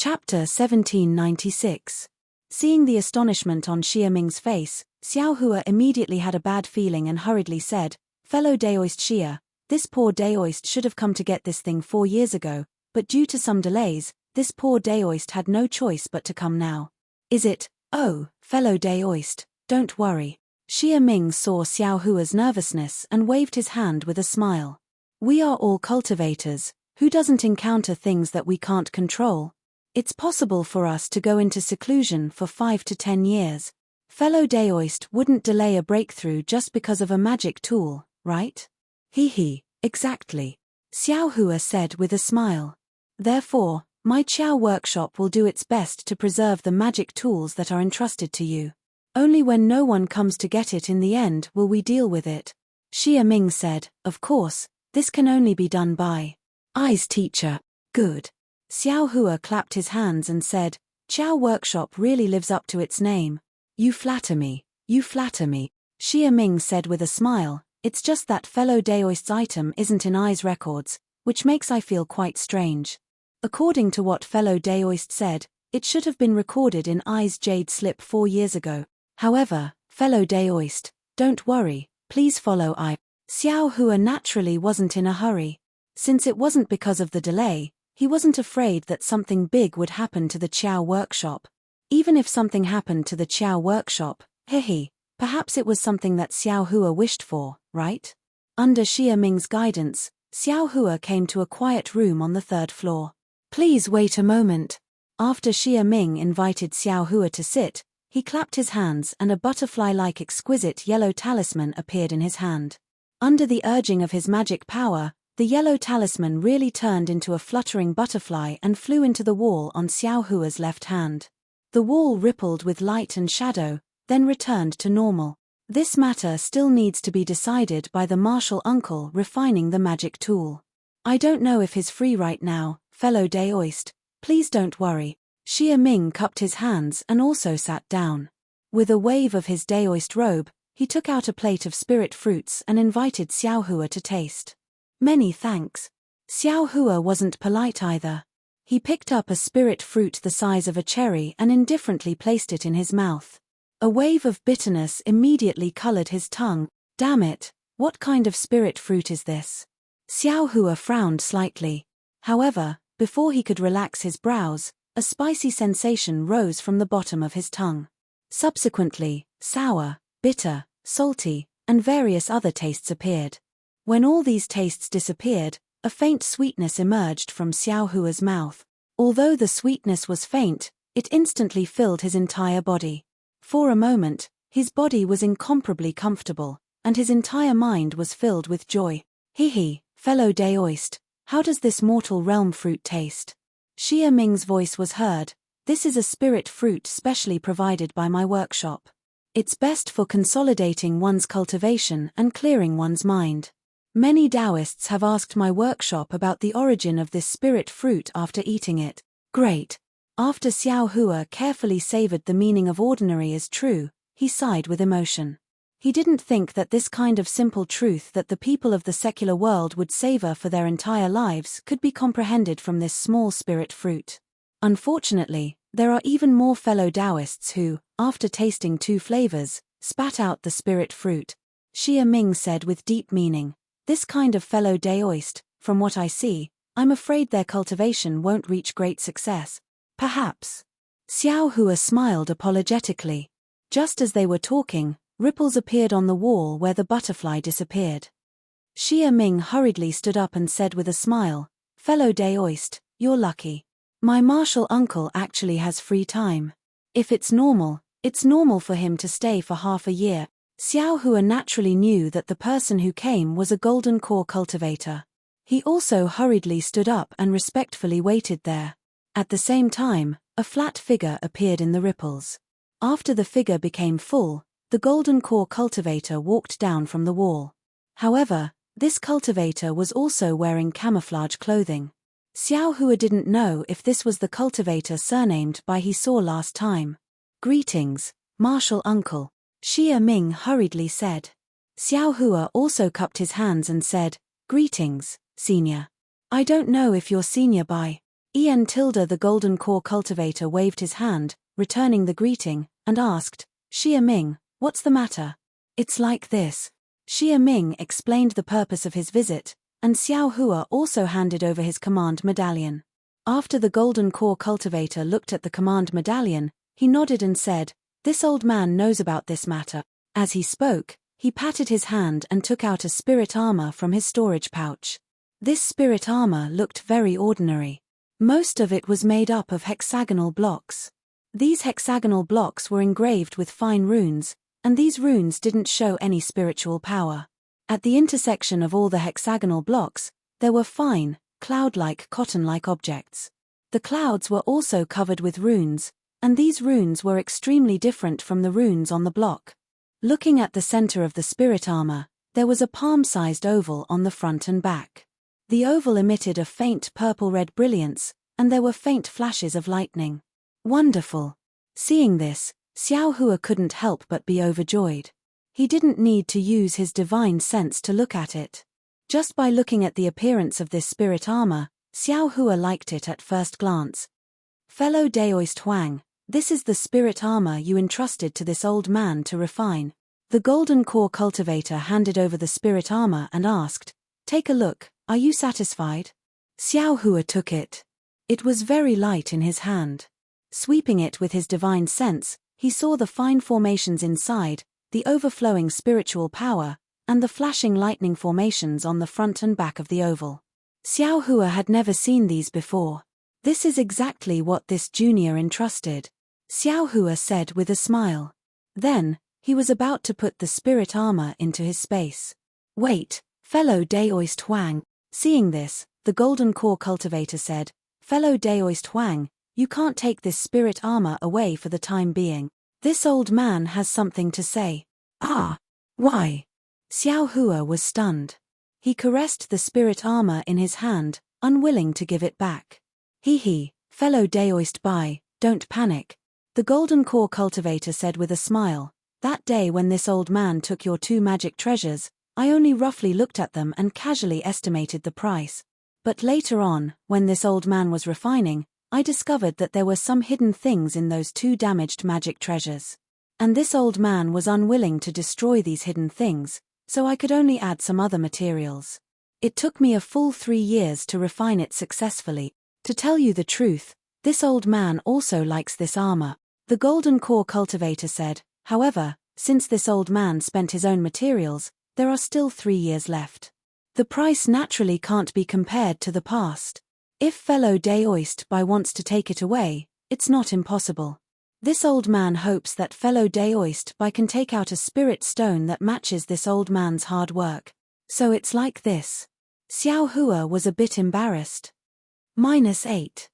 Chapter 1796. Seeing the astonishment on Xia Ming's face, Xiao Hua immediately had a bad feeling and hurriedly said, "Fellow Daoist Xia, this poor Daoist should have come to get this thing 4 years ago, but due to some delays, this poor Daoist had no choice but to come now. Is it? Oh, fellow Daoist, don't worry." Xia Ming saw Xiao Hua's nervousness and waved his hand with a smile. "We are all cultivators. Who doesn't encounter things that we can't control? It's possible for us to go into seclusion for 5 to 10 years. Fellow Daoist wouldn't delay a breakthrough just because of a magic tool, right?" "He, exactly," Xiao Hua said with a smile. "Therefore, my Qiao workshop will do its best to preserve the magic tools that are entrusted to you. Only when no one comes to get it in the end will we deal with it." Xia Ming said, "Of course, this can only be done by I's teacher." "Good." Xiao Hua clapped his hands and said, "Qiao workshop really lives up to its name. You flatter me, you flatter me." Xia Ming said with a smile, "It's just that fellow Daoist's item isn't in I's records, which makes I feel quite strange. According to what fellow Daoist said, it should have been recorded in I's jade slip 4 years ago. However, fellow Daoist, don't worry, please follow I." Xiao Hua naturally wasn't in a hurry. Since it wasn't because of the delay, he wasn't afraid that something big would happen to the Qiao workshop. Even if something happened to the Qiao workshop, perhaps it was something that Xiao Hua wished for, right? Under Xia Ming's guidance, Xiao Hua came to a quiet room on the 3rd floor. "Please wait a moment." After Xia Ming invited Xiao Hua to sit, he clapped his hands and a butterfly-like exquisite yellow talisman appeared in his hand. Under the urging of his magic power, the yellow talisman really turned into a fluttering butterfly and flew into the wall on Xiao Hua's left hand. The wall rippled with light and shadow, then returned to normal. This matter still needs to be decided by the martial uncle refining the magic tool. "I don't know if he's free right now, fellow Daoist. Please don't worry." Xia Ming cupped his hands and also sat down. With a wave of his Daoist robe, he took out a plate of spirit fruits and invited Xiao Hua to taste. "Many thanks." Xiao Hua wasn't polite either. He picked up a spirit fruit the size of a cherry and indifferently placed it in his mouth. A wave of bitterness immediately colored his tongue. "Damn it, what kind of spirit fruit is this?" Xiao Hua frowned slightly. However, before he could relax his brows, a spicy sensation rose from the bottom of his tongue. Subsequently, sour, bitter, salty, and various other tastes appeared. When all these tastes disappeared, a faint sweetness emerged from Xiao Hua's mouth. Although the sweetness was faint, it instantly filled his entire body. For a moment, his body was incomparably comfortable, and his entire mind was filled with joy. Fellow Daoist, how does this mortal realm fruit taste?" Xia Ming's voice was heard. "This is a spirit fruit specially provided by my workshop. It's best for consolidating one's cultivation and clearing one's mind. Many Taoists have asked my workshop about the origin of this spirit fruit after eating it." "Great." After Xiao Hua carefully savored the meaning of ordinary is true, he sighed with emotion. He didn't think that this kind of simple truth that the people of the secular world would savor for their entire lives could be comprehended from this small spirit fruit. Unfortunately, there are even more fellow Taoists who, after tasting 2 flavors, spat out the spirit fruit. Xia Ming said with deep meaning, "This kind of fellow Daoist, from what I see, I'm afraid their cultivation won't reach great success." "Perhaps." Xiao Hua smiled apologetically. Just as they were talking, ripples appeared on the wall where the butterfly disappeared. Xia Ming hurriedly stood up and said with a smile, "Fellow Daoist, you're lucky. My martial uncle actually has free time. If it's normal for him to stay for half a year." Xiao Hua naturally knew that the person who came was a golden core cultivator. He also hurriedly stood up and respectfully waited there. At the same time, a flat figure appeared in the ripples. After the figure became full, the golden core cultivator walked down from the wall. However, this cultivator was also wearing camouflage clothing. Xiao Hua didn't know if this was the cultivator surnamed by he saw last time. "Greetings, martial uncle," Xia Ming hurriedly said. Xiao Hua also cupped his hands and said, "Greetings, senior. I don't know if you're senior by The golden core cultivator waved his hand, returning the greeting, and asked, Xia Ming, what's the matter? It's like this. Xia Ming explained the purpose of his visit, and Xiao Hua also handed over his command medallion. After the golden core cultivator looked at the command medallion, he nodded and said, This old man knows about this matter. As he spoke, he patted his hand and took out a spirit armor from his storage pouch. This spirit armor looked very ordinary. Most of it was made up of hexagonal blocks. These hexagonal blocks were engraved with fine runes, and these runes didn't show any spiritual power. At the intersection of all the hexagonal blocks, there were fine, cloud-like cotton-like objects. The clouds were also covered with runes, and these runes were extremely different from the runes on the block. Looking at the center of the spirit armor, there was a palm-sized oval on the front and back. The oval emitted a faint purple-red brilliance, and there were faint flashes of lightning. Wonderful! Seeing this, Xiao Hua couldn't help but be overjoyed. He didn't need to use his divine sense to look at it. Just by looking at the appearance of this spirit armor, Xiao Hua liked it at first glance. Fellow Daoist Huang, this is the spirit armor you entrusted to this old man to refine. The golden core cultivator handed over the spirit armor and asked, Take a look, are you satisfied? Xiao Hua took it. It was very light in his hand. Sweeping it with his divine sense, he saw the fine formations inside, the overflowing spiritual power, and the flashing lightning formations on the front and back of the oval. Xiao Hua had never seen these before. This is exactly what this junior entrusted, Xiao Hua said with a smile. Then, he was about to put the spirit armor into his space. Wait, fellow Daoist Huang. Seeing this, the golden core cultivator said, Fellow Daoist Huang, you can't take this spirit armor away for the time being. This old man has something to say. Ah! Why? Xiao Hua was stunned. He caressed the spirit armor in his hand, unwilling to give it back. Fellow Daoist Bai, don't panic. The golden core cultivator said with a smile, That day when this old man took your 2 magic treasures, I only roughly looked at them and casually estimated the price. But later on, when this old man was refining, I discovered that there were some hidden things in those 2 damaged magic treasures. And this old man was unwilling to destroy these hidden things, so I could only add some other materials. It took me a full 3 years to refine it successfully. To tell you the truth, this old man also likes this armor, the golden core cultivator said. However, since this old man spent his own materials, there are still 3 years left. The price naturally can't be compared to the past. If fellow Daoist Bai wants to take it away, it's not impossible. This old man hopes that fellow Daoist Bai can take out a spirit stone that matches this old man's hard work. So it's like this. Xiao Hua was a bit embarrassed. -8.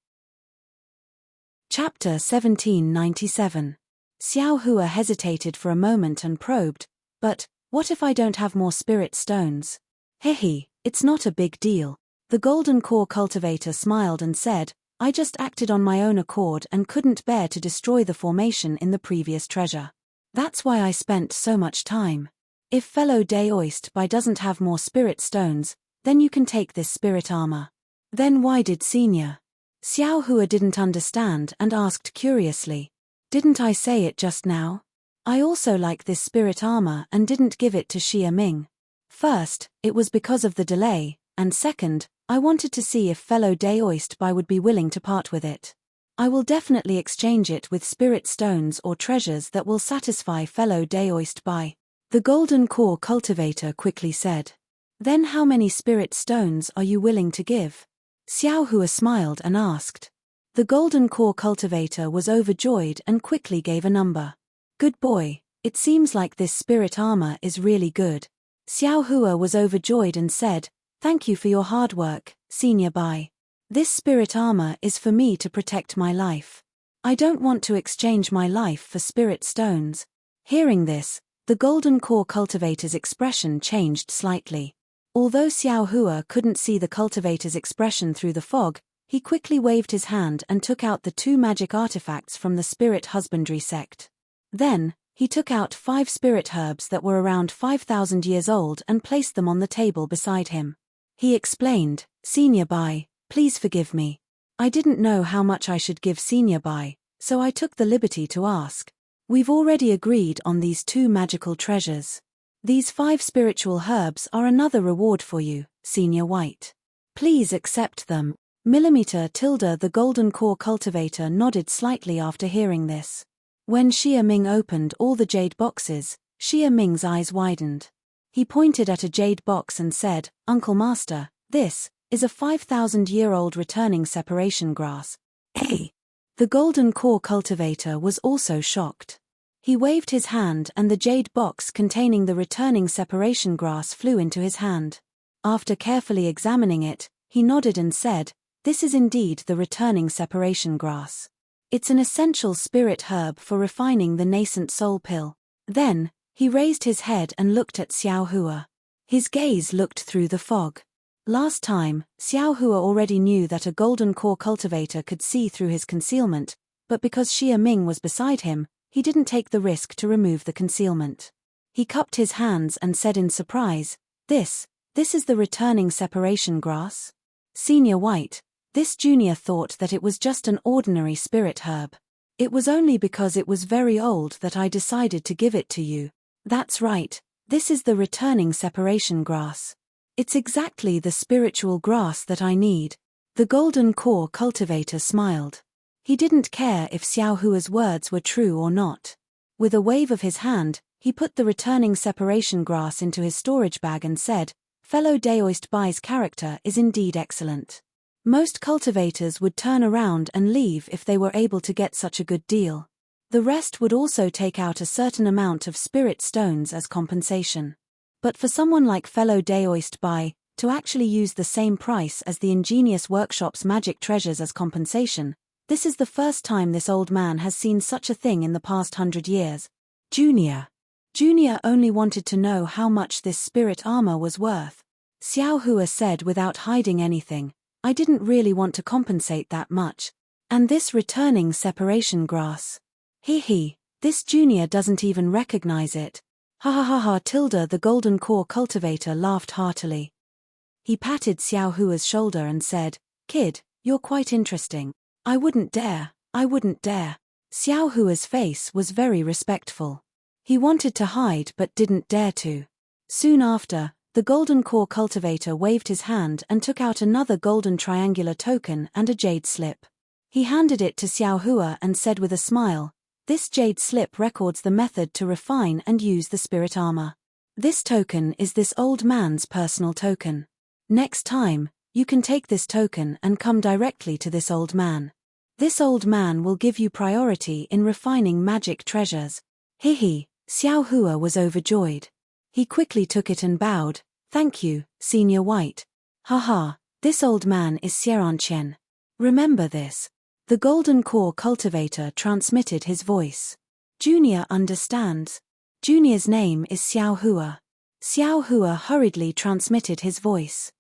Chapter 1797. Xiao Hua hesitated for a moment and probed, But, what if I don't have more spirit stones? It's not a big deal. The golden core cultivator smiled and said, I just acted on my own accord and couldn't bear to destroy the formation in the previous treasure. That's why I spent so much time. If fellow Daoist Bai doesn't have more spirit stones, then you can take this spirit armor. Then why did Senior? Xiao Hua didn't understand and asked curiously. Didn't I say it just now? I also like this spirit armor and didn't give it to Xia Ming. First, it was because of the delay, and second, I wanted to see if fellow Daoist Bai would be willing to part with it. I will definitely exchange it with spirit stones or treasures that will satisfy fellow Daoist Bai, the golden core cultivator quickly said. Then how many spirit stones are you willing to give? Xiao Hua smiled and asked. The golden core cultivator was overjoyed and quickly gave a number. Good boy, it seems like this spirit armor is really good. Xiao Hua was overjoyed and said, Thank you for your hard work, Senior Bai. This spirit armor is for me to protect my life. I don't want to exchange my life for spirit stones. Hearing this, the golden core cultivator's expression changed slightly. Although Xiao Hua couldn't see the cultivator's expression through the fog, he quickly waved his hand and took out the 2 magic artifacts from the spirit husbandry sect. Then, he took out 5 spirit herbs that were around 5,000 years old and placed them on the table beside him. He explained, Senior Bai, please forgive me. I didn't know how much I should give Senior by, so I took the liberty to ask. We've already agreed on these 2 magical treasures. These 5 spiritual herbs are another reward for you, Senior White. Please accept them. The golden core cultivator nodded slightly after hearing this. When Xie Ming opened all the jade boxes, Xie Ming's eyes widened. He pointed at a jade box and said, Uncle Master, this is a 5,000-year-old returning separation grass. Hey! The golden core cultivator was also shocked. He waved his hand and the jade box containing the returning separation grass flew into his hand. After carefully examining it, he nodded and said, This is indeed the returning separation grass. It's an essential spirit herb for refining the nascent soul pill. Then, he raised his head and looked at Xiao Hua. His gaze looked through the fog. Last time, Xiao Hua already knew that a golden core cultivator could see through his concealment, but because Xie Ming was beside him, he didn't take the risk to remove the concealment. He cupped his hands and said in surprise, This is the returning separation grass? Senior White, this junior thought that it was just an ordinary spirit herb. It was only because it was very old that I decided to give it to you. That's right, this is the returning separation grass. It's exactly the spiritual grass that I need. The golden core cultivator smiled. He didn't care if Xiao Hua's words were true or not. With a wave of his hand, he put the returning separation grass into his storage bag and said, Fellow Daoist Bai's character is indeed excellent. Most cultivators would turn around and leave if they were able to get such a good deal. The rest would also take out a certain amount of spirit stones as compensation. But for someone like fellow Daoist Bai, to actually use the same price as the ingenious workshop's magic treasures as compensation, this is the first time this old man has seen such a thing in the past 100 years. Junior only wanted to know how much this spirit armor was worth. Xiao Hua said without hiding anything, I didn't really want to compensate that much. And this returning separation grass. This junior doesn't even recognize it. The golden core cultivator laughed heartily. He patted Xiao Hua's shoulder and said, Kid, you're quite interesting. I wouldn't dare. Xiao Hua's face was very respectful. He wanted to hide but didn't dare to. Soon after, the golden core cultivator waved his hand and took out another golden triangular token and a jade slip. He handed it to Xiao Hua and said with a smile, This jade slip records the method to refine and use the spirit armor. This token is this old man's personal token. Next time, you can take this token and come directly to this old man. This old man will give you priority in refining magic treasures. Xiao Hua was overjoyed. He quickly took it and bowed, Thank you, Senior White. This old man is Xiaoran. Remember this. The golden core cultivator transmitted his voice. Junior understands. Junior's name is Xiao Hua. Xiao Hua hurriedly transmitted his voice.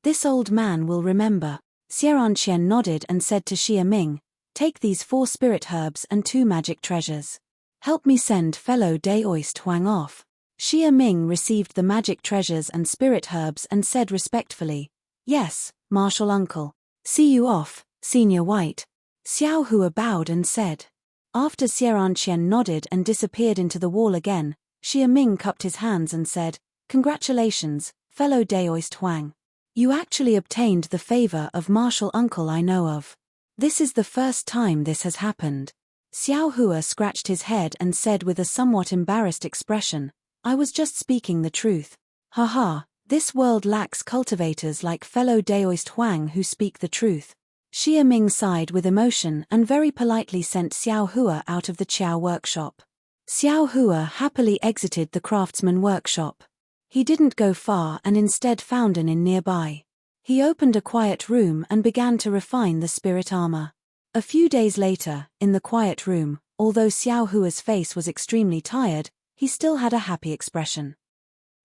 This old man will remember. Xiaoran nodded and said to Xie Ming, Take these 4 spirit herbs and 2 magic treasures. Help me send fellow Daoist Huang off. Xie Ming received the magic treasures and spirit herbs and said respectfully, Yes, Martial Uncle. See you off, Senior White. Xiao Hua bowed and said. After Xiaoran nodded and disappeared into the wall again, Xie Ming cupped his hands and said, Congratulations, fellow Daoist Huang. You actually obtained the favor of Martial Uncle I know of. This is the first time this has happened. Xiao Hua scratched his head and said with a somewhat embarrassed expression, I was just speaking the truth. This world lacks cultivators like fellow Daoist Huang who speak the truth. Xie Ming sighed with emotion and very politely sent Xiao Hua out of the Qiao workshop. Xiao Hua happily exited the craftsman workshop. He didn't go far and instead found an inn nearby. He opened a quiet room and began to refine the spirit armor. A few days later, in the quiet room, although Xiao Hua's face was extremely tired, he still had a happy expression.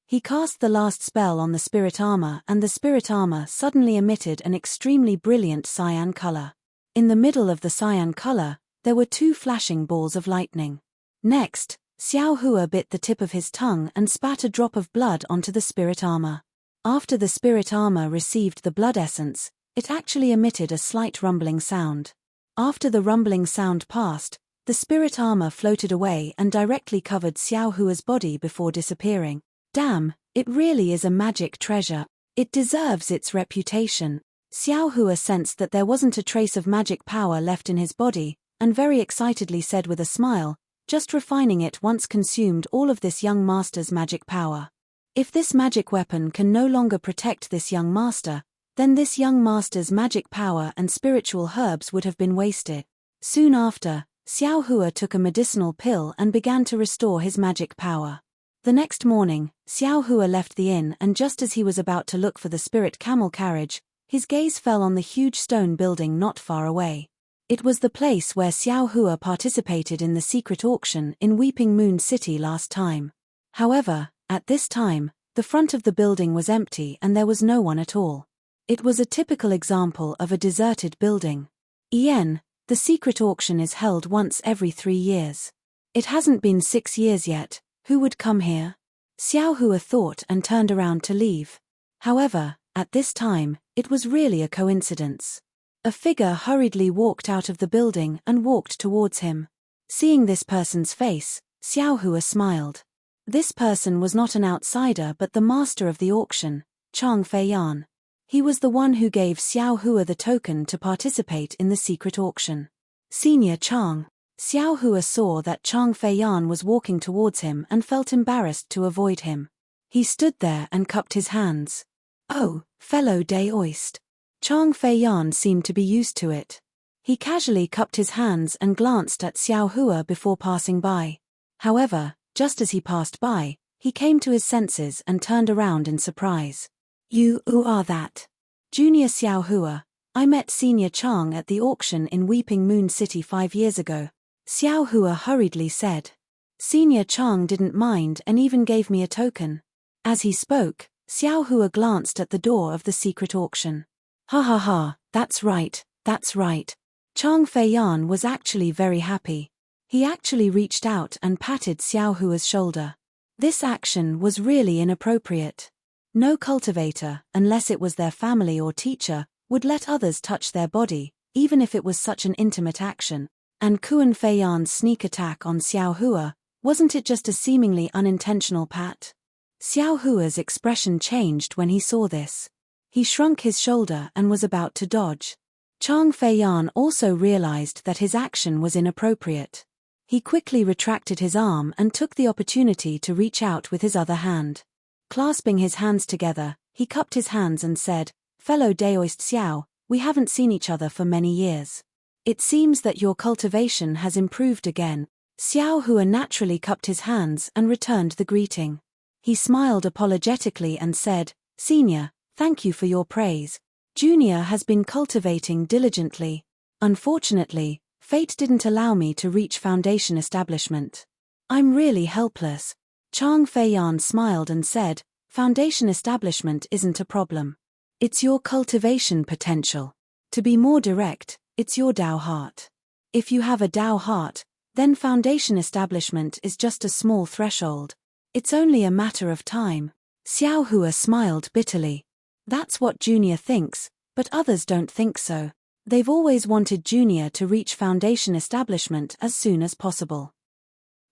He cast the last spell on the spirit armor and the spirit armor suddenly emitted an extremely brilliant cyan color. In the middle of the cyan color, there were 2 flashing balls of lightning. Next, Xiao Hua bit the tip of his tongue and spat a drop of blood onto the spirit armor. After the spirit armor received the blood essence, it actually emitted a slight rumbling sound. After the rumbling sound passed, the spirit armor floated away and directly covered Xiao Hua's body before disappearing. Damn, it really is a magic treasure. It deserves its reputation. Xiao Hua sensed that there wasn't a trace of magic power left in his body, and very excitedly said with a smile, just refining it once consumed all of this young master's magic power. If this magic weapon can no longer protect this young master, then this young master's magic power and spiritual herbs would have been wasted. Soon after, Xiao Hua took a medicinal pill and began to restore his magic power. The next morning, Xiao Hua left the inn, and just as he was about to look for the spirit camel carriage, his gaze fell on the huge stone building not far away. It was the place where Xiao Hua participated in the secret auction in Weeping Moon City last time. However, at this time, the front of the building was empty and there was no one at all. It was a typical example of a deserted building. The secret auction is held once every 3 years. It hasn't been 6 years yet. Who would come here? Xiao Hua thought and turned around to leave. However, at this time, it was really a coincidence. A figure hurriedly walked out of the building and walked towards him. Seeing this person's face, Xiao Hua smiled. This person was not an outsider but the master of the auction, Chang Feiyan. He was the one who gave Xiao Hua the token to participate in the secret auction. Senior Chang. Xiao Hua saw that Chang Feiyan was walking towards him and felt embarrassed to avoid him. He stood there and cupped his hands. Oh, fellow Daoist. Chang Feiyan seemed to be used to it. He casually cupped his hands and glanced at Xiao Hua before passing by. However, just as he passed by, he came to his senses and turned around in surprise. Who are that? Junior Xiao Hua, I met Senior Chang at the auction in Weeping Moon City 5 years ago. Xiao Hua hurriedly said. Senior Chang didn't mind and even gave me a token. As he spoke, Xiao Hua glanced at the door of the secret auction. Ha ha ha, that's right, that's right. Chang Feiyan was actually very happy. He actually reached out and patted Xiao Hua's shoulder. This action was really inappropriate. No cultivator, unless it was their family or teacher, would let others touch their body, even if it was such an intimate action. And Kuan Feiyan's sneak attack on Xiao Hua, wasn't it just a seemingly unintentional pat? Xiao Hua's expression changed when he saw this. He shrunk his shoulder and was about to dodge. Chang Feiyan also realized that his action was inappropriate. He quickly retracted his arm and took the opportunity to reach out with his other hand. Clasping his hands together, he cupped his hands and said, Fellow Daoist Xiao, we haven't seen each other for many years. It seems that your cultivation has improved again. Xiao Hua naturally cupped his hands and returned the greeting. He smiled apologetically and said, Senior, thank you for your praise. Junior has been cultivating diligently. Unfortunately, fate didn't allow me to reach foundation establishment. I'm really helpless. Chang Feiyan smiled and said, Foundation establishment isn't a problem. It's your cultivation potential. To be more direct, it's your Dao heart. If you have a Dao heart, then foundation establishment is just a small threshold. It's only a matter of time. Xiao Hua smiled bitterly. That's what Junior thinks, but others don't think so. They've always wanted Junior to reach foundation establishment as soon as possible.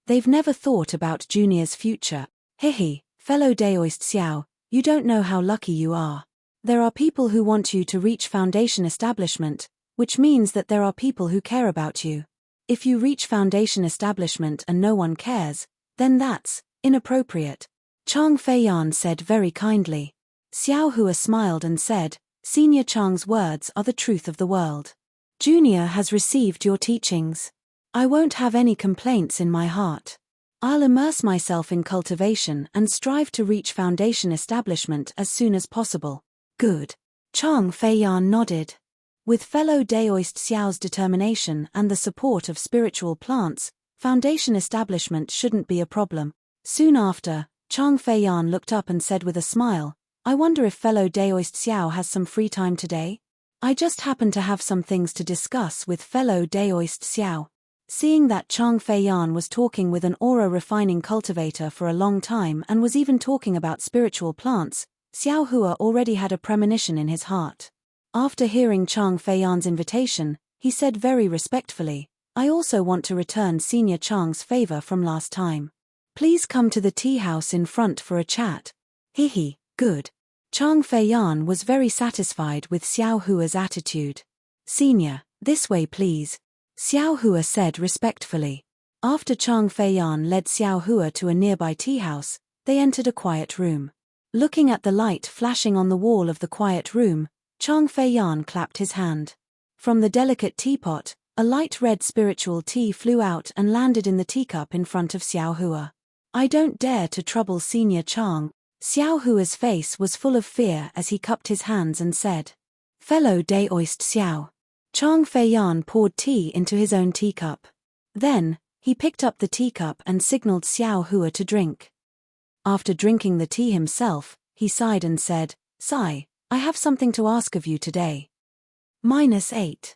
They've never thought about Junior's future. Hihi, fellow Daoist Xiao, you don't know how lucky you are. There are people who want you to reach foundation establishment, which means that there are people who care about you. If you reach foundation establishment and no one cares, then that's inappropriate. Chang Feiyan said very kindly. Xiao Hua smiled and said, Senior Chang's words are the truth of the world. Junior has received your teachings. I won't have any complaints in my heart. I'll immerse myself in cultivation and strive to reach foundation establishment as soon as possible. Good. Chang Feiyan nodded. With fellow Daoist Xiao's determination and the support of spiritual plants, foundation establishment shouldn't be a problem. Soon after, Chang Feiyan looked up and said with a smile, I wonder if fellow Daoist Xiao has some free time today? I just happen to have some things to discuss with fellow Daoist Xiao. Seeing that Chang Feiyan was talking with an aura-refining cultivator for a long time and was even talking about spiritual plants, Xiao Hua already had a premonition in his heart. After hearing Chang Feiyan's invitation, he said very respectfully, I also want to return Senior Chang's favor from last time. Please come to the tea house in front for a chat. Hehe, good. Chang Feiyan was very satisfied with Xiao Hua's attitude. Senior, this way please, Xiao Hua said respectfully. After Chang Feiyan led Xiao Hua to a nearby tea house, they entered a quiet room. Looking at the light flashing on the wall of the quiet room, Chang Feiyan clapped his hand. From the delicate teapot, a light red spiritual tea flew out and landed in the teacup in front of Xiao Hua. I don't dare to trouble Senior Chang. Xiao Hua's face was full of fear as he cupped his hands and said, Fellow Daoist Xiao. Chang Feiyan poured tea into his own teacup. Then, he picked up the teacup and signaled Xiao Hua to drink. After drinking the tea himself, he sighed and said, Sigh, I have something to ask of you today. -8.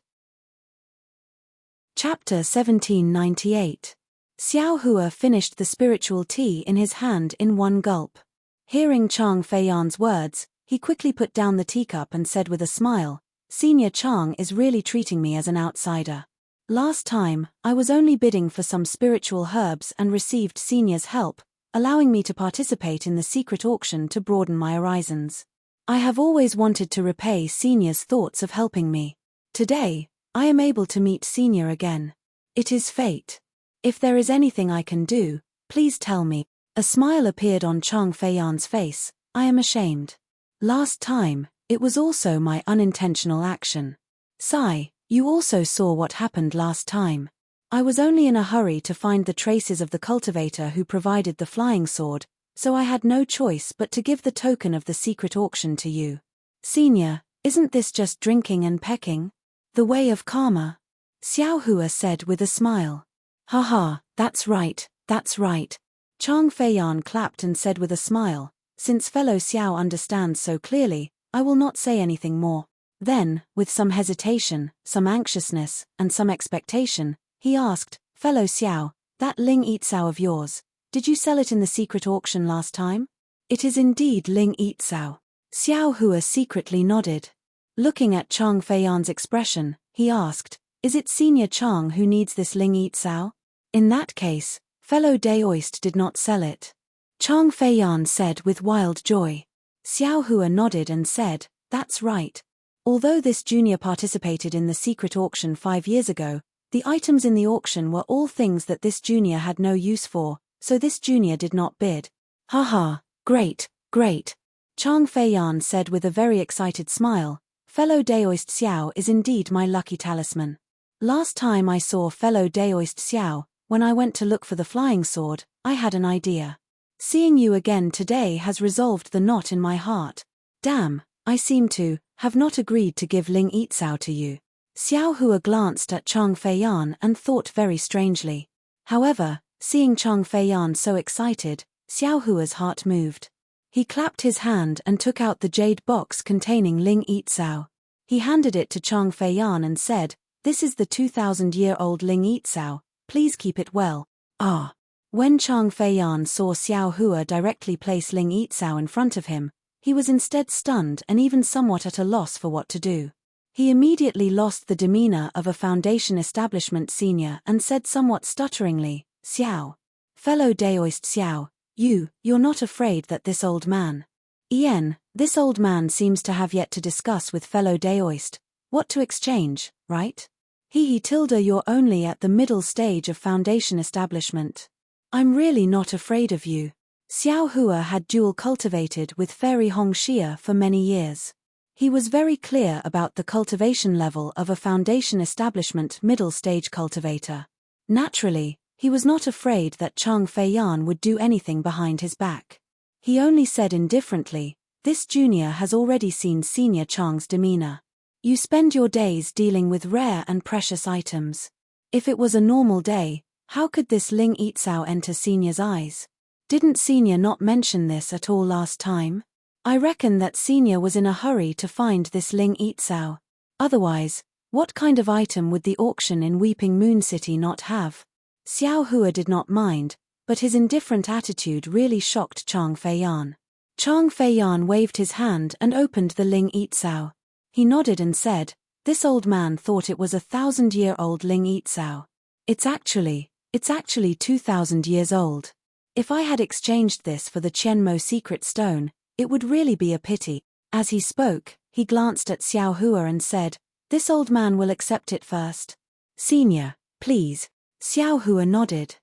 Chapter 1798. Xiao Hua finished the spiritual tea in his hand in one gulp. Hearing Chang Feiyan's words, he quickly put down the teacup and said with a smile, Senior Chang is really treating me as an outsider. Last time, I was only bidding for some spiritual herbs and received Senior's help, allowing me to participate in the secret auction to broaden my horizons. I have always wanted to repay Senior's thoughts of helping me. Today, I am able to meet Senior again. It is fate. If there is anything I can do, please tell me. A smile appeared on Chang Feiyan's face. I am ashamed. Last time, it was also my unintentional action. Sigh, you also saw what happened last time. I was only in a hurry to find the traces of the cultivator who provided the flying sword, so I had no choice but to give the token of the secret auction to you. Senior, isn't this just drinking and pecking? The way of karma? Xiao Hua said with a smile. Haha, that's right, that's right. Chang Feiyan clapped and said with a smile, since fellow Xiao understands so clearly, I will not say anything more. Then, with some hesitation, some anxiousness, and some expectation, he asked, Fellow Xiao, that Ling Yitzao of yours, did you sell it in the secret auction last time? It is indeed Ling Yitzao. Xiao Hua secretly nodded. Looking at Chang Feiyan's expression, he asked, Is it Senior Chang who needs this Ling Yitzao? In that case, fellow Daoist did not sell it. Chang Feiyan said with wild joy. Xiao Hua nodded and said, That's right. Although this junior participated in the secret auction 5 years ago, the items in the auction were all things that this junior had no use for, so this junior did not bid. Haha, great, great. Chang Feiyan said with a very excited smile, Fellow Daoist Xiao is indeed my lucky talisman. Last time I saw fellow Daoist Xiao, when I went to look for the flying sword, I had an idea. Seeing you again today has resolved the knot in my heart. Damn, I seem to have not agreed to give Ling Yitzao to you. Xiao Hua glanced at Chang Feiyan and thought very strangely. However, seeing Chang Feiyan so excited, Xiao Hua's heart moved. He clapped his hand and took out the jade box containing Ling Yitzao. He handed it to Chang Feiyan and said, This is the 2,000-year-old Ling Yitzao, please keep it well. Ah. When Chang Feiyan saw Xiao Hua directly place Ling Yitzao in front of him, he was instead stunned and even somewhat at a loss for what to do. He immediately lost the demeanor of a foundation establishment senior and said somewhat stutteringly, Xiao. Fellow Daoist Xiao, you're not afraid that this old man. This old man seems to have yet to discuss with fellow Daoist what to exchange, right? Tilda, you're only at the middle stage of foundation establishment. I'm really not afraid of you. Xiao Hua had dual cultivated with Fairy Hong Xia for many years. He was very clear about the cultivation level of a foundation establishment middle stage cultivator. Naturally, he was not afraid that Chang Feiyan would do anything behind his back. He only said indifferently, This junior has already seen Senior Chang's demeanor. You spend your days dealing with rare and precious items. If it was a normal day, how could this Ling Yitzao enter Senior's eyes? Didn't Senior not mention this at all last time? I reckon that Senior was in a hurry to find this Ling Yitzao. Otherwise, what kind of item would the auction in Weeping Moon City not have? Xiao Hua did not mind, but his indifferent attitude really shocked Chang Feiyan. Chang Feiyan waved his hand and opened the Ling Yitzao. He nodded and said, "This old man thought it was 1,000-year-old Ling Yitzhao. It's actually 2,000 years old. If I had exchanged this for the Qianmo secret stone, it would really be a pity." As he spoke, he glanced at Xiao Hua and said, "This old man will accept it first. Senior, please." Xiao Hua nodded.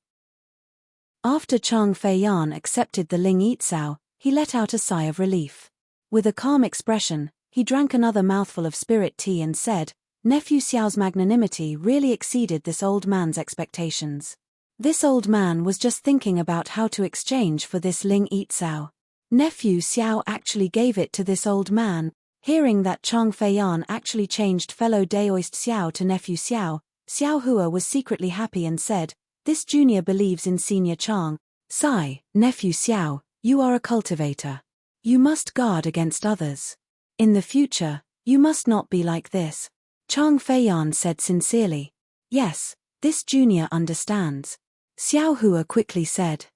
After Chang Feiyan accepted the Ling Yitzhao, he let out a sigh of relief. With a calm expression, he drank another mouthful of spirit tea and said, "Nephew Xiao's magnanimity really exceeded this old man's expectations. This old man was just thinking about how to exchange for this Ling Yitzhao. Nephew Xiao actually gave it to this old man." Hearing that Chang Feiyan actually changed fellow Daoist Xiao to nephew Xiao, Xiao Hua was secretly happy and said, "This junior believes in senior Chang. Sigh, nephew Xiao, you are a cultivator. You must guard against others. In the future, you must not be like this." Chang Feiyan said sincerely, "Yes, this junior understands." Xiao Hua quickly said.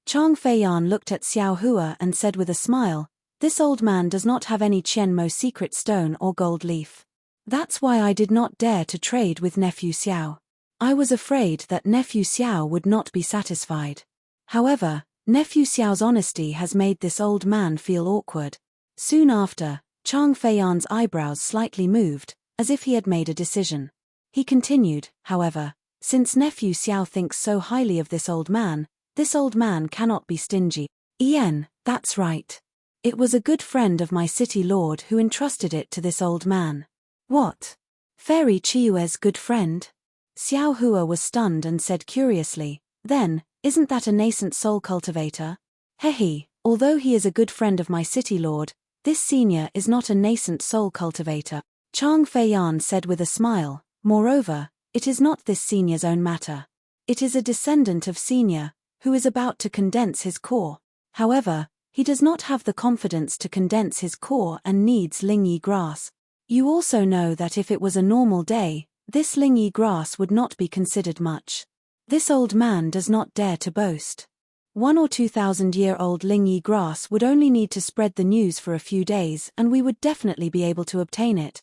Chang Feiyan looked at Xiao Hua and said with a smile, "This old man does not have any Qianmo secret stone or gold leaf. That's why I did not dare to trade with nephew Xiao. I was afraid that nephew Xiao would not be satisfied. However, nephew Xiao's honesty has made this old man feel awkward." Soon after, Chang Feiyan's eyebrows slightly moved, as if he had made a decision. He continued, "However, since nephew Xiao thinks so highly of this old man cannot be stingy." "Ian, that's right. It was a good friend of my city lord who entrusted it to this old man." "What? Fairy Chiue's good friend?" Xiao Hua was stunned and said curiously, "Then, isn't that a nascent soul cultivator?" "Hehe, although he is a good friend of my city lord, this senior is not a nascent soul cultivator," Chang Feiyan said with a smile. "Moreover, it is not this senior's own matter. It is a descendant of senior, who is about to condense his core. However, he does not have the confidence to condense his core and needs Lingyi grass. You also know that if it was a normal day, this Lingyi grass would not be considered much. This old man does not dare to boast. 1 or 2,000-year-old Lingyi grass would only need to spread the news for a few days and we would definitely be able to obtain it.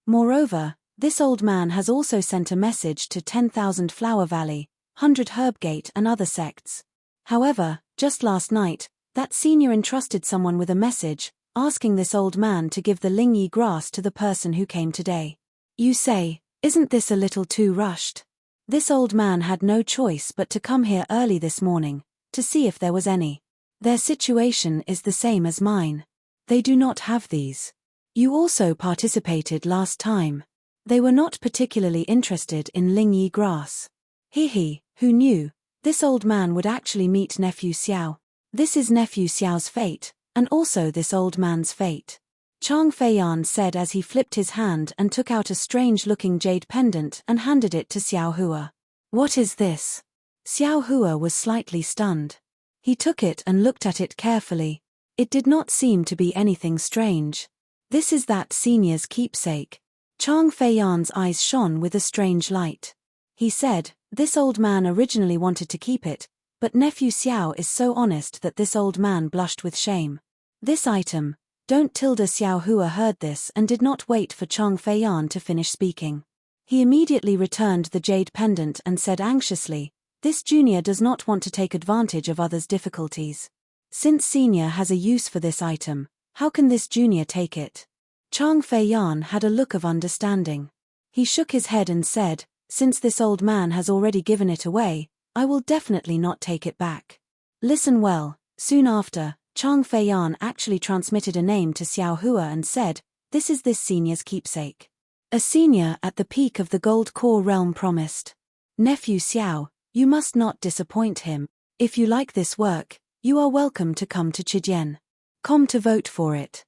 Moreover, this old man has also sent a message to 10,000 Flower Valley, 100 Herbgate and other sects. However, just last night, that senior entrusted someone with a message, asking this old man to give the Lingyi grass to the person who came today. You say, isn't this a little too rushed? This old man had no choice but to come here early this morning, to see if there was any. Their situation is the same as mine. They do not have these. You also participated last time. They were not particularly interested in Lingyi grass. Hehe, who knew? This old man would actually meet nephew Xiao. This is nephew Xiao's fate, and also this old man's fate. Chang Feiyan said as he flipped his hand and took out a strange-looking jade pendant and handed it to Xiao Hua. What is this? Xiao Hua was slightly stunned. He took it and looked at it carefully. It did not seem to be anything strange. This is that senior's keepsake. Chang Feiyan's eyes shone with a strange light. He said, this old man originally wanted to keep it, but nephew Xiao is so honest that this old man blushed with shame. This item, Xiao Hua heard this and did not wait for Chang Feiyan to finish speaking. He immediately returned the jade pendant and said anxiously, this junior does not want to take advantage of others' difficulties. Since senior has a use for this item, how can this junior take it? Chang Feiyan had a look of understanding. He shook his head and said, since this old man has already given it away, I will definitely not take it back. Listen well, soon after, Chang Feiyan actually transmitted a name to Xiao Hua and said, this is this senior's keepsake. A senior at the peak of the Gold Core realm promised. Nephew Xiao, you must not disappoint him. If you like this work, you are welcome to come to Chijian. Come to vote for it.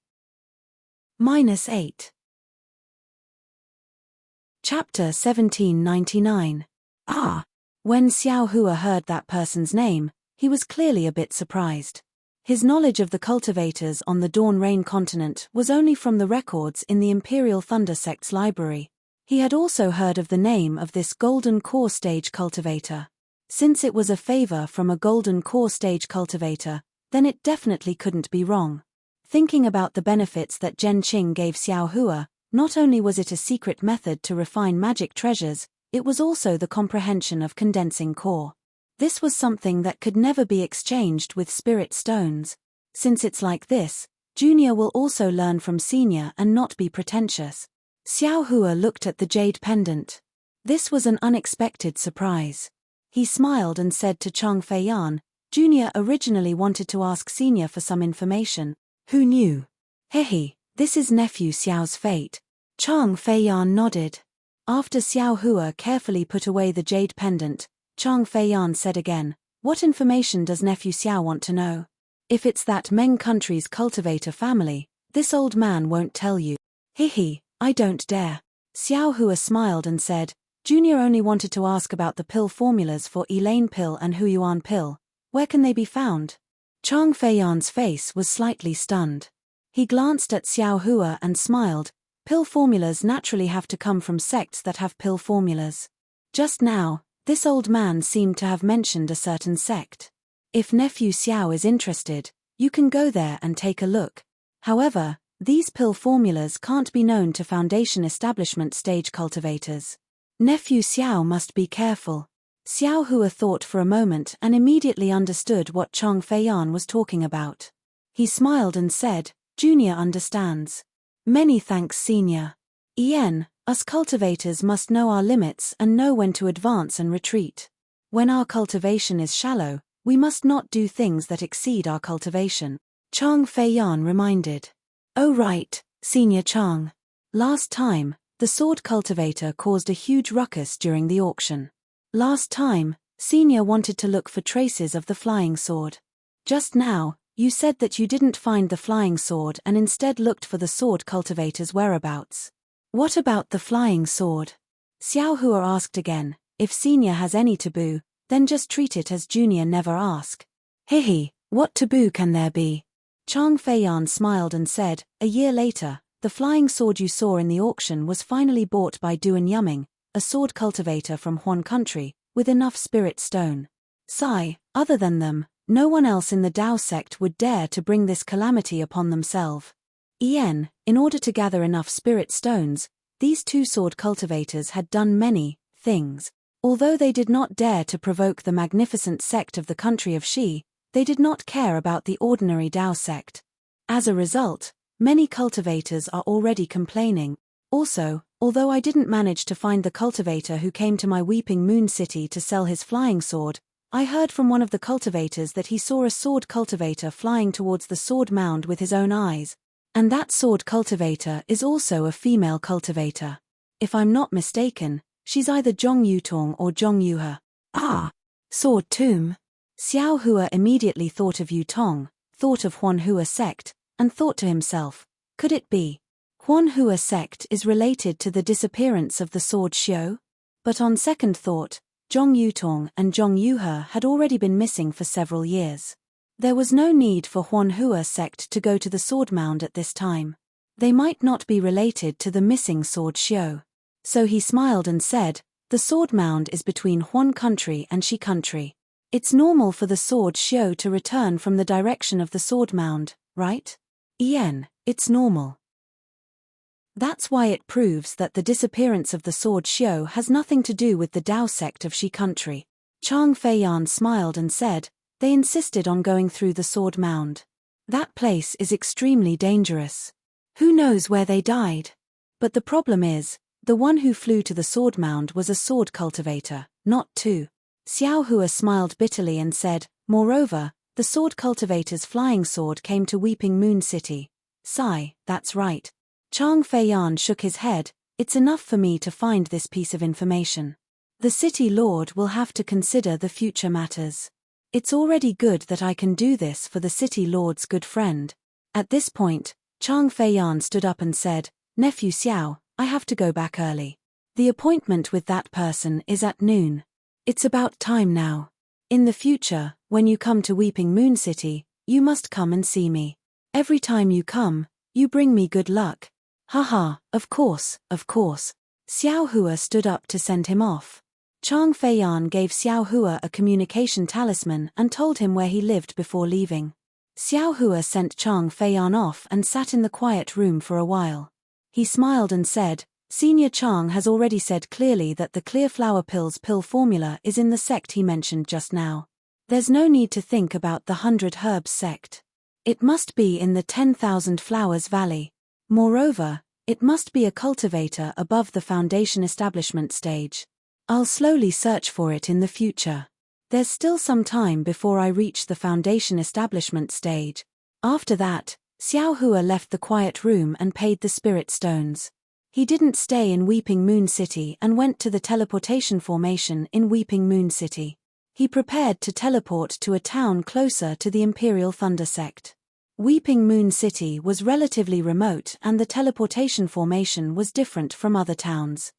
-8. Chapter 1799. When Xiao Hua heard that person's name, he was clearly a bit surprised. His knowledge of the cultivators on the Dawn Rain continent was only from the records in the Imperial Thunder Sect's library. He had also heard of the name of this Golden Core Stage cultivator. Since it was a favor from a Golden Core Stage cultivator, then it definitely couldn't be wrong. Thinking about the benefits that Zhen Qing gave Xiao Hua, not only was it a secret method to refine magic treasures, it was also the comprehension of condensing core. This was something that could never be exchanged with spirit stones. Since it's like this, Junior will also learn from Senior and not be pretentious. Xiao Hua looked at the jade pendant. This was an unexpected surprise. He smiled and said to Chang Feiyan, Junior originally wanted to ask Senior for some information. Who knew? Hehe, this is nephew Xiao's fate. Chang Feiyan nodded. After Xiao Hua carefully put away the jade pendant, Chang Feiyan said again, what information does nephew Xiao want to know? If it's that Meng country's cultivator family, this old man won't tell you. Hehe, I don't dare. Xiao Hua smiled and said, Junior only wanted to ask about the pill formulas for Elaine pill and Huyuan pill. Where can they be found? Chang Feiyan's face was slightly stunned. He glanced at Xiao Hua and smiled. Pill formulas naturally have to come from sects that have pill formulas. Just now, this old man seemed to have mentioned a certain sect. If nephew Xiao is interested, you can go there and take a look. However, these pill formulas can't be known to foundation establishment stage cultivators. Nephew Xiao must be careful. Xiao Hua thought for a moment and immediately understood what Chang Feiyan was talking about. He smiled and said, Junior understands. Many thanks, Senior. Us cultivators must know our limits and know when to advance and retreat. When our cultivation is shallow, we must not do things that exceed our cultivation. Chang Feiyan reminded. Oh right, Senior Chang. Last time, the sword cultivator caused a huge ruckus during the auction. Last time, Senior wanted to look for traces of the flying sword. Just now, you said that you didn't find the flying sword and instead looked for the sword cultivator's whereabouts. What about the flying sword? Xiao Hua asked again. If Senior has any taboo, then just treat it as Junior never ask. Hehe, what taboo can there be? Chang Feiyan smiled and said, a year later, the flying sword you saw in the auction was finally bought by Duan Yuming, a sword cultivator from Huan country, with enough spirit stone. Other than them, no one else in the Dao sect would dare to bring this calamity upon themselves. In order to gather enough spirit stones, these two sword cultivators had done many things. Although they did not dare to provoke the magnificent sect of the country of Shi, they did not care about the ordinary Dao sect. As a result, many cultivators are already complaining. Also, although I didn't manage to find the cultivator who came to my Weeping Moon City to sell his flying sword, I heard from one of the cultivators that he saw a sword cultivator flying towards the sword mound with his own eyes. And that sword cultivator is also a female cultivator. If I'm not mistaken, she's either Zhong Yutong or Zhong Yuhe. Sword tomb. Xiao Hua immediately thought of Yutong, thought of Huan Hua sect, and thought to himself, could it be? Huan Hua sect is related to the disappearance of the sword Xiao? But on second thought, Zhong Yutong and Zhong Yuhe had already been missing for several years. There was no need for Huan Hua sect to go to the sword mound at this time. They might not be related to the missing sword Xiao. So he smiled and said, the sword mound is between Huan country and Shi country. It's normal for the sword Xiao to return from the direction of the sword mound, right? It's normal. That's why it proves that the disappearance of the sword Xiao has nothing to do with the Dao sect of Shi country. Chang Feiyan smiled and said, they insisted on going through the sword mound. That place is extremely dangerous. Who knows where they died? But the problem is, the one who flew to the sword mound was a sword cultivator, not two. Xiao Hua smiled bitterly and said, moreover, the sword cultivator's flying sword came to Weeping Moon City. That's right. Chang Feiyan shook his head, it's enough for me to find this piece of information. The city lord will have to consider the future matters. It's already good that I can do this for the city lord's good friend. At this point, Chang Feiyan stood up and said, Nephew Xiao, I have to go back early. The appointment with that person is at noon. It's about time now. In the future, when you come to Weeping Moon City, you must come and see me. Every time you come, you bring me good luck. Haha, of course. Xiao Hua stood up to send him off. Chang Feiyan gave Xiao Hua a communication talisman and told him where he lived before leaving. Xiao Hua sent Chang Feiyan off and sat in the quiet room for a while. He smiled and said, Senior Chang has already said clearly that the clear flower pills pill formula is in the sect he mentioned just now. There's no need to think about the 100 herbs sect. It must be in the 10,000 flowers valley. Moreover, it must be a cultivator above the foundation establishment stage. I'll slowly search for it in the future. There's still some time before I reach the foundation establishment stage. After that, Xiao Hua left the quiet room and paid the spirit stones. He didn't stay in Weeping Moon City and went to the teleportation formation in Weeping Moon City. He prepared to teleport to a town closer to the Imperial Thunder sect. Weeping Moon City was relatively remote and the teleportation formation was different from other towns.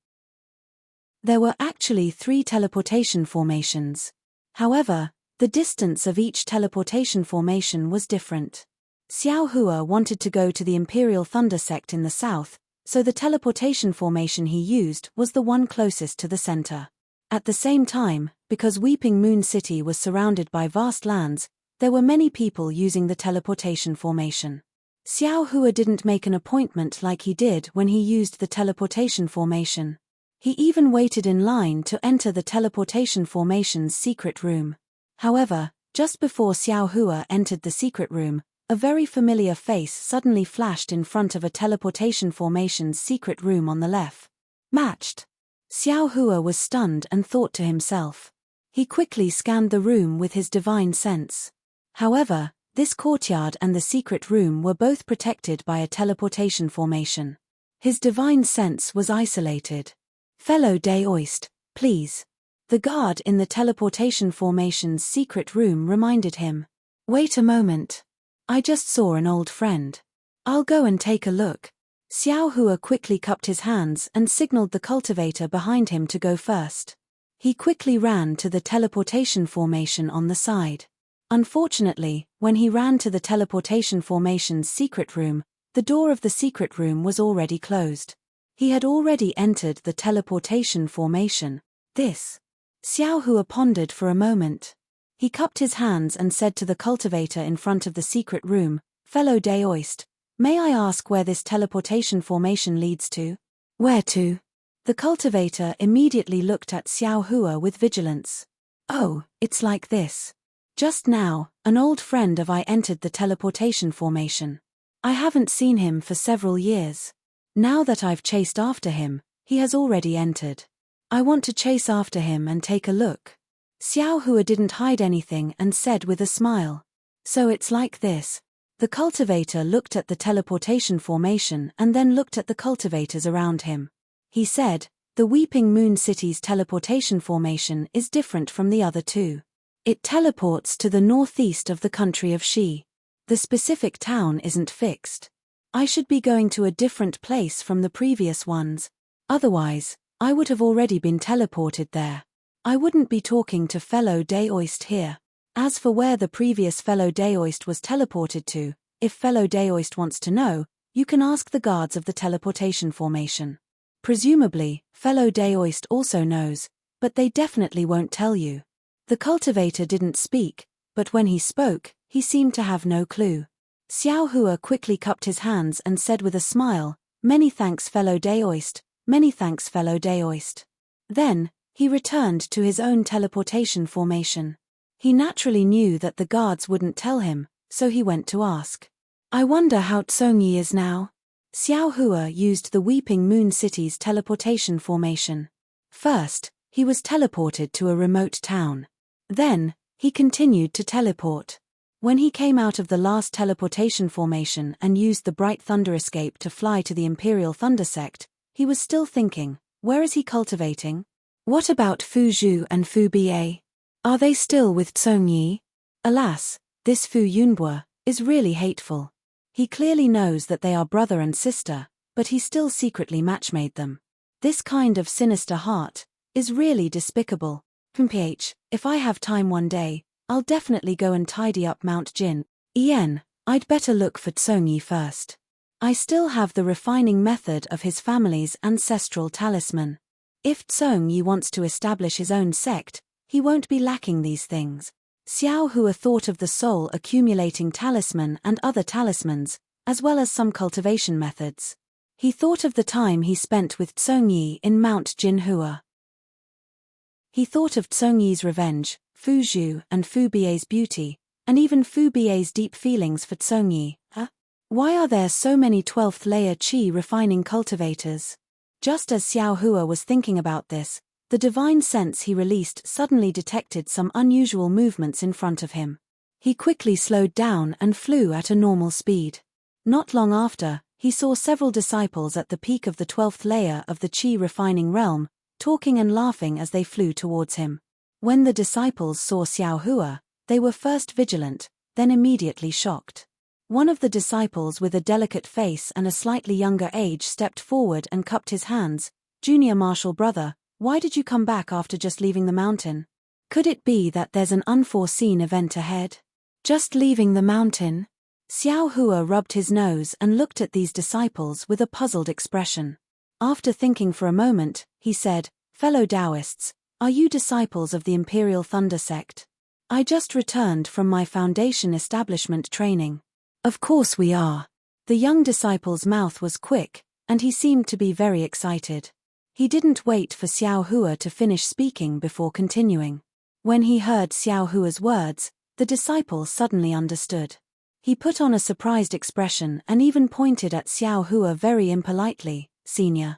There were actually 3 teleportation formations. However, the distance of each teleportation formation was different. Xiao Hua wanted to go to the Imperial Thunder sect in the south, so the teleportation formation he used was the one closest to the center. At the same time, because Weeping Moon City was surrounded by vast lands, there were many people using the teleportation formation. Xiao Hua didn't make an appointment like he did when he used the teleportation formation. He even waited in line to enter the teleportation formation's secret room. However, just before Xiao Hua entered the secret room, a very familiar face suddenly flashed in front of a teleportation formation's secret room on the left. Matched. Xiao Hua was stunned and thought to himself. He quickly scanned the room with his divine sense. However, this courtyard and the secret room were both protected by a teleportation formation. His divine sense was isolated. Fellow Daoist, please. The guard in the teleportation formation's secret room reminded him. Wait a moment. I just saw an old friend. I'll go and take a look. Xiao Hua quickly cupped his hands and signaled the cultivator behind him to go first. He quickly ran to the teleportation formation on the side. Unfortunately, when he ran to the teleportation formation's secret room, the door of the secret room was already closed. He had already entered the teleportation formation. Xiao Hua pondered for a moment. He cupped his hands and said to the cultivator in front of the secret room, Fellow Daoist, may I ask where this teleportation formation leads to? Where to? The cultivator immediately looked at Xiao Hua with vigilance. Oh, it's like this. Just now, an old friend of I entered the teleportation formation. I haven't seen him for several years. Now that I've chased after him, he has already entered. I want to chase after him and take a look. Xiao Hua didn't hide anything and said with a smile. So it's like this. The cultivator looked at the teleportation formation and then looked at the cultivators around him. He said, the Weeping Moon City's teleportation formation is different from the other 2. It teleports to the northeast of the country of Shi. The specific town isn't fixed. I should be going to a different place from the previous ones. Otherwise, I would have already been teleported there. I wouldn't be talking to fellow Daoist here. As for where the previous fellow Daoist was teleported to, if fellow Daoist wants to know, you can ask the guards of the teleportation formation. Presumably, fellow Daoist also knows, but they definitely won't tell you. The cultivator didn't speak, but when he spoke, he seemed to have no clue. Xiao Hua quickly cupped his hands and said with a smile, Many thanks fellow Daoist, many thanks fellow Daoist. Then, he returned to his own teleportation formation. He naturally knew that the guards wouldn't tell him, so he went to ask. I wonder how Tsongyi is now? Xiao Hua used the Weeping Moon City's teleportation formation. First, he was teleported to a remote town. Then, he continued to teleport. When he came out of the last teleportation formation and used the Bright Thunder Escape to fly to the Imperial Thunder sect, he was still thinking, where is he cultivating? What about Fu Zhu and Fu Ba? Are they still with Tsongyi? Alas, this Fu Yunbua is really hateful. He clearly knows that they are brother and sister, but he still secretly matchmade them. This kind of sinister heart is really despicable. If I have time one day, I'll definitely go and tidy up Mount Jin. I'd better look for Tsongyi first. I still have the refining method of his family's ancestral talisman. If Tsongyi wants to establish his own sect, he won't be lacking these things. Xiao Hua thought of the soul accumulating talisman and other talismans, as well as some cultivation methods. He thought of the time he spent with Tsongyi in Mount Jinhua. He thought of Tsongyi's revenge, Fu Zhu and Fu Bie's beauty, and even Fu Bie's deep feelings for Tsongyi. Why are there so many 12th layer qi refining cultivators? Just as Xiao Hua was thinking about this, the divine sense he released suddenly detected some unusual movements in front of him. He quickly slowed down and flew at a normal speed. Not long after, he saw several disciples at the peak of the 12th layer of the qi refining realm, talking and laughing as they flew towards him. When the disciples saw Xiao Hua, they were first vigilant, then immediately shocked. One of the disciples with a delicate face and a slightly younger age stepped forward and cupped his hands. "Junior martial brother, why did you come back after just leaving the mountain? Could it be that there's an unforeseen event ahead?" "Just leaving the mountain?" Xiao Hua rubbed his nose and looked at these disciples with a puzzled expression. After thinking for a moment, he said, "Fellow Taoists, are you disciples of the Imperial Thunder Sect? I just returned from my foundation establishment training." "Of course we are." The young disciple's mouth was quick, and he seemed to be very excited. He didn't wait for Xiao Hua to finish speaking before continuing. When he heard Xiao Hua's words, the disciple suddenly understood. He put on a surprised expression and even pointed at Xiao Hua very impolitely. Senior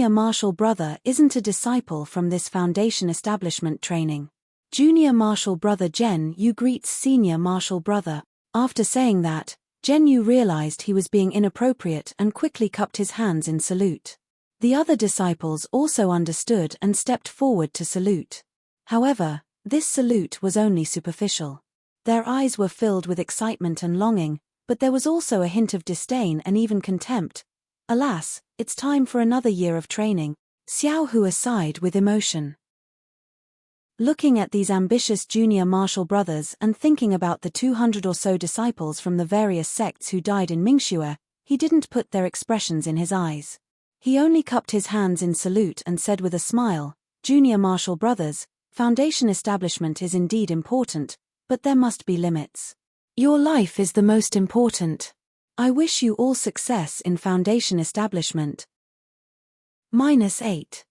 martial brother isn't a disciple from this foundation establishment training. Junior martial brother Zhen Yu greets senior martial brother." After saying that, Zhen Yu realized he was being inappropriate and quickly cupped his hands in salute. The other disciples also understood and stepped forward to salute. However, this salute was only superficial. Their eyes were filled with excitement and longing, but there was also a hint of disdain and even contempt. "Alas, it's time for another year of training." Xiao Hua sighed with emotion. Looking at these ambitious junior martial brothers and thinking about the 200 or so disciples from the various sects who died in Mingxue, he didn't put their expressions in his eyes. He only cupped his hands in salute and said with a smile, "Junior martial brothers, foundation establishment is indeed important, but there must be limits. Your life is the most important. I wish you all success in foundation establishment." -8.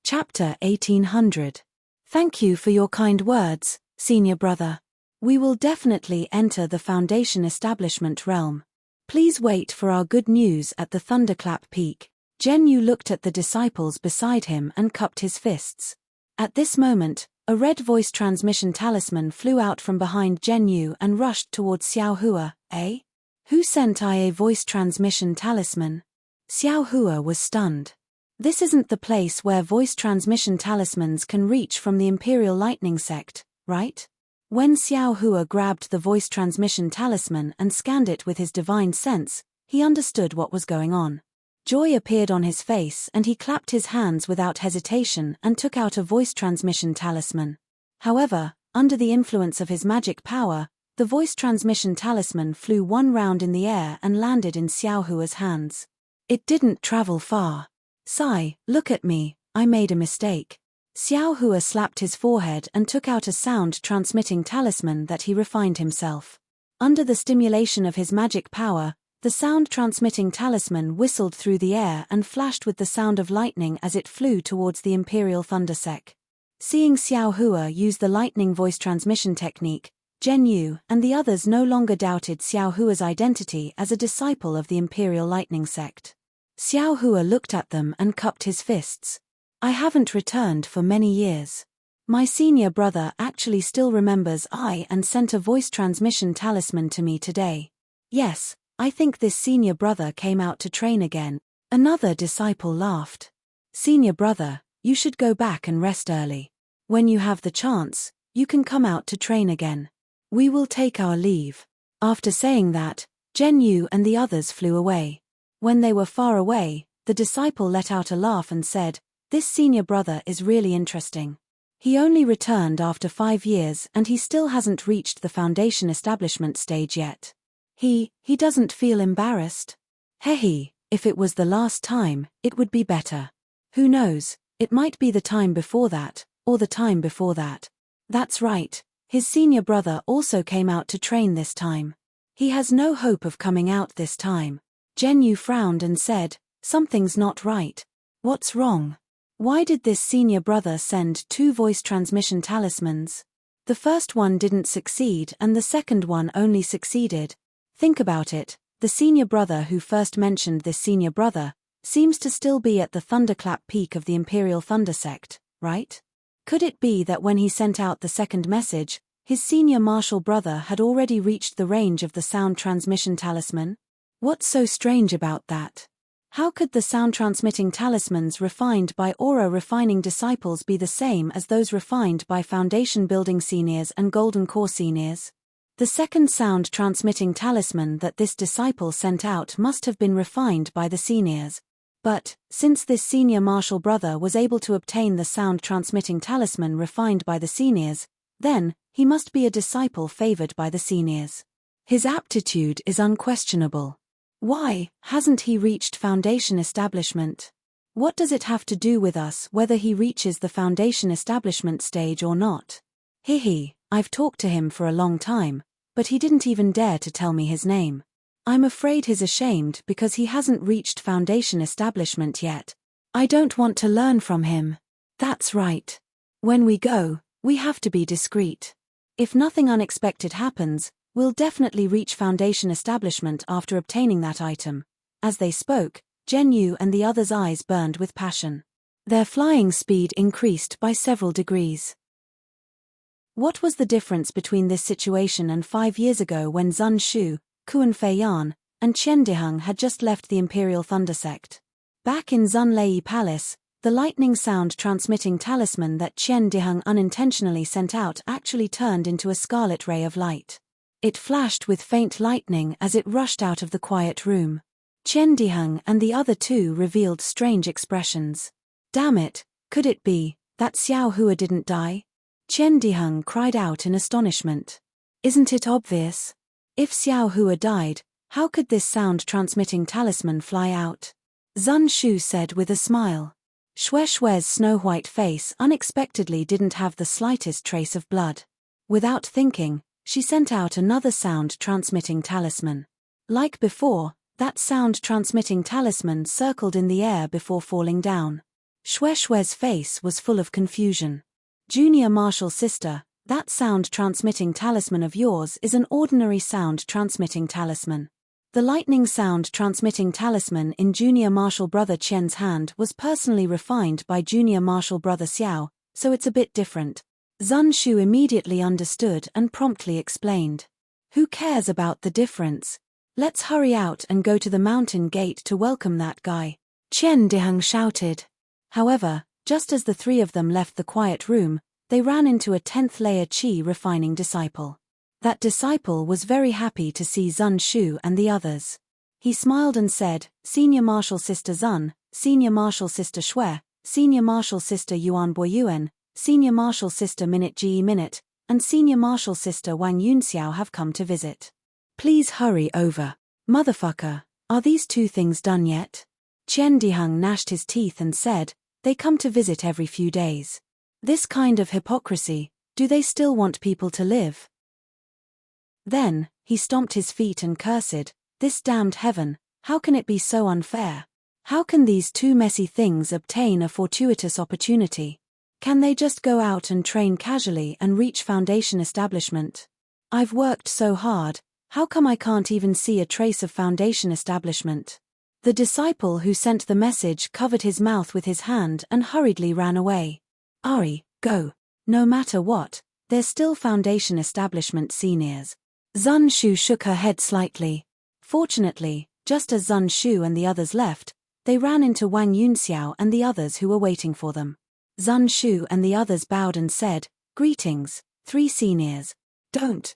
Chapter 1800. Thank you for your kind words, senior brother. We will definitely enter the foundation establishment realm. Please wait for our good news at the Thunderclap Peak. Zhen Yu looked at the disciples beside him and cupped his fists. At this moment, a red voice transmission talisman flew out from behind Zhen Yu and rushed towards Xiao Hua. "Eh? Who sent I a voice transmission talisman?" Xiao Hua was stunned. This isn't the place where voice transmission talismans can reach from the Imperial Lightning Sect, right? When Xiao Hua grabbed the voice transmission talisman and scanned it with his divine sense, he understood what was going on. Joy appeared on his face and he clapped his hands without hesitation and took out a voice transmission talisman. However, under the influence of his magic power, the voice transmission talisman flew one round in the air and landed in Xiao Hua's hands. It didn't travel far. "Sai, look at me, I made a mistake." Xiao Hua slapped his forehead and took out a sound-transmitting talisman that he refined himself. Under the stimulation of his magic power, the sound-transmitting talisman whistled through the air and flashed with the sound of lightning as it flew towards the Imperial Thunder Sect. Seeing Xiao Hua use the lightning voice transmission technique, Zhen Yu and the others no longer doubted Xiao Hua's identity as a disciple of the Imperial Lightning Sect. Xiao Hua looked at them and cupped his fists. "I haven't returned for many years. My senior brother actually still remembers and sent a voice transmission talisman to me today. Yes, I think this senior brother came out to train again." Another disciple laughed. "Senior brother, you should go back and rest early. When you have the chance, you can come out to train again. We will take our leave." After saying that, Zhen Yu and the others flew away. When they were far away, the disciple let out a laugh and said, "This senior brother is really interesting. He only returned after 5 years and he still hasn't reached the foundation establishment stage yet. He doesn't feel embarrassed? Hehe, if it was the last time, it would be better. Who knows, it might be the time before that, Or the time before that? That's right. His senior brother also came out to train this time. He has no hope of coming out this time. Zhenyu frowned and said, something's not right. What's wrong? Why did this senior brother send 2 voice transmission talismans? The first one didn't succeed and the second one only succeeded. Think about it, the senior brother who first mentioned this senior brother seems to still be at the thunderclap peak of the Imperial Thunder sect, right? Could it be that when he sent out the second message, his senior martial brother had already reached the range of the sound transmission talisman? What's so strange about that? How could the sound-transmitting talismans refined by aura-refining disciples be the same as those refined by foundation-building seniors and golden core seniors? The second sound-transmitting talisman that this disciple sent out must have been refined by the seniors. But, since this senior martial brother was able to obtain the sound-transmitting talisman refined by the seniors, then, he must be a disciple favored by the seniors. His aptitude is unquestionable. Why hasn't he reached foundation establishment? What does it have to do with us whether he reaches the foundation establishment stage or not? I've talked to him for a long time, but he didn't even dare to tell me his name. I'm afraid he's ashamed because he hasn't reached foundation establishment yet. I don't want to learn from him. That's right. When we go, we have to be discreet. If nothing unexpected happens, we'll definitely reach foundation establishment after obtaining that item. As they spoke, Zhenyu and the others' eyes burned with passion. Their flying speed increased by several degrees. What was the difference between this situation and 5 years ago when Zun Shu, Kuan Fei Yan, and Qian Diheng had just left the Imperial Thunder sect? Back in Zun Lei Palace, the lightning sound transmitting talisman that Qian Diheng unintentionally sent out actually turned into a scarlet ray of light. It flashed with faint lightning as it rushed out of the quiet room. Qian Diheng and the other 2 revealed strange expressions. Damn it, could it be that Xiao Hua didn't die? Qian Diheng cried out in astonishment. Isn't it obvious? If Xiao Hua died, how could this sound-transmitting talisman fly out? Zun Shu said with a smile. Xue Xue's snow-white face unexpectedly didn't have the slightest trace of blood. Without thinking, she sent out another sound-transmitting talisman. Like before, that sound-transmitting talisman circled in the air before falling down. Xue Xue's face was full of confusion. Junior martial sister, that sound-transmitting talisman of yours is an ordinary sound-transmitting talisman. The lightning sound-transmitting talisman in junior martial brother Qian's hand was personally refined by junior martial brother Xiao, so it's a bit different. Zun Shu immediately understood and promptly explained. Who cares about the difference? Let's hurry out and go to the mountain gate to welcome that guy, Qian Diheng shouted. However, just as the 3 of them left the quiet room, they ran into a 10th layer Qi refining disciple. That disciple was very happy to see Zun Shu and the others. He smiled and said, Senior Martial Sister Zun, Senior Martial Sister Xue, Senior Martial Sister Yuan Boyuan, Senior Martial Sister Minute Ge Minute, and Senior Martial Sister Wang Yunxiao have come to visit. Please hurry over. Motherfucker, are these 2 things done yet? Qian Diheng gnashed his teeth and said, they come to visit every few days. This kind of hypocrisy, do they still want people to live? Then, he stomped his feet and cursed, this damned heaven, how can it be so unfair? How can these 2 messy things obtain a fortuitous opportunity? Can they just go out and train casually and reach foundation establishment? I've worked so hard, how come I can't even see a trace of foundation establishment? The disciple who sent the message covered his mouth with his hand and hurriedly ran away. Ari, go. No matter what, there's still foundation establishment seniors. Zun Shu shook her head slightly. Fortunately, just as Zun Shu and the others left, they ran into Wang Yunxiao and the others who were waiting for them. Zun Shu and the others bowed and said, Greetings, 3 seniors. Don't.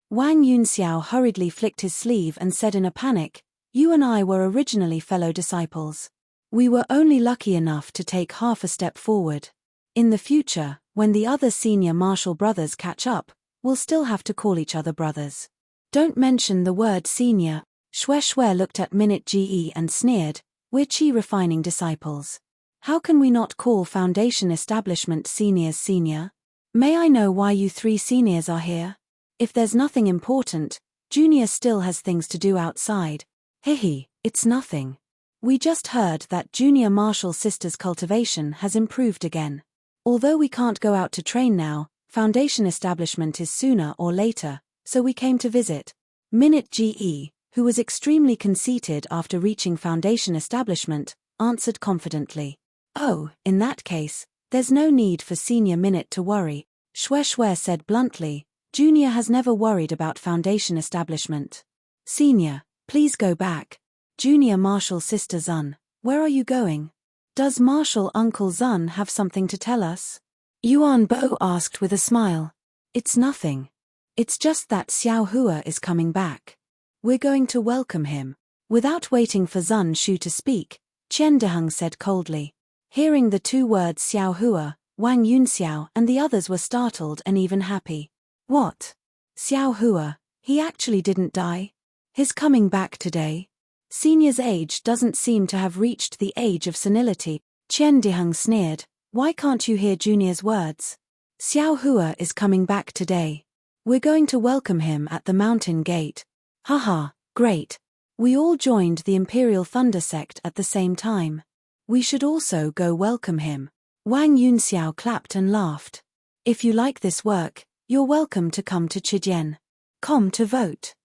Wang Yunxiao hurriedly flicked his sleeve and said in a panic, You and I were originally fellow disciples. We were only lucky enough to take half a step forward. In the future, when the other senior martial brothers catch up, we'll still have to call each other brothers. Don't mention the word senior. Xue Xue looked at Minute Ge and sneered, We're Qi refining disciples. How can we not call Foundation Establishment seniors senior? May I know why you 3 seniors are here? If there's nothing important, Junior still has things to do outside. Hehe, it's nothing. We just heard that Junior Marshall Sisters' cultivation has improved again. Although we can't go out to train now, Foundation Establishment is sooner or later, so we came to visit. Minute GE, who was extremely conceited after reaching Foundation Establishment, answered confidently. Oh, in that case, there's no need for Senior Minute to worry, Shwe said bluntly. Junior has never worried about Foundation Establishment. Senior, please go back. Junior Marshall Sister Zun, where are you going? Does Marshall Uncle Zun have something to tell us? Yuan Bo asked with a smile. It's nothing. It's just that Xiao Hua is coming back. We're going to welcome him. Without waiting for Zun Shu to speak, Qian Deheng said coldly. Hearing the 2 words Xiao Hua, Wang Yunxiao and the others were startled and even happy. What? Xiao Hua, he actually didn't die? He's coming back today? Senior's age doesn't seem to have reached the age of senility. Qian Deheng sneered. Why can't you hear Junior's words? Xiao Hua is coming back today. We're going to welcome him at the mountain gate. Haha, great. We all joined the Imperial Thunder sect at the same time. We should also go welcome him. Wang Yunxiao clapped and laughed. If you like this work, you're welcome to come to Chidian. Come to vote.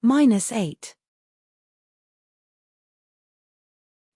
-8.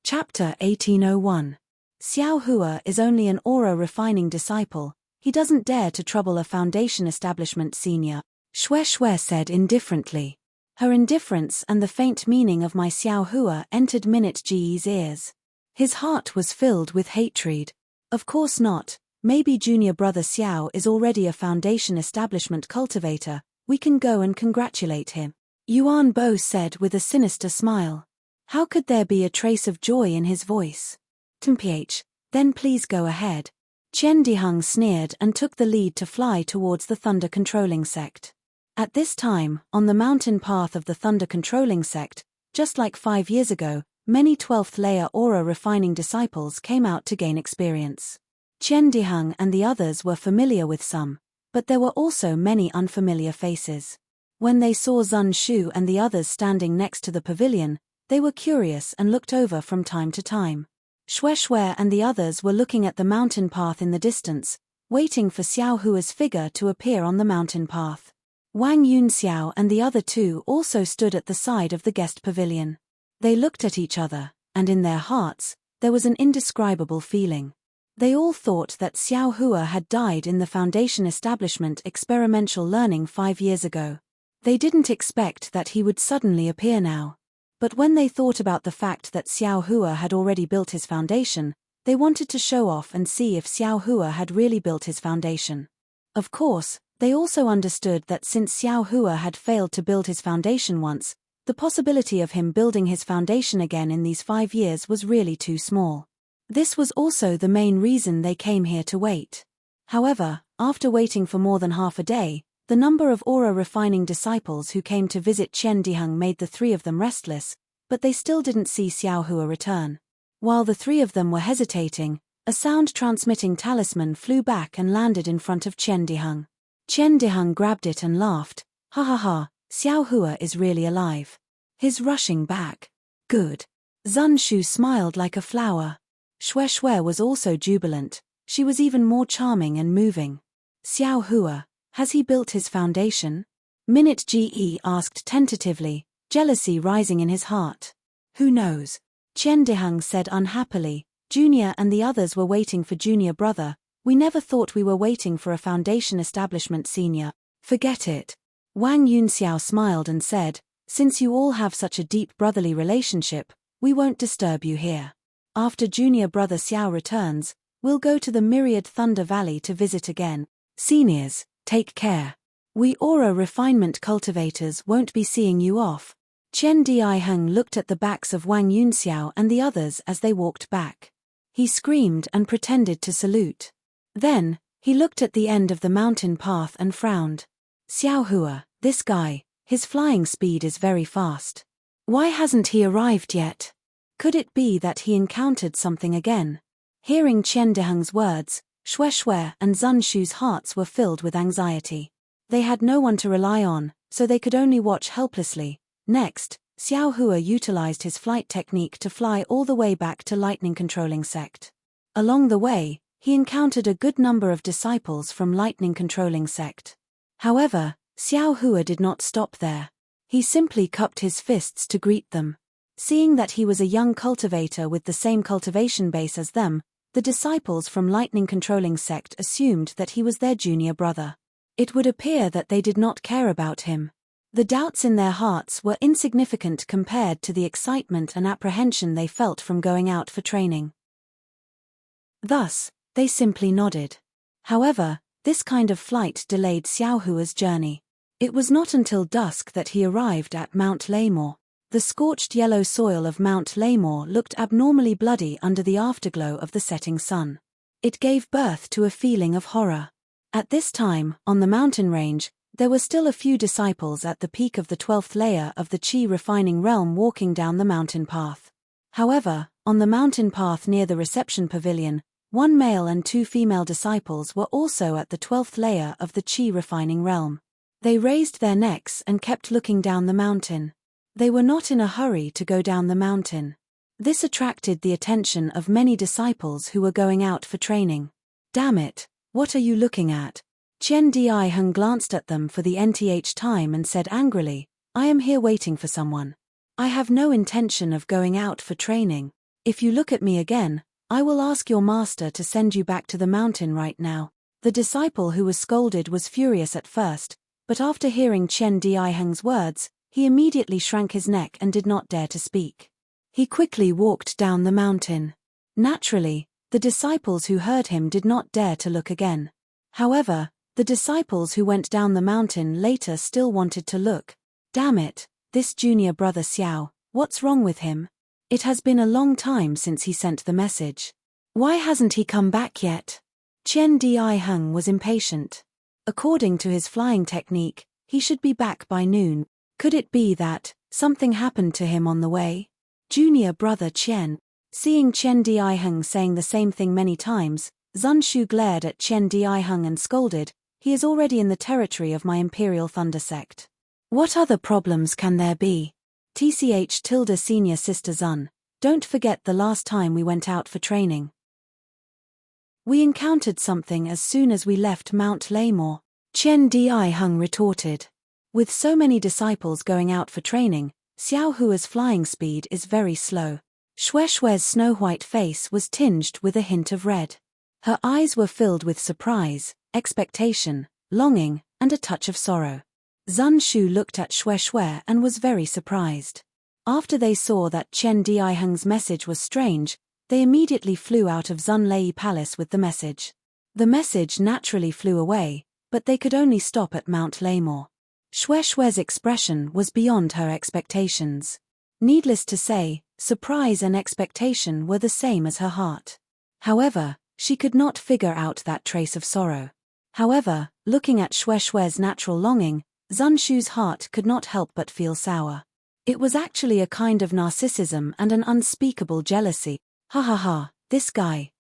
Chapter 1801. Xiao Hua is only an aura refining disciple. He doesn't dare to trouble a Foundation Establishment senior, Shwe said indifferently. Her indifference and the faint meaning of my Xiao Hua entered Minute Ge's ears. His heart was filled with hatred. Of course not, maybe junior brother Xiao is already a Foundation Establishment cultivator, we can go and congratulate him. Yuan Bo said with a sinister smile. How could there be a trace of joy in his voice? Temph, then please go ahead. Qian Deheng sneered and took the lead to fly towards the Thunder Controlling Sect. At this time, on the mountain path of the Thunder Controlling Sect, just like 5 years ago, many 12th layer aura refining disciples came out to gain experience. Qian Deheng and the others were familiar with some, but there were also many unfamiliar faces. When they saw Zun Shu and the others standing next to the pavilion, they were curious and looked over from time to time. Shwe and the others were looking at the mountain path in the distance, waiting for Xiao Hua's figure to appear on the mountain path. Wang Yunxiao and the other 2 also stood at the side of the guest pavilion. They looked at each other, and in their hearts, there was an indescribable feeling. They all thought that Xiao Hua had died in the Foundation Establishment experimental learning 5 years ago. They didn't expect that he would suddenly appear now. But when they thought about the fact that Xiao Hua had already built his foundation, they wanted to show off and see if Xiao Hua had really built his foundation. Of course, they also understood that since Xiao Hua had failed to build his foundation once, the possibility of him building his foundation again in these 5 years was really too small. This was also the main reason they came here to wait. However, after waiting for more than half a day, the number of aura refining disciples who came to visit Qian Deheng made the 3 of them restless, but they still didn't see Xiao Hua return. While the 3 of them were hesitating, a sound-transmitting talisman flew back and landed in front of Qian Deheng. Qian Deheng grabbed it and laughed. Ha ha ha, Xiao Hua is really alive. He's rushing back. Good. Zun Shu smiled like a flower. Shwe was also jubilant. She was even more charming and moving. Xiao Hua, has he built his foundation? Minute GE asked tentatively, jealousy rising in his heart. Who knows? Qian Deheng said unhappily. Junior and the others were waiting for junior brother. We never thought we were waiting for a Foundation Establishment senior. Forget it. Wang Yunxiao smiled and said, since you all have such a deep brotherly relationship, we won't disturb you here. After junior brother Xiao returns, we'll go to the Myriad Thunder Valley to visit again. Seniors, take care. We aura refinement cultivators won't be seeing you off. Qian Deheng looked at the backs of Wang Yunxiao and the others as they walked back. He screamed and pretended to salute. Then, he looked at the end of the mountain path and frowned. Xiao Hua, this guy, his flying speed is very fast. Why hasn't he arrived yet? Could it be that he encountered something again? Hearing Qian Diheng's words, Xue Xue and Zun Shu's hearts were filled with anxiety. They had no one to rely on, so they could only watch helplessly. Next, Xiao Hua utilized his flight technique to fly all the way back to Lightning Controlling Sect. Along the way, he encountered a good number of disciples from Lightning Controlling Sect. However, Xiao Hua did not stop there. He simply cupped his fists to greet them. Seeing that he was a young cultivator with the same cultivation base as them, the disciples from Lightning Controlling Sect assumed that he was their junior brother. It would appear that they did not care about him. The doubts in their hearts were insignificant compared to the excitement and apprehension they felt from going out for training. Thus, they simply nodded. However, this kind of flight delayed Xiao Hua's journey. It was not until dusk that he arrived at Mount Laymore. The scorched yellow soil of Mount Laymore looked abnormally bloody under the afterglow of the setting sun. It gave birth to a feeling of horror. At this time, on the mountain range, there were still a few disciples at the peak of the 12th layer of the Qi refining realm walking down the mountain path. However, on the mountain path near the reception pavilion, one male and two female disciples were also at the 12th layer of the Qi refining realm. They raised their necks and kept looking down the mountain. They were not in a hurry to go down the mountain. This attracted the attention of many disciples who were going out for training. "Damn it, what are you looking at?" Qian Diheng glanced at them for the nth time and said angrily, "I am here waiting for someone. I have no intention of going out for training. If you look at me again, I will ask your master to send you back to the mountain right now." The disciple who was scolded was furious at first, but after hearing Qian Diheng's words, he immediately shrank his neck and did not dare to speak. He quickly walked down the mountain. Naturally, the disciples who heard him did not dare to look again. However, the disciples who went down the mountain later still wanted to look. "Damn it, this junior brother Xiao, what's wrong with him? It has been a long time since he sent the message. Why hasn't he come back yet?" Qian Diheng was impatient. According to his flying technique, he should be back by noon. Could it be that something happened to him on the way? Junior brother Qian. Seeing Qian Diheng saying the same thing many times, Zun Shu glared at Qian Diheng and scolded, "He is already in the territory of my Imperial Thunder Sect. What other problems can there be? Tch senior sister Zun, don't forget the last time we went out for training. We encountered something as soon as we left Mount Laymore." Qian Diheng retorted. With so many disciples going out for training, Xiao Hua's flying speed is very slow. Xue Xue's snow-white face was tinged with a hint of red. Her eyes were filled with surprise, expectation, longing, and a touch of sorrow. Zun Shu looked at Xue Xue and was very surprised. After they saw that Qian Diheng's message was strange, they immediately flew out of Zun Lei Palace with the message. The message naturally flew away, but they could only stop at Mount Laymore. Xue Xue's expression was beyond her expectations. Needless to say, surprise and expectation were the same as her heart. However, she could not figure out that trace of sorrow. However, looking at Xue Xue's natural longing, Zun Shu's heart could not help but feel sour. It was actually a kind of narcissism and an unspeakable jealousy. Ha ha ha, this guy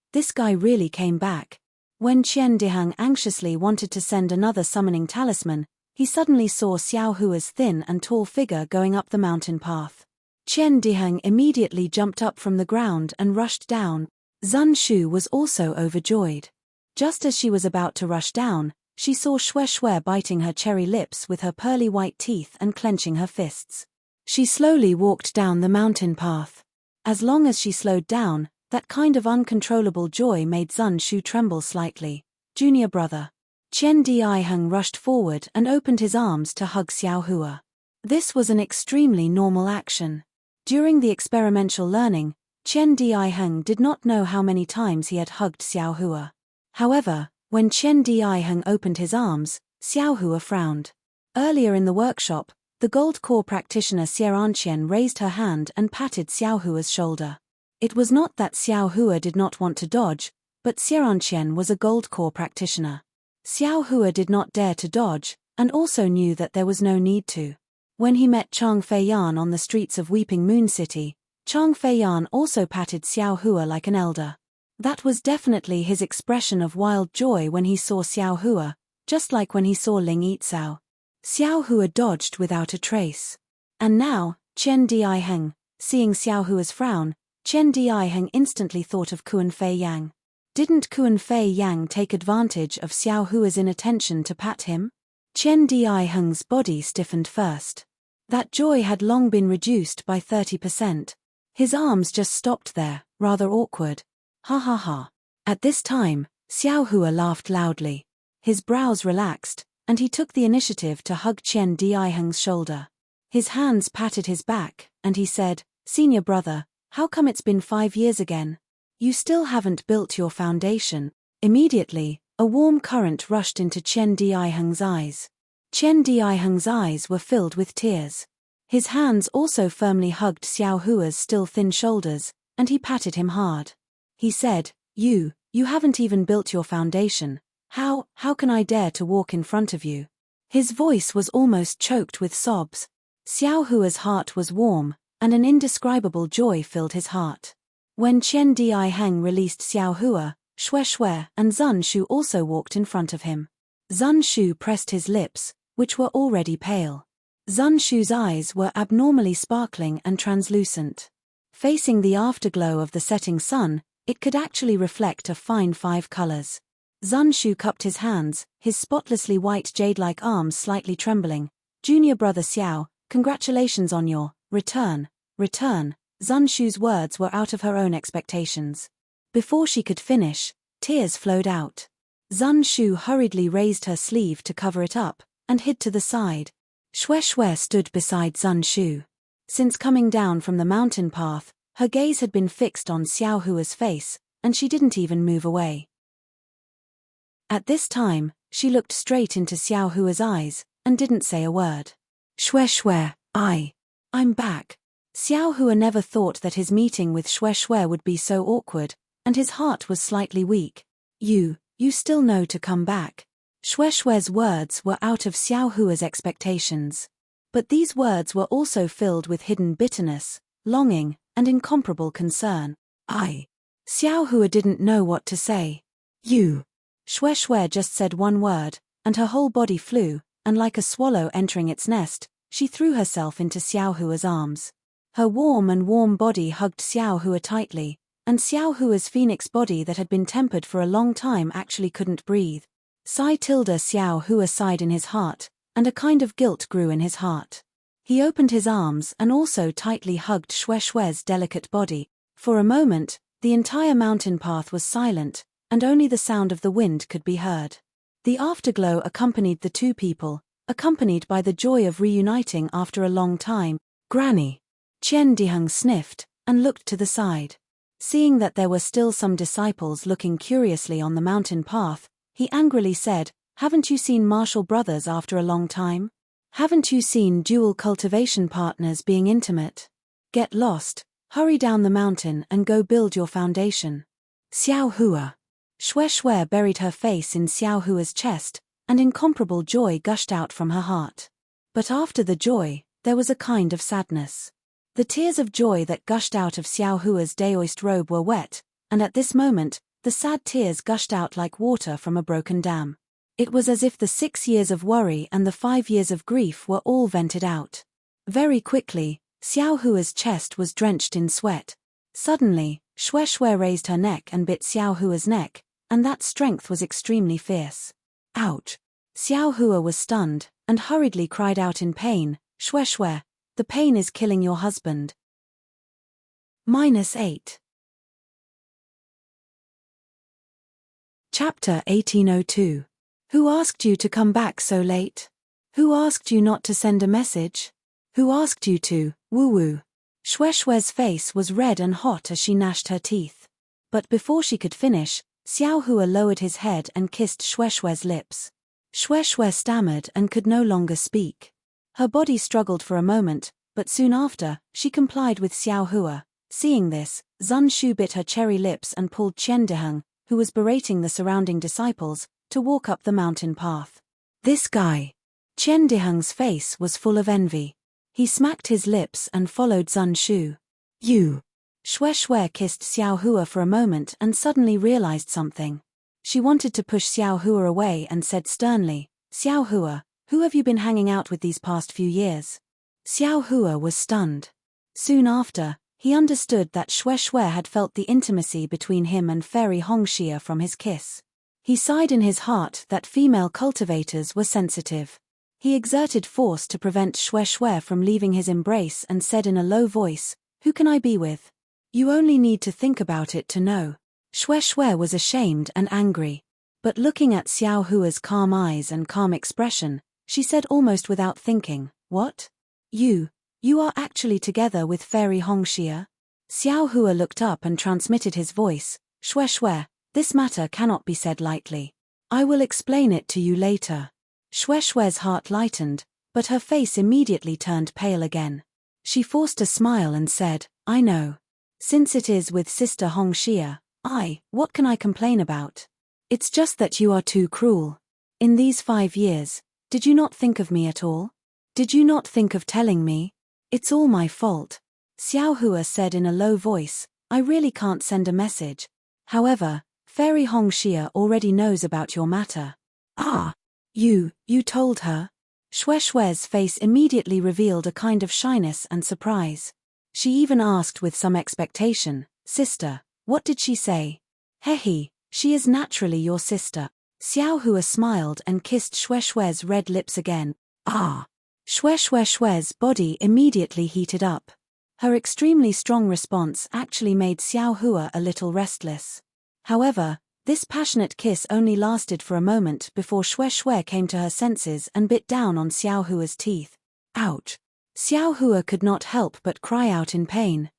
really came back. When Qian Diheng anxiously wanted to send another summoning talisman, he suddenly saw Xiao Hua's thin and tall figure going up the mountain path. Qian Diheng immediately jumped up from the ground and rushed down. Zun Shu was also overjoyed. Just as she was about to rush down, she saw Xue Xue biting her cherry lips with her pearly white teeth and clenching her fists. She slowly walked down the mountain path. As long as she slowed down, that kind of uncontrollable joy made Zun Shu tremble slightly. "Junior brother." Qian Diheng rushed forward and opened his arms to hug Xiao Hua. This was an extremely normal action. During the experimental learning, Qian Diheng did not know how many times he had hugged Xiao Hua. However, when Qian Diheng opened his arms, Xiao Hua frowned. Earlier in the workshop, the Gold Core practitioner Xiaoranqian raised her hand and patted Xiao Hua's shoulder. It was not that Xiao Hua did not want to dodge, but Xiaoranqian was a Gold Core practitioner. Xiao Hua did not dare to dodge, and also knew that there was no need to. When he met Chang Feiyan on the streets of Weeping Moon City, Chang Feiyan also patted Xiao Hua like an elder. That was definitely his expression of wild joy when he saw Xiao Hua, just like when he saw Ling Yizhao. Xiao Hua dodged without a trace. And now, Chen Diheng, seeing Xiao Hua's frown, Chen Diheng instantly thought of Kuan Fei Yang. Didn't Kuan Fei Yang take advantage of Xiao Hua's inattention to pat him? Chen Diheng's body stiffened first. That joy had long been reduced by 30%. His arms just stopped there, rather awkward. Ha ha ha. At this time, Xiao Hua laughed loudly. His brows relaxed, and he took the initiative to hug Chen Diheng's shoulder. His hands patted his back, and he said, "Senior brother, how come it's been 5 years again? You still haven't built your foundation." Immediately, a warm current rushed into Chen Diheng's eyes. Chen Diheng's eyes were filled with tears. His hands also firmly hugged Xiao Hua's still thin shoulders, and he patted him hard. He said, You haven't even built your foundation. How can I dare to walk in front of you?" His voice was almost choked with sobs. Xiao Hua's heart was warm, and an indescribable joy filled his heart. When Chen Diheng released Xiao Hua, Shui and Zun Shu also walked in front of him. Zun Shu pressed his lips, which were already pale. Zun Shu's eyes were abnormally sparkling and translucent. Facing the afterglow of the setting sun, it could actually reflect a fine 5 colors. Zun Shu cupped his hands, his spotlessly white jade-like arms slightly trembling. "Junior brother Xiao, congratulations on your return. Zun Shu's words were out of her own expectations. Before she could finish, tears flowed out. Zun Shu hurriedly raised her sleeve to cover it up, and hid to the side. Shui stood beside Zun Shu. Since coming down from the mountain path, her gaze had been fixed on Xiao Hua's face, and she didn't even move away. At this time, she looked straight into Xiao Hua's eyes, and didn't say a word. "Shui, I'm back." Xiao Hua never thought that his meeting with Shui would be so awkward, and his heart was slightly weak. You still know to come back." Shui's words were out of Xiao Hua's expectations. But these words were also filled with hidden bitterness, longing, and incomparable concern. Xiao Hua didn't know what to say. "You." Shui just said one word, and her whole body flew, and like a swallow entering its nest, she threw herself into Xiao Hua's arms. Her warm body hugged Xiao Hua tightly, and Xiao Hua's phoenix body that had been tempered for a long time actually couldn't breathe. Xiao Hua sighed in his heart, and a kind of guilt grew in his heart. He opened his arms and also tightly hugged Shui's delicate body. For a moment, the entire mountain path was silent, and only the sound of the wind could be heard. The afterglow accompanied the two people, accompanied by the joy of reuniting after a long time. "Granny." Chen Diheng sniffed, and looked to the side. Seeing that there were still some disciples looking curiously on the mountain path, he angrily said, "Haven't you seen martial brothers after a long time? Haven't you seen dual cultivation partners being intimate? Get lost, hurry down the mountain and go build your foundation." "Xiao Hua." Shui buried her face in Xiao Hua's chest, and incomparable joy gushed out from her heart. But after the joy, there was a kind of sadness. The tears of joy that gushed out of Xiao Hua's daoist robe were wet, and at this moment, the sad tears gushed out like water from a broken dam. It was as if the 6 years of worry and the 5 years of grief were all vented out. Very quickly, Xiao Hua's chest was drenched in sweat. Suddenly, Shui raised her neck and bit Xiao Hua's neck, and that strength was extremely fierce. "Ouch!" Xiao Hua was stunned, and hurriedly cried out in pain, "Shui, the pain is killing your husband." -8. Chapter 1802. Who asked you to come back so late? Who asked you not to send a message? Who asked you to, woo-woo? Shui's face was red and hot as she gnashed her teeth. But before she could finish, Xiao Hua lowered his head and kissed Shui's lips. Shui stammered and could no longer speak. Her body struggled for a moment, but soon after, she complied with Xiao Hua. Seeing this, Zun Shu bit her cherry lips and pulled Chen Diheng, who was berating the surrounding disciples, to walk up the mountain path. "This guy." Chen Diheng's face was full of envy. He smacked his lips and followed Zun Shu. You. Shue kissed Xiao Hua for a moment and suddenly realized something. She wanted to push Xiao Hua away and said sternly, Xiao Hua, who have you been hanging out with these past few years? Xiao Hua was stunned. Soon after, he understood that Shue had felt the intimacy between him and Fairy Hongxia from his kiss. He sighed in his heart that female cultivators were sensitive. He exerted force to prevent Shue from leaving his embrace and said in a low voice, Who can I be with? You only need to think about it to know. Shue was ashamed and angry. But looking at Xiao Hua's calm eyes and calm expression, she said almost without thinking, What? You are actually together with Fairy Hongxia? Xiao Hua looked up and transmitted his voice, Shue, this matter cannot be said lightly. I will explain it to you later. Shue's heart lightened, but her face immediately turned pale again. She forced a smile and said, I know. Since it is with Sister Hongxia, what can I complain about? It's just that you are too cruel. In these 5 years, did you not think of me at all? Did you not think of telling me? It's all my fault. Xiao Hua said in a low voice, I really can't send a message. However, Fairy Hongxia already knows about your matter. You told her? Shue's face immediately revealed a kind of shyness and surprise. She even asked with some expectation, Sister, what did she say? Hehe, she is naturally your sister. Xiao Hua smiled and kissed Shue's red lips again. Shue's body immediately heated up. Her extremely strong response actually made Xiao Hua a little restless. However, this passionate kiss only lasted for a moment before Shue came to her senses and bit down on Xiao Hua's teeth. Ouch! Xiao Hua could not help but cry out in pain.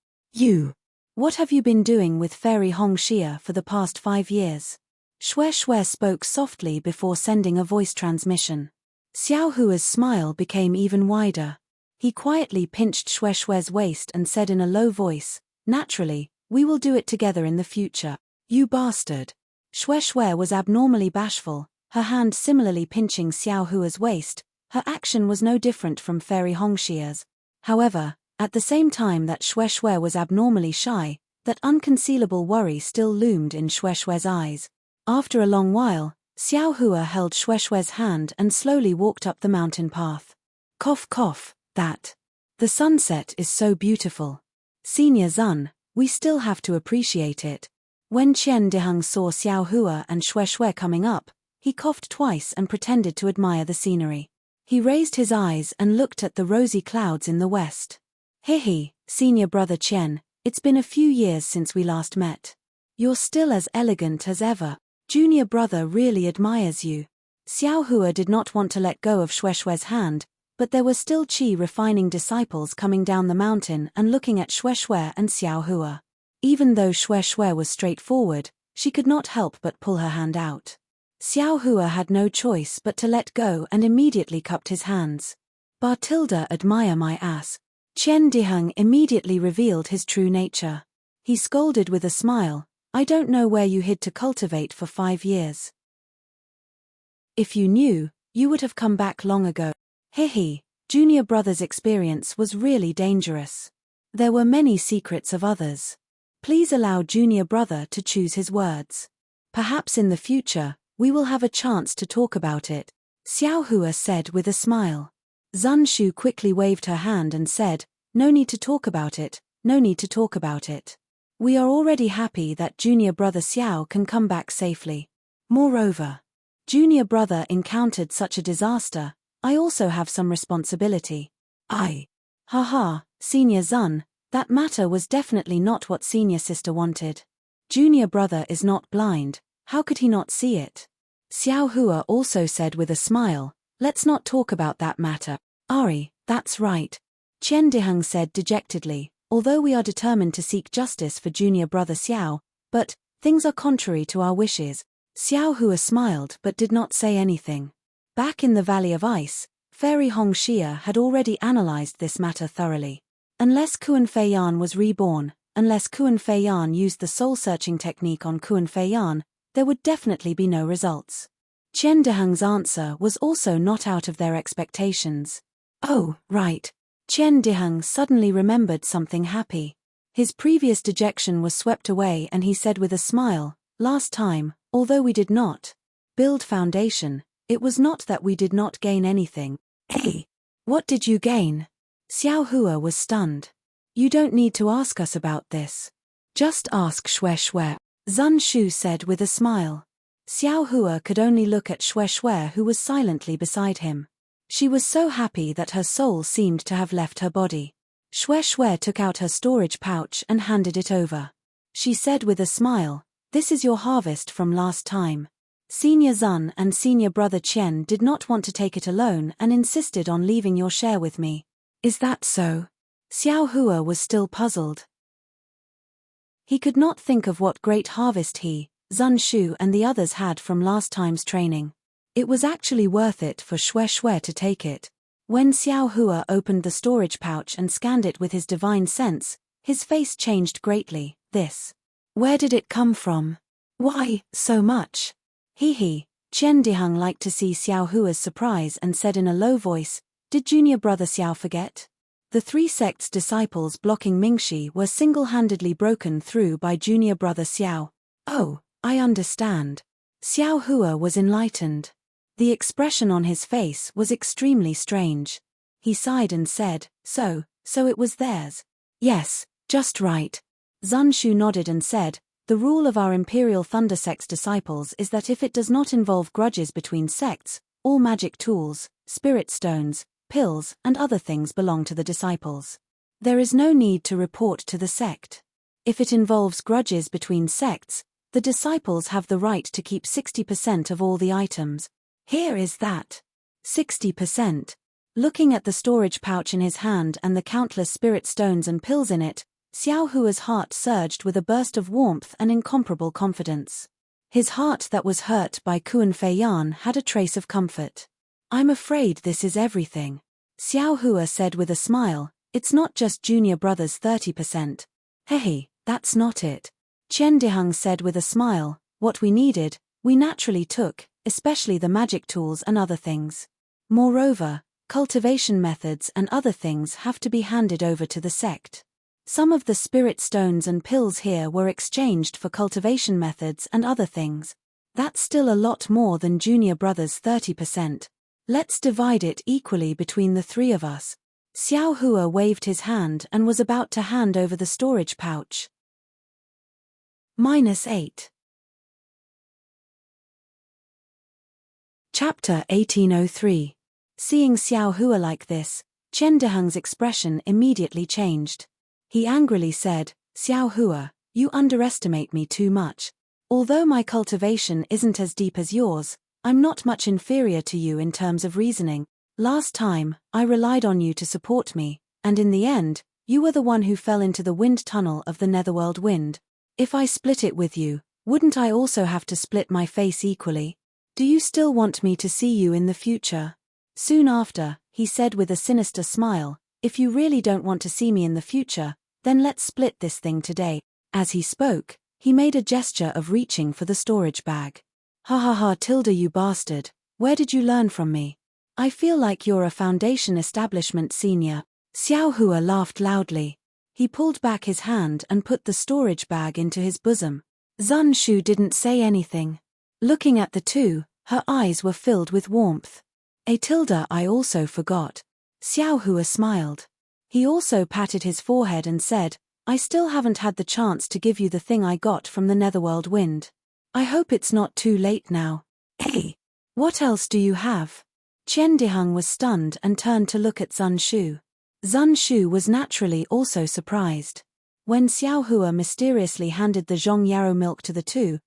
What have you been doing with Fairy Hongxia for the past 5 years? Shue spoke softly before sending a voice transmission. Xiao Hua's smile became even wider. He quietly pinched Shue's waist and said in a low voice, Naturally, we will do it together in the future. You bastard! Shue was abnormally bashful, her hand similarly pinching Xiao Hua's waist. Her action was no different from Fairy Hongxia's. However, at the same time that Shue was abnormally shy, that unconcealable worry still loomed in Shue's eyes. After a long while, Xiao Hua held Shue's hand and slowly walked up the mountain path. Cough cough, that. The sunset is so beautiful. Senior Zun, we still have to appreciate it. When Qian Diheng saw Xiao Hua and Shue coming up, he coughed twice and pretended to admire the scenery. He raised his eyes and looked at the rosy clouds in the west. Hehe, senior brother Qian, it's been a few years since we last met. You're still as elegant as ever. Junior brother really admires you. Xiao Hua did not want to let go of Shue's hand, but there were still Qi refining disciples coming down the mountain and looking at Shue and Xiao Hua. Even though Shue was straightforward, she could not help but pull her hand out. Xiao Hua had no choice but to let go and immediately cupped his hands. Bartilda, admire my ass. Qian Diheng immediately revealed his true nature. He scolded with a smile, I don't know where you hid to cultivate for 5 years. If you knew, you would have come back long ago. Hehe, junior brother's experience was really dangerous. There were many secrets of others. Please allow junior brother to choose his words. Perhaps in the future, we will have a chance to talk about it, Xiao Hua said with a smile. Zun Shu quickly waved her hand and said, No need to talk about it, no need to talk about it. We are already happy that junior brother Xiao can come back safely. Moreover, junior brother encountered such a disaster, I also have some responsibility. Haha, senior Zun, that matter was definitely not what senior sister wanted. Junior brother is not blind, how could he not see it? Xiao Hua also said with a smile, let's not talk about that matter. Ari, that's right. Qian Diheng said dejectedly, although we are determined to seek justice for junior brother Xiao, but things are contrary to our wishes. Xiao Hua smiled but did not say anything. Back in the Valley of Ice, Fairy Hongxia had already analyzed this matter thoroughly. Unless Kuan Feiyan was reborn, unless Kuan Feiyan used the soul-searching technique on Kuan Feiyan, there would definitely be no results. Qian Diheng's answer was also not out of their expectations. Oh, right. Qian Diheng suddenly remembered something happy. His previous dejection was swept away and he said with a smile, "Last time, although we did not build foundation, it was not that we did not gain anything." "Hey, what did you gain?" Xiao Hua was stunned. "You don't need to ask us about this. Just ask Xue Xue," Zun Shu said with a smile. Xiao Hua could only look at Xue Xue, who was silently beside him. She was so happy that her soul seemed to have left her body. Xue Xue took out her storage pouch and handed it over. She said with a smile, "This is your harvest from last time." Senior Zun and senior brother Qian did not want to take it alone and insisted on leaving your share with me. "Is that so?" Xiao Hua was still puzzled. He could not think of what great harvest he, Zun Shu and the others had from last time's training. It was actually worth it for Xue Xue to take it. When Xiao Hua opened the storage pouch and scanned it with his divine sense, his face changed greatly. "This. Where did it come from? Why, so much?" He. Qian Dihang liked to see Xiao Hua's surprise and said in a low voice, "Did junior brother Xiao forget?" The three sects' disciples blocking Mingxi were single-handedly broken through by junior brother Xiao. "Oh, I understand." Xiao Hua was enlightened. The expression on his face was extremely strange. He sighed and said, So it was theirs." "Yes, just right." Zun Shu nodded and said, "The rule of our Imperial Thunder Sect's disciples is that if it does not involve grudges between sects, all magic tools, spirit stones, pills and other things belong to the disciples. There is no need to report to the sect. If it involves grudges between sects, the disciples have the right to keep 60% of all the items." "Here is that. 60%. Looking at the storage pouch in his hand and the countless spirit stones and pills in it, Xiao Hua's heart surged with a burst of warmth and incomparable confidence. His heart that was hurt by Kuan Fei Yan had a trace of comfort. "I'm afraid this is everything," Xiao Hua said with a smile. "It's not just junior brother's 30%. "Hey, that's not it," Qian Dihang said with a smile. "What we needed, we naturally took, especially the magic tools and other things. Moreover, cultivation methods and other things have to be handed over to the sect. Some of the spirit stones and pills here were exchanged for cultivation methods and other things. That's still a lot more than junior brother's 30%. Let's divide it equally between the three of us." Xiao Hua waved his hand and was about to hand over the storage pouch. -8. Chapter 1803. Seeing Xiao Hua like this, Chen Dehang's expression immediately changed. He angrily said, "Xiao Hua, you underestimate me too much. Although my cultivation isn't as deep as yours, I'm not much inferior to you in terms of reasoning. Last time, I relied on you to support me, and in the end, you were the one who fell into the wind tunnel of the Netherworld Wind. If I split it with you, wouldn't I also have to split my face equally? Do you still want me to see you in the future?" Soon after, he said with a sinister smile, "If you really don't want to see me in the future, then let's split this thing today." As he spoke, he made a gesture of reaching for the storage bag. "Ha ha ha, Tilda, you bastard, where did you learn from me? I feel like you're a Foundation establishment senior." Xiao Hua laughed loudly. He pulled back his hand and put the storage bag into his bosom. Zun Shu didn't say anything. Looking at the two, her eyes were filled with warmth. Tilda, I also forgot." Xiao Hua smiled. He also patted his forehead and said, "I still haven't had the chance to give you the thing I got from the Netherworld Wind. I hope it's not too late now." "Hey, what else do you have?" Chen Dihang was stunned and turned to look at Zun Shu. Zun Shu was naturally also surprised. When Xiao Hua mysteriously handed the Zhong Yarrow milk to the two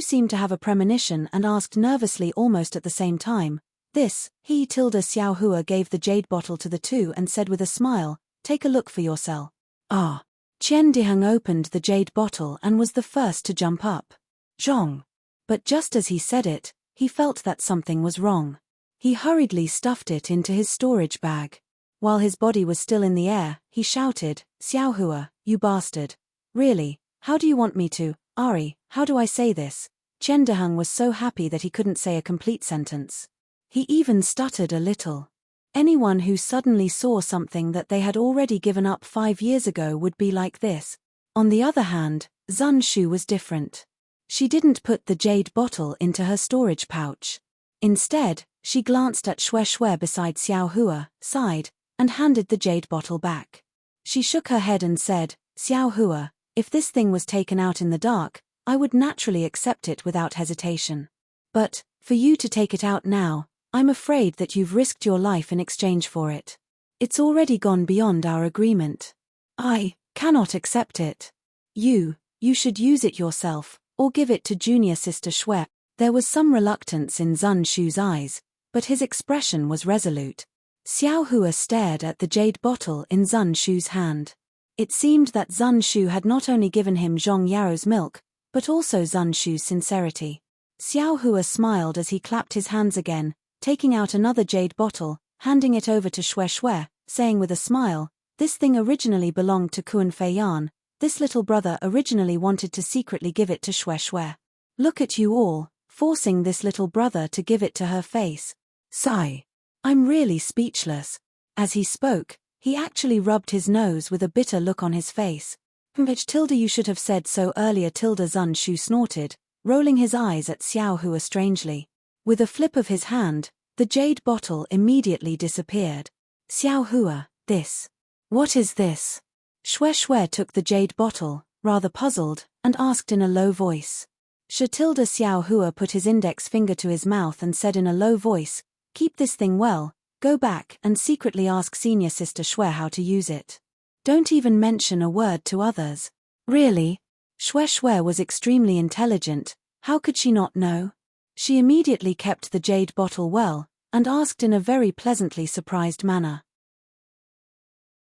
seemed to have a premonition and asked nervously almost at the same time, "This, he?" Xiao Hua gave the jade bottle to the two and said with a smile, "Take a look for yourself." "Ah." Chen Dihang opened the jade bottle and was the first to jump up. "Zhong." But just as he said it, he felt that something was wrong. He hurriedly stuffed it into his storage bag. While his body was still in the air, he shouted, "Xiao Hua, you bastard. Really, how do you want me to, Ari, how do I say this?" Chen Dehang was so happy that he couldn't say a complete sentence. He even stuttered a little. Anyone who suddenly saw something that they had already given up 5 years ago would be like this. On the other hand, Zun Shu was different. She didn't put the jade bottle into her storage pouch. Instead, she glanced at Xue Xue beside Xiao Hua, sighed, and handed the jade bottle back. She shook her head and said, Xiao Hua, if this thing was taken out in the dark, I would naturally accept it without hesitation. But, for you to take it out now, I'm afraid that you've risked your life in exchange for it. It's already gone beyond our agreement. I cannot accept it. You should use it yourself, or give it to junior sister Xue. There was some reluctance in Zun Shu's eyes, but his expression was resolute. Xiao Hua stared at the jade bottle in Zun Shu's hand. It seemed that Zun Shu had not only given him Zhong Yao's milk, but also Zun Shu's sincerity. Xiao Hua smiled as he clapped his hands again, taking out another jade bottle, handing it over to Xue Xue, saying with a smile, this thing originally belonged to Kun Fei Yan. This little brother originally wanted to secretly give it to Xue Xue. Look at you all, forcing this little brother to give it to her face. Sigh. I'm really speechless. As he spoke, he actually rubbed his nose with a bitter look on his face. Which Tilda you should have said so earlier. Tilda Zun Shu snorted, rolling his eyes at Xiao Hua strangely. With a flip of his hand, the jade bottle immediately disappeared. Xiao Hua, this. What is this? Xue Xue took the jade bottle, rather puzzled, and asked in a low voice. Xiao Hua put his index finger to his mouth and said in a low voice, keep this thing well, go back and secretly ask senior sister Xue how to use it. Don't even mention a word to others. Really? Xue Xue was extremely intelligent, how could she not know? She immediately kept the jade bottle well, and asked in a very pleasantly surprised manner.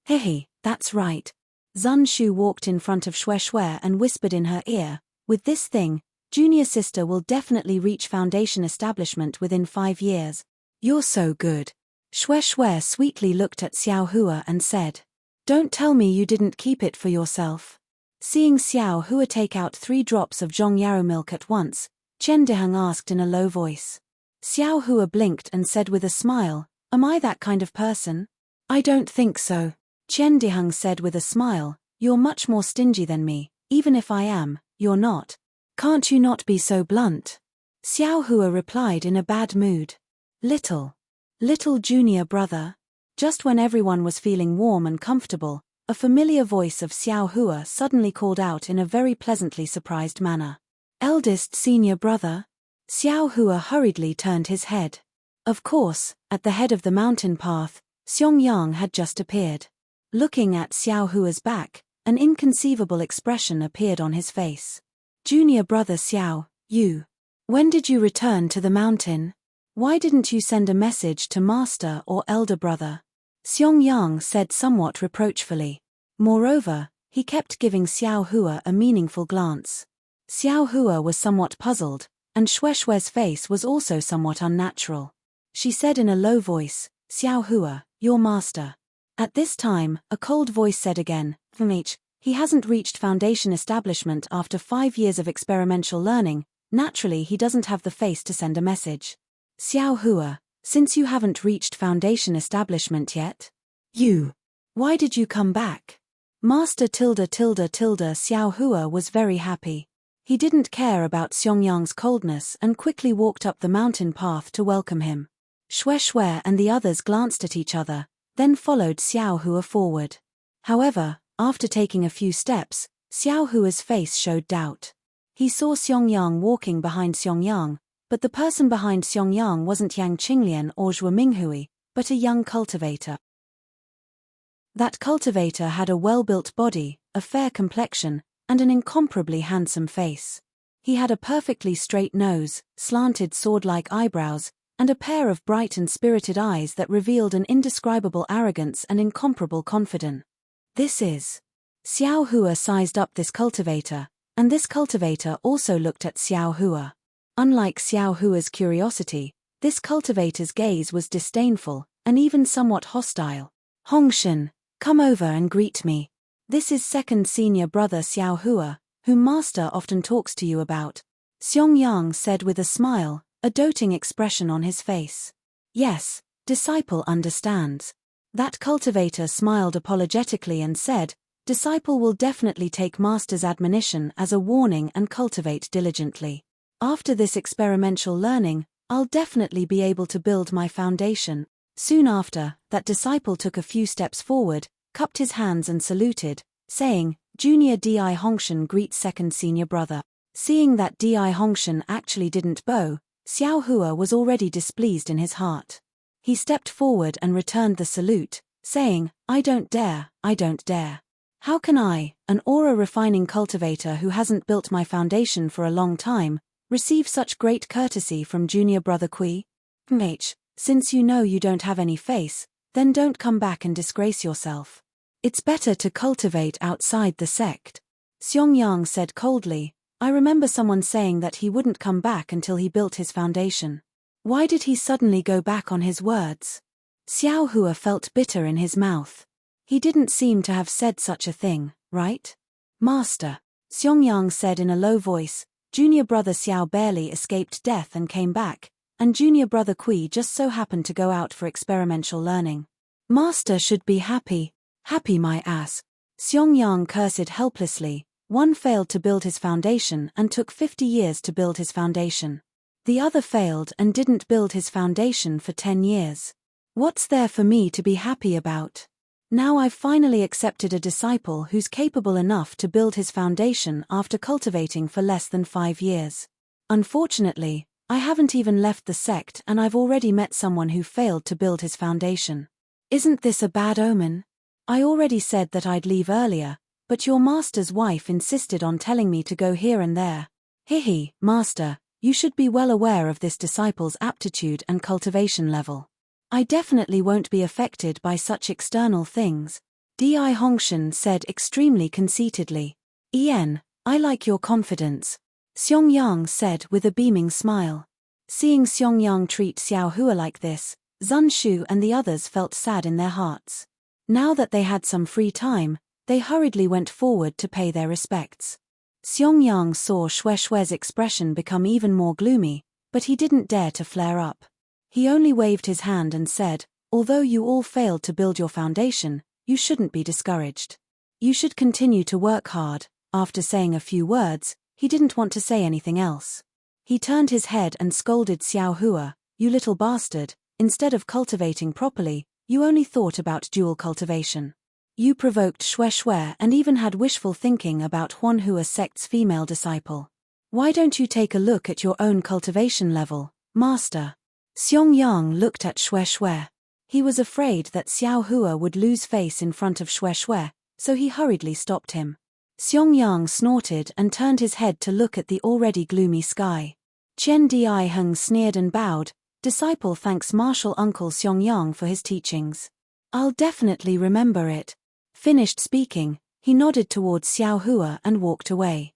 Hey, that's right. Zun Shu walked in front of Xue Xue and whispered in her ear, with this thing, junior sister will definitely reach foundation establishment within 5 years. You're so good. Xue Xue sweetly looked at Xiao Hua and said, don't tell me you didn't keep it for yourself. Seeing Xiao Hua take out 3 drops of Zhong Yao milk at once, Chen Diheng asked in a low voice. Xiao Hua blinked and said with a smile, am I that kind of person? I don't think so. Chen Diheng said with a smile, you're much more stingy than me, even if I am, you're not. Can't you not be so blunt? Xiao Hua replied in a bad mood. Little junior brother. Just when everyone was feeling warm and comfortable, a familiar voice of Xiao Hua suddenly called out in a very pleasantly surprised manner. Eldest senior brother? Xiao Hua hurriedly turned his head. Of course, at the head of the mountain path, Xiong Yang had just appeared. Looking at Xiao Hua's back, an inconceivable expression appeared on his face. Junior brother Xiao, when did you return to the mountain? Why didn't you send a message to master or elder brother? Xiong Yang said somewhat reproachfully. Moreover, he kept giving Xiao Hua a meaningful glance. Xiao Hua was somewhat puzzled, and Xue Xue's face was also somewhat unnatural. She said in a low voice, Xiao Hua, your master. At this time, a cold voice said again, he hasn't reached foundation establishment after 5 years of experimental learning, naturally he doesn't have the face to send a message. Xiao Hua, since you haven't reached foundation establishment yet? Why did you come back? Master Xiao Hua was very happy. He didn't care about Xiong coldness and quickly walked up the mountain path to welcome him. Xue Xue and the others glanced at each other, then followed Xiao Hua forward. However, after taking a few steps, Xiao Hua's face showed doubt. He saw Xiong walking behind Xiong, but the person behind Xiong wasn't Yang Qinglian or Zhua Minghui, but a young cultivator. That cultivator had a well-built body, a fair complexion, and an incomparably handsome face. He had a perfectly straight nose, slanted sword-like eyebrows, and a pair of bright and spirited eyes that revealed an indescribable arrogance and incomparable confidence. This is. Xiao Hua sized up this cultivator, and this cultivator also looked at Xiao Hua. Unlike Xiao Hua's curiosity, this cultivator's gaze was disdainful, and even somewhat hostile. Hongshan, come over and greet me. This is second senior brother Xiao Hua, whom master often talks to you about. Xiong Yang said with a smile, a doting expression on his face. Yes, disciple understands. That cultivator smiled apologetically and said, Disciple will definitely take master's admonition as a warning and cultivate diligently. After this experimental learning, I'll definitely be able to build my foundation. Soon after, that disciple took a few steps forward, cupped his hands and saluted, saying, Junior Di Hongshan greets second senior brother. Seeing that Di Hongshan actually didn't bow, Xiao Hua was already displeased in his heart. He stepped forward and returned the salute, saying, I don't dare. How can I, an aura-refining cultivator who hasn't built my foundation for a long time, receive such great courtesy from junior brother Kui? Since you know you don't have any face, then don't come back and disgrace yourself. It's better to cultivate outside the sect. Xiong Yang said coldly, I remember someone saying that he wouldn't come back until he built his foundation. Why did he suddenly go back on his words? Xiao Hua felt bitter in his mouth. He didn't seem to have said such a thing, right? Master, Xiong Yang said in a low voice, junior brother Xiao barely escaped death and came back, and junior brother Kui just so happened to go out for experimental learning. Master should be happy. Happy my ass. Xiong Yang cursed helplessly. One failed to build his foundation and took 50 years to build his foundation. The other failed and didn't build his foundation for 10 years. What's there for me to be happy about? Now I've finally accepted a disciple who's capable enough to build his foundation after cultivating for less than 5 years. Unfortunately, I haven't even left the sect and I've already met someone who failed to build his foundation. Isn't this a bad omen? I already said that I'd leave earlier, but your master's wife insisted on telling me to go here and there. Hihi, master, you should be well aware of this disciple's aptitude and cultivation level. I definitely won't be affected by such external things, Di Hongshan said extremely conceitedly. I like your confidence, Xiong Yang said with a beaming smile. Seeing Xiong Yang treat Xiao Hua like this, Zun Shu and the others felt sad in their hearts. Now that they had some free time, they hurriedly went forward to pay their respects. Xiong Yang saw Xue Xue's expression become even more gloomy, but he didn't dare to flare up. He only waved his hand and said, although you all failed to build your foundation, you shouldn't be discouraged. You should continue to work hard. After saying a few words, he didn't want to say anything else. He turned his head and scolded Xiao Hua, you little bastard, instead of cultivating properly, you only thought about dual cultivation. You provoked Xue Xue and even had wishful thinking about Huan Hua sect's female disciple. Why don't you take a look at your own cultivation level, master? Xiong Yang looked at Xue Xue. He was afraid that Xiao Hua would lose face in front of Xue Xue, so he hurriedly stopped him. Xiong Yang snorted and turned his head to look at the already gloomy sky. Chen Di Heng sneered and bowed, disciple thanks martial uncle Xiong Yang for his teachings. I'll definitely remember it. Finished speaking, he nodded towards Xiao Hua and walked away.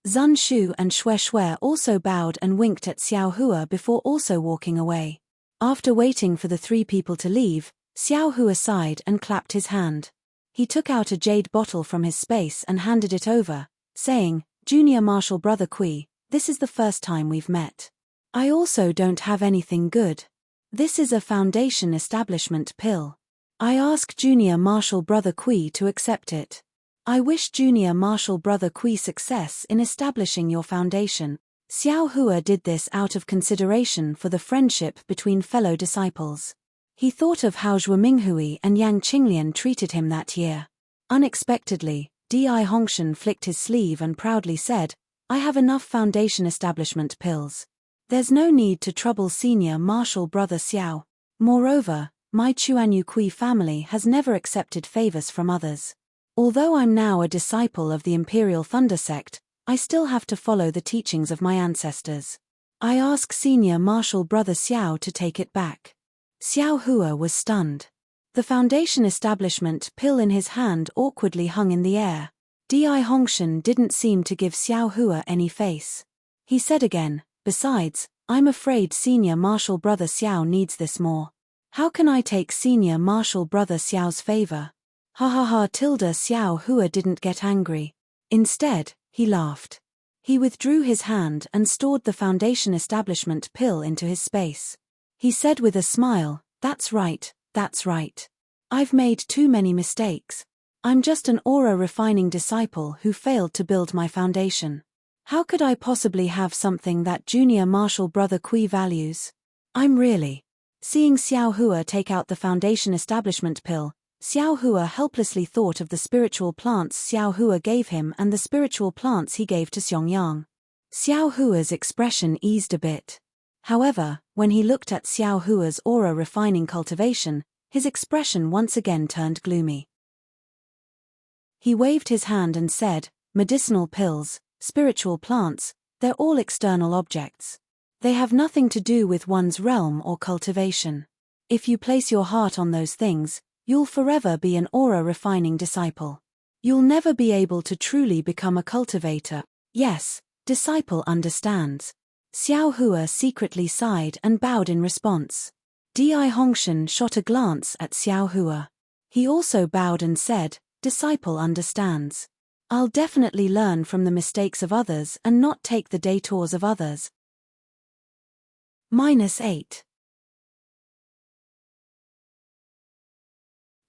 Zun Shu and Xue Xue also bowed and winked at Xiao Hua before also walking away. After waiting for the 3 people to leave, Xiao Hua sighed and clapped his hand. He took out a jade bottle from his space and handed it over, saying, Junior Martial Brother Kui, this is the first time we've met. I also don't have anything good. This is a foundation establishment pill. I ask Junior Martial Brother Kui to accept it. I wish Junior Martial Brother Kui success in establishing your foundation. Xiao Hua did this out of consideration for the friendship between fellow disciples. He thought of how Zhuo Minghui and Yang Qinglian treated him that year. Unexpectedly, Di Hongshan flicked his sleeve and proudly said, I have enough foundation establishment pills. There's no need to trouble Senior Martial Brother Xiao. Moreover, my Chuanyu Kui family has never accepted favors from others. Although I'm now a disciple of the Imperial Thunder Sect, I still have to follow the teachings of my ancestors. I ask Senior Martial Brother Xiao to take it back. Xiao Hua was stunned. The foundation establishment pill in his hand awkwardly hung in the air. Di Hongshan didn't seem to give Xiao Hua any face. He said again, besides, I'm afraid Senior Martial Brother Xiao needs this more. How can I take Senior Martial Brother Xiao's favor? Ha ha ha. Xiao Hua didn't get angry. Instead, he laughed. He withdrew his hand and stored the foundation establishment pill into his space. He said with a smile, that's right. I've made too many mistakes. I'm just an aura-refining disciple who failed to build my foundation. How could I possibly have something that junior martial brother Kui values? I'm really. Seeing Xiao Hua take out the foundation establishment pill, Xiao Hua helplessly thought of the spiritual plants Xiao Hua gave him and the spiritual plants he gave to Xiaoyang. Xiao Hua's expression eased a bit. However, when he looked at Xiao Hua's aura-refining cultivation, his expression once again turned gloomy. He waved his hand and said, medicinal pills, spiritual plants, they're all external objects. They have nothing to do with one's realm or cultivation. If you place your heart on those things, you'll forever be an aura-refining disciple. You'll never be able to truly become a cultivator. Yes, disciple understands. Xiao Hua secretly sighed and bowed in response. Di Hongshan shot a glance at Xiao Hua. He also bowed and said, disciple understands. I'll definitely learn from the mistakes of others and not take the detours of others. -8.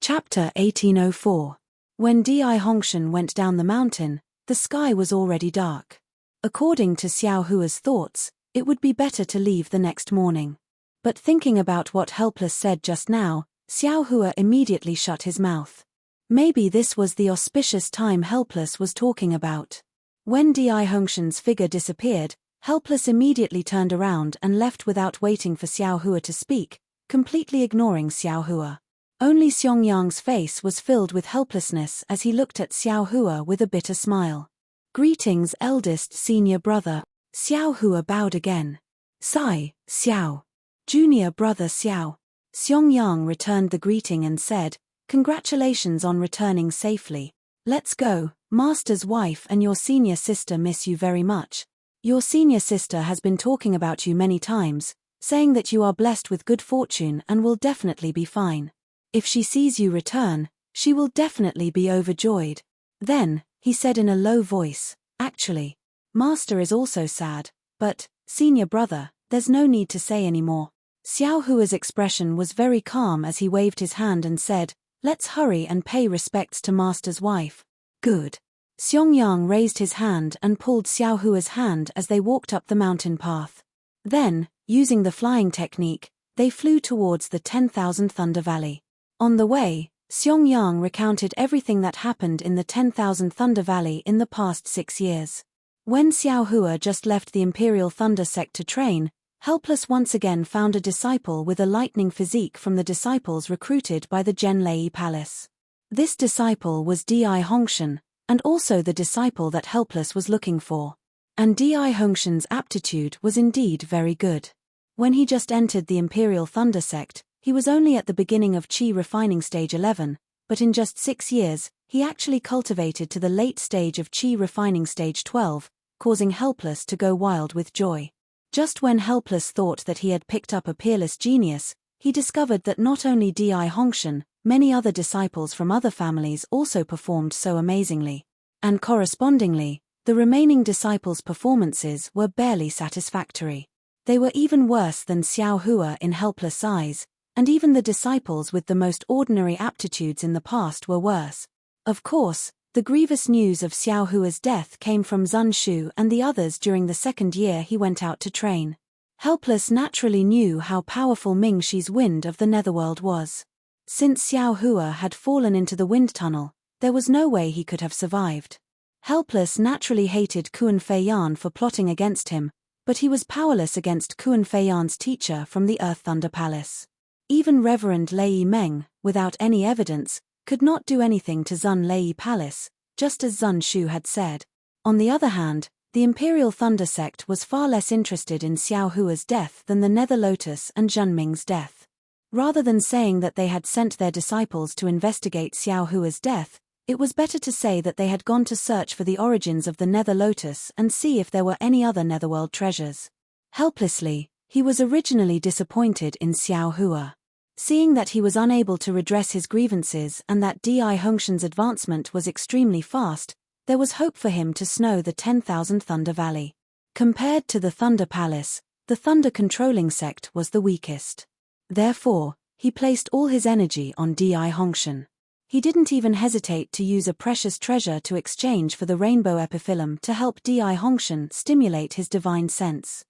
Chapter 1804. When Di Hongshan went down the mountain, the sky was already dark. According to Xiao Hua's thoughts, it would be better to leave the next morning. But thinking about what Helpless said just now, Xiao Hua immediately shut his mouth. Maybe this was the auspicious time Helpless was talking about. When Di Hongshan's figure disappeared, Helpless immediately turned around and left without waiting for Xiao Hua to speak, completely ignoring Xiao Hua. Only Xiaoyang's face was filled with helplessness as he looked at Xiao Hua with a bitter smile. Greetings, eldest senior brother. Xiao Hua bowed again. Sai, Xiao. Junior brother Xiao. Xiaoyang returned the greeting and said, congratulations on returning safely. Let's go, master's wife and your senior sister miss you very much. Your senior sister has been talking about you many times, saying that you are blessed with good fortune and will definitely be fine. If she sees you return, she will definitely be overjoyed. Then, he said in a low voice, actually, master is also sad, but, senior brother, there's no need to say any more. Xiao Hua's expression was very calm as he waved his hand and said, let's hurry and pay respects to master's wife. Good. Xiaoyang raised his hand and pulled Xiao Hua's hand as they walked up the mountain path. Then, using the flying technique, they flew towards the 10,000 Thunder Valley. On the way, Xiaoyang recounted everything that happened in the 10,000 Thunder Valley in the past 6 years. When Xiao Hua just left the Imperial Thunder sect to train, Helpless once again found a disciple with a lightning physique from the disciples recruited by the Zhenlei Palace. This disciple was Di Hongshan, and also the disciple that Helpless was looking for. And Di Hongshan's aptitude was indeed very good. When he just entered the Imperial Thunder sect, he was only at the beginning of Qi refining stage 11, but in just 6 years, he actually cultivated to the late stage of Qi refining stage 12, causing Helpless to go wild with joy. Just when Helpless thought that he had picked up a peerless genius, he discovered that not only Di Hongshan, many other disciples from other families also performed so amazingly. And correspondingly, the remaining disciples' performances were barely satisfactory. They were even worse than Xiao Hua in Helpless' eyes, and even the disciples with the most ordinary aptitudes in the past were worse. Of course, the grievous news of Xiao Hua's death came from Zun Shu and the others during the 2nd year he went out to train. Helpless naturally knew how powerful Ming Shi's wind of the netherworld was. Since Xiao Hua had fallen into the wind tunnel, there was no way he could have survived. Helpless naturally hated Kuan Feiyan for plotting against him, but he was powerless against Kuan Feiyan's teacher from the Earth Thunder Palace. Even Reverend Lei Meng, without any evidence, could not do anything to Zun Lei Palace, just as Zun Shu had said. On the other hand, the Imperial Thunder sect was far less interested in Xiao Hua's death than the Nether Lotus and Zhenming's death. Rather than saying that they had sent their disciples to investigate Xiao Hua's death, it was better to say that they had gone to search for the origins of the Nether Lotus and see if there were any other netherworld treasures. Helplessly, he was originally disappointed in Xiao Hua. Seeing that he was unable to redress his grievances and that Di Hongshan's advancement was extremely fast, there was hope for him to snow the 10,000 Thunder Valley. Compared to the Thunder Palace, the Thunder controlling sect was the weakest. Therefore, he placed all his energy on Di Hongshan. He didn't even hesitate to use a precious treasure to exchange for the rainbow epiphyllum to help Di Hongshan stimulate his divine sense.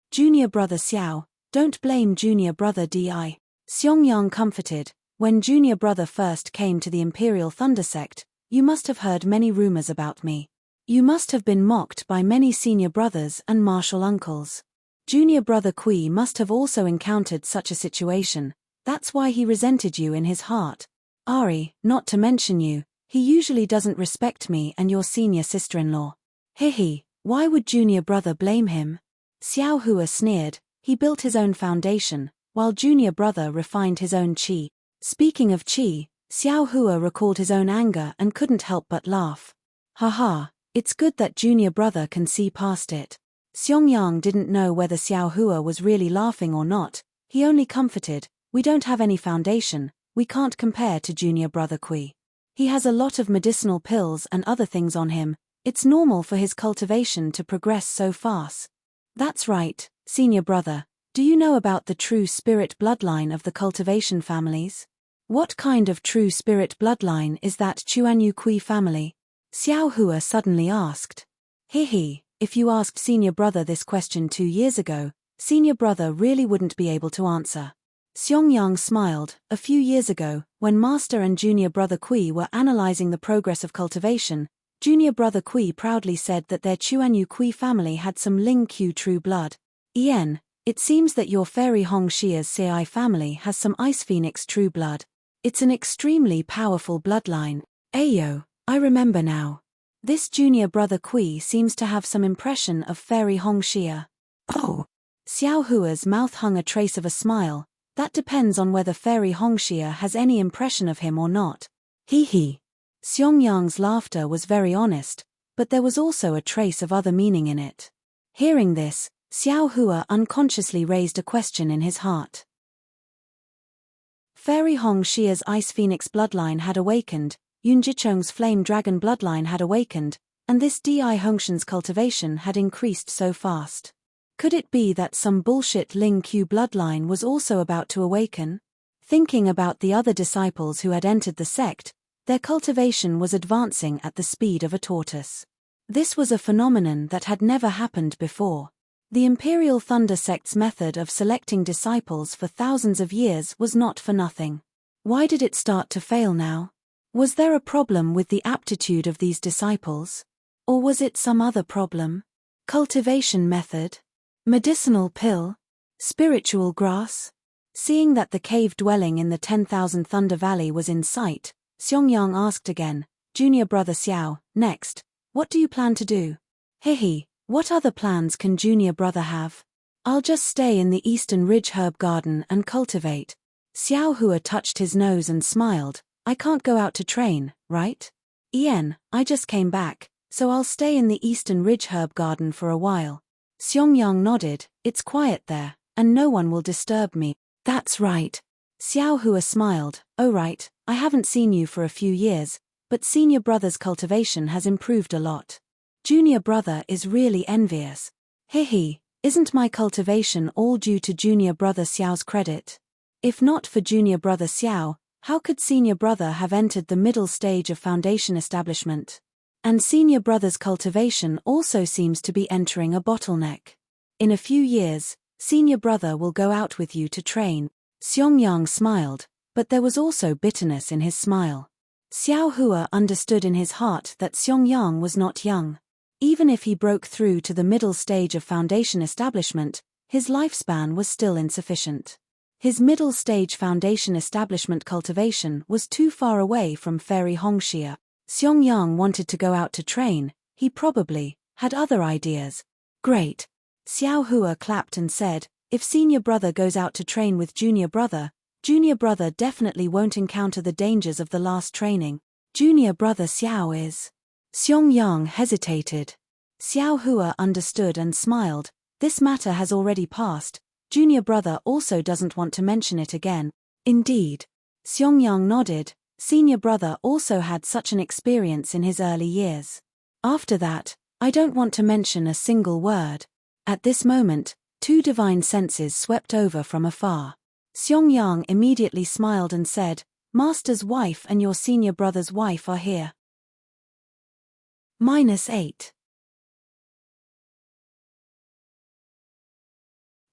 Junior brother Xiao, don't blame junior brother Di. Xiangyang comforted, when junior brother first came to the Imperial Thunder Sect, you must have heard many rumors about me. You must have been mocked by many senior brothers and martial uncles. Junior brother Kui must have also encountered such a situation. That's why he resented you in his heart. Ari, not to mention you, he usually doesn't respect me and your senior sister-in-law. Hihi, why would junior brother blame him? Xiao Hua sneered, he built his own foundation, while junior brother refined his own qi. Speaking of qi, Xiao Hua recalled his own anger and couldn't help but laugh. Haha, it's good that junior brother can see past it. Xiangyang didn't know whether Xiao Hua was really laughing or not, he only comforted, we don't have any foundation, we can't compare to junior brother Kui. He has a lot of medicinal pills and other things on him, it's normal for his cultivation to progress so fast. That's right, senior brother, do you know about the true spirit bloodline of the cultivation families? What kind of true spirit bloodline is that Chuanyu Kui family? Xiao Hua suddenly asked. Hihi, if you asked senior brother this question 2 years ago, senior brother really wouldn't be able to answer. Xiangyang smiled. A few years ago, when master and junior brother Kui were analyzing the progress of cultivation, junior brother Kui proudly said that their Chuanyu Kui family had some Ling Q true blood. Ian, it seems that your fairy Hong Xia's Sei family has some Ice Phoenix true blood. It's an extremely powerful bloodline. Ayo, I remember now. This junior brother Kui seems to have some impression of fairy Hong Xia. Oh. Xiao Hua's mouth hung a trace of a smile. That depends on whether fairy Hong Xia has any impression of him or not. Hee. Xiangyang's laughter was very honest, but there was also a trace of other meaning in it. Hearing this, Xiao Hua unconsciously raised a question in his heart. Fairy Hong Xia's Ice Phoenix bloodline had awakened, Yun Jicheng's Flame Dragon bloodline had awakened, and this Di Hongshan's cultivation had increased so fast. Could it be that some bullshit Ling Q bloodline was also about to awaken? Thinking about the other disciples who had entered the sect, their cultivation was advancing at the speed of a tortoise. This was a phenomenon that had never happened before. The Imperial Thunder Sect's method of selecting disciples for thousands of years was not for nothing. Why did it start to fail now? Was there a problem with the aptitude of these disciples? Or was it some other problem? Cultivation method? Medicinal pill? Spiritual grass? Seeing that the cave dwelling in the 10,000 Thunder Valley was in sight, Xiangyang asked again, Junior brother Xiao, next, what do you plan to do? Hihi, what other plans can junior brother have? I'll just stay in the Eastern Ridge Herb Garden and cultivate. Xiao Hua touched his nose and smiled, I can't go out to train, right? Ian, I just came back, so I'll stay in the Eastern Ridge Herb Garden for a while. Xiangyang nodded, it's quiet there, and no one will disturb me. That's right. Xiao Hua smiled, oh right, I haven't seen you for a few years, but senior brother's cultivation has improved a lot. Junior brother is really envious. Hihi, isn't my cultivation all due to junior brother Xiao's credit? If not for junior brother Xiao, how could senior brother have entered the middle stage of foundation establishment? And senior brother's cultivation also seems to be entering a bottleneck. In a few years, senior brother will go out with you to train. Xiangyang smiled, but there was also bitterness in his smile. Xiao Hua understood in his heart that Xiangyang was not young. Even if he broke through to the middle stage of foundation establishment, his lifespan was still insufficient. His middle stage foundation establishment cultivation was too far away from fairy Hong Xia. Xiangyang wanted to go out to train, he probably had other ideas. Great. Xiao Hua clapped and said, if senior brother goes out to train with junior brother definitely won't encounter the dangers of the last training. Junior brother Xiao is. Xiangyang hesitated. Xiao Hua understood and smiled, this matter has already passed, junior brother also doesn't want to mention it again. Indeed. Xiangyang nodded, senior brother also had such an experience in his early years. After that, I don't want to mention a single word. At this moment, 2 divine senses swept over from afar. Xiangyang immediately smiled and said, Master's wife and your senior brother's wife are here. -8.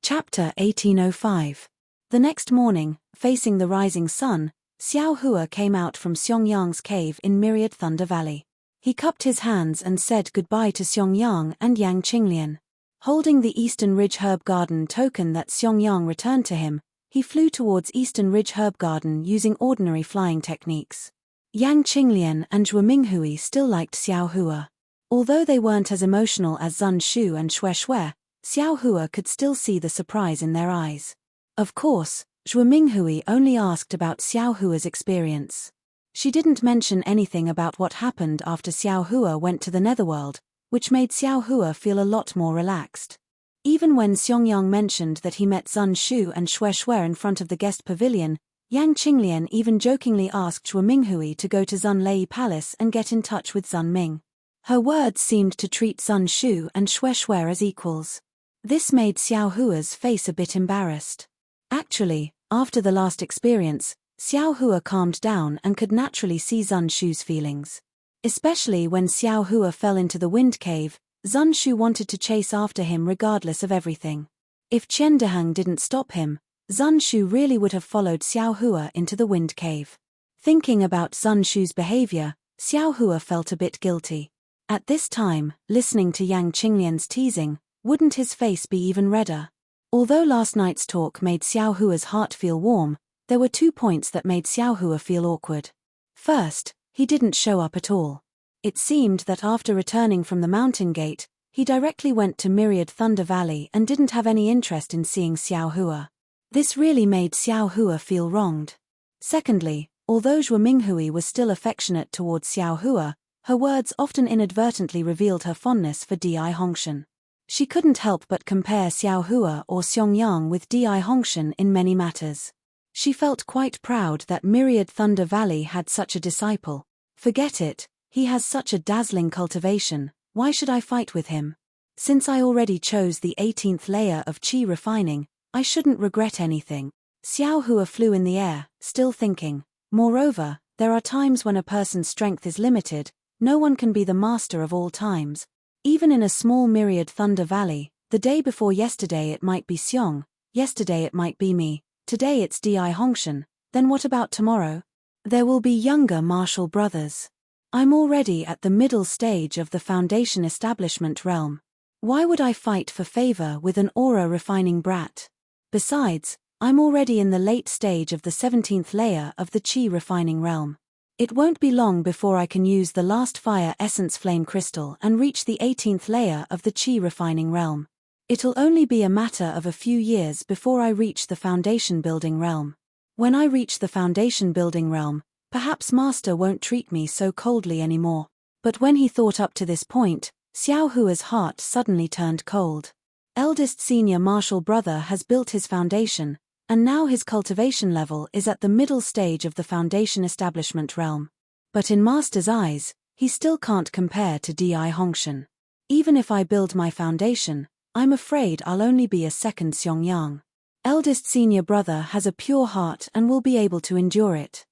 Chapter 1805. The next morning, facing the rising sun, Xiao Hua came out from Xiongyang's cave in Myriad Thunder Valley. He cupped his hands and said goodbye to Xiongyang and Yang Qinglian. Holding the Eastern Ridge Herb Garden token that Xiongyang returned to him, he flew towards Eastern Ridge Herb Garden using ordinary flying techniques. Yang Qinglian and Zhuo Minghui still liked Xiao Hua. Although they weren't as emotional as Zun Shu and Xue Xue, Xiao Hua could still see the surprise in their eyes. Of course, Zhuo Minghui only asked about Xiao Hua's experience. She didn't mention anything about what happened after Xiao Hua went to the Netherworld, which made Xiao Hua feel a lot more relaxed. Even when Xiongyang mentioned that he met Zun Shu and Xue Xue in front of the guest pavilion, Yang Qinglian even jokingly asked Zhuo Minghui to go to Zun Lei Palace and get in touch with Zun Ming. Her words seemed to treat Zun Shu and Xue Xue as equals. This made Xiao Hua's face a bit embarrassed. Actually, after the last experience, Xiao Hua calmed down and could naturally see Zun Shu's feelings. Especially when Xiao Hua fell into the wind cave, Zun Shu wanted to chase after him regardless of everything. If Qian Deheng didn't stop him, Zun Shu really would have followed Xiao Hua into the wind cave. Thinking about Zun Shu's behavior, Xiao Hua felt a bit guilty. At this time, listening to Yang Qinglian's teasing, wouldn't his face be even redder? Although last night's talk made Xiao Hua's heart feel warm, there were 2 points that made Xiao Hua feel awkward. First, he didn't show up at all. It seemed that after returning from the mountain gate, he directly went to Myriad Thunder Valley and didn't have any interest in seeing Xiao Hua. This really made Xiao Hua feel wronged. Secondly, although Zhuo Minghui was still affectionate towards Xiao Hua, her words often inadvertently revealed her fondness for Di Hongshan. She couldn't help but compare Xiao Hua or Xiongyang with Di Hongshan in many matters. She felt quite proud that Myriad Thunder Valley had such a disciple. Forget it, he has such a dazzling cultivation, why should I fight with him? Since I already chose the 18th layer of qi refining, I shouldn't regret anything. Xiao Hua flew in the air, still thinking. Moreover, there are times when a person's strength is limited, no one can be the master of all times. Even in a small Myriad Thunder Valley, the day before yesterday it might be Xiong, yesterday it might be me, today it's Di Hongshan, then what about tomorrow? There will be younger martial brothers. I'm already at the middle stage of the foundation establishment realm. Why would I fight for favor with an aura refining brat? Besides, I'm already in the late stage of the 17th layer of the qi refining realm. It won't be long before I can use the last fire essence flame crystal and reach the 18th layer of the qi refining realm. It'll only be a matter of a few years before I reach the foundation building realm. When I reach the foundation building realm, perhaps Master won't treat me so coldly anymore. But when he thought up to this point, Xiao Hua's heart suddenly turned cold. Eldest senior martial brother has built his foundation, and now his cultivation level is at the middle stage of the foundation establishment realm. But in Master's eyes, he still can't compare to Di Hongshan. Even if I build my foundation, I'm afraid I'll only be a second Xiongyang. Eldest senior brother has a pure heart and will be able to endure it.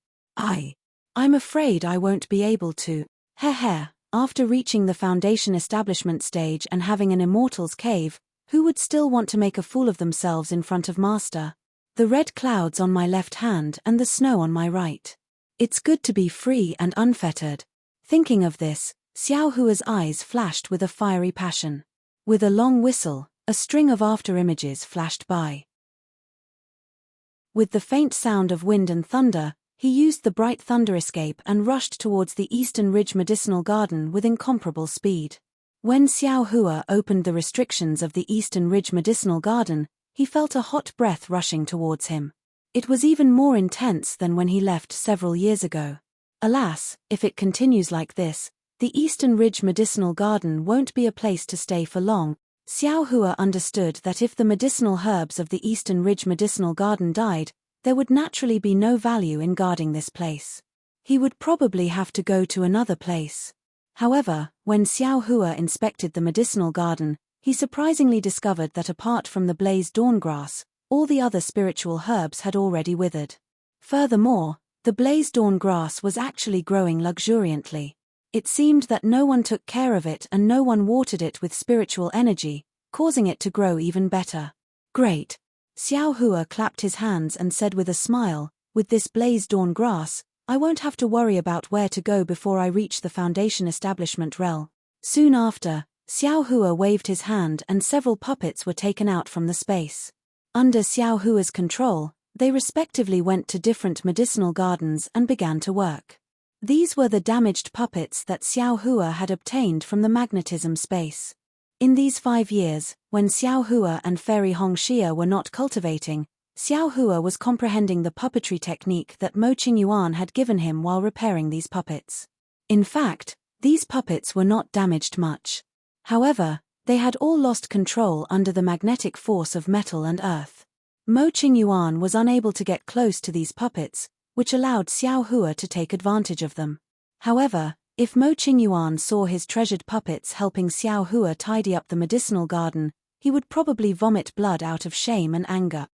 I'm afraid I won't be able to. After reaching the foundation establishment stage and having an immortal's cave, who would still want to make a fool of themselves in front of Master? The red clouds on my left hand and the snow on my right. It's good to be free and unfettered. Thinking of this, Xiao Hua's eyes flashed with a fiery passion. With a long whistle, a string of after-images flashed by. With the faint sound of wind and thunder, he used the bright thunder escape and rushed towards the Eastern Ridge Medicinal Garden with incomparable speed. When Xiao Hua opened the restrictions of the Eastern Ridge Medicinal Garden, he felt a hot breath rushing towards him. It was even more intense than when he left several years ago. Alas, if it continues like this, the Eastern Ridge Medicinal Garden won't be a place to stay for long. Xiao Hua understood that if the medicinal herbs of the Eastern Ridge Medicinal Garden died, there would naturally be no value in guarding this place. He would probably have to go to another place. However, when Xiao Hua inspected the medicinal garden, he surprisingly discovered that apart from the blazed dawn grass, all the other spiritual herbs had already withered. Furthermore, The blaze-dawn grass was actually growing luxuriantly. It seemed that no one took care of it and no one watered it with spiritual energy, causing it to grow even better. Great! Xiao Hua clapped his hands and said with a smile, with this blaze-dawn grass, I won't have to worry about where to go before I reach the Foundation establishment realm. Soon after, Xiao Hua waved his hand and several puppets were taken out from the space. Under Xiao Hua's control, they respectively went to different medicinal gardens and began to work. These were the damaged puppets that Xiao Hua had obtained from the magnetism space. In these 5 years, when Xiao Hua and Fairy Hongxia were not cultivating, Xiao Hua was comprehending the puppetry technique that Mo Qingyuan had given him while repairing these puppets. In fact, these puppets were not damaged much. However, they had all lost control under the magnetic force of metal and earth. Mo Qingyuan was unable to get close to these puppets, which allowed Xiao Hua to take advantage of them. However, if Mo Qingyuan saw his treasured puppets helping Xiao Hua tidy up the medicinal garden, he would probably vomit blood out of shame and anger.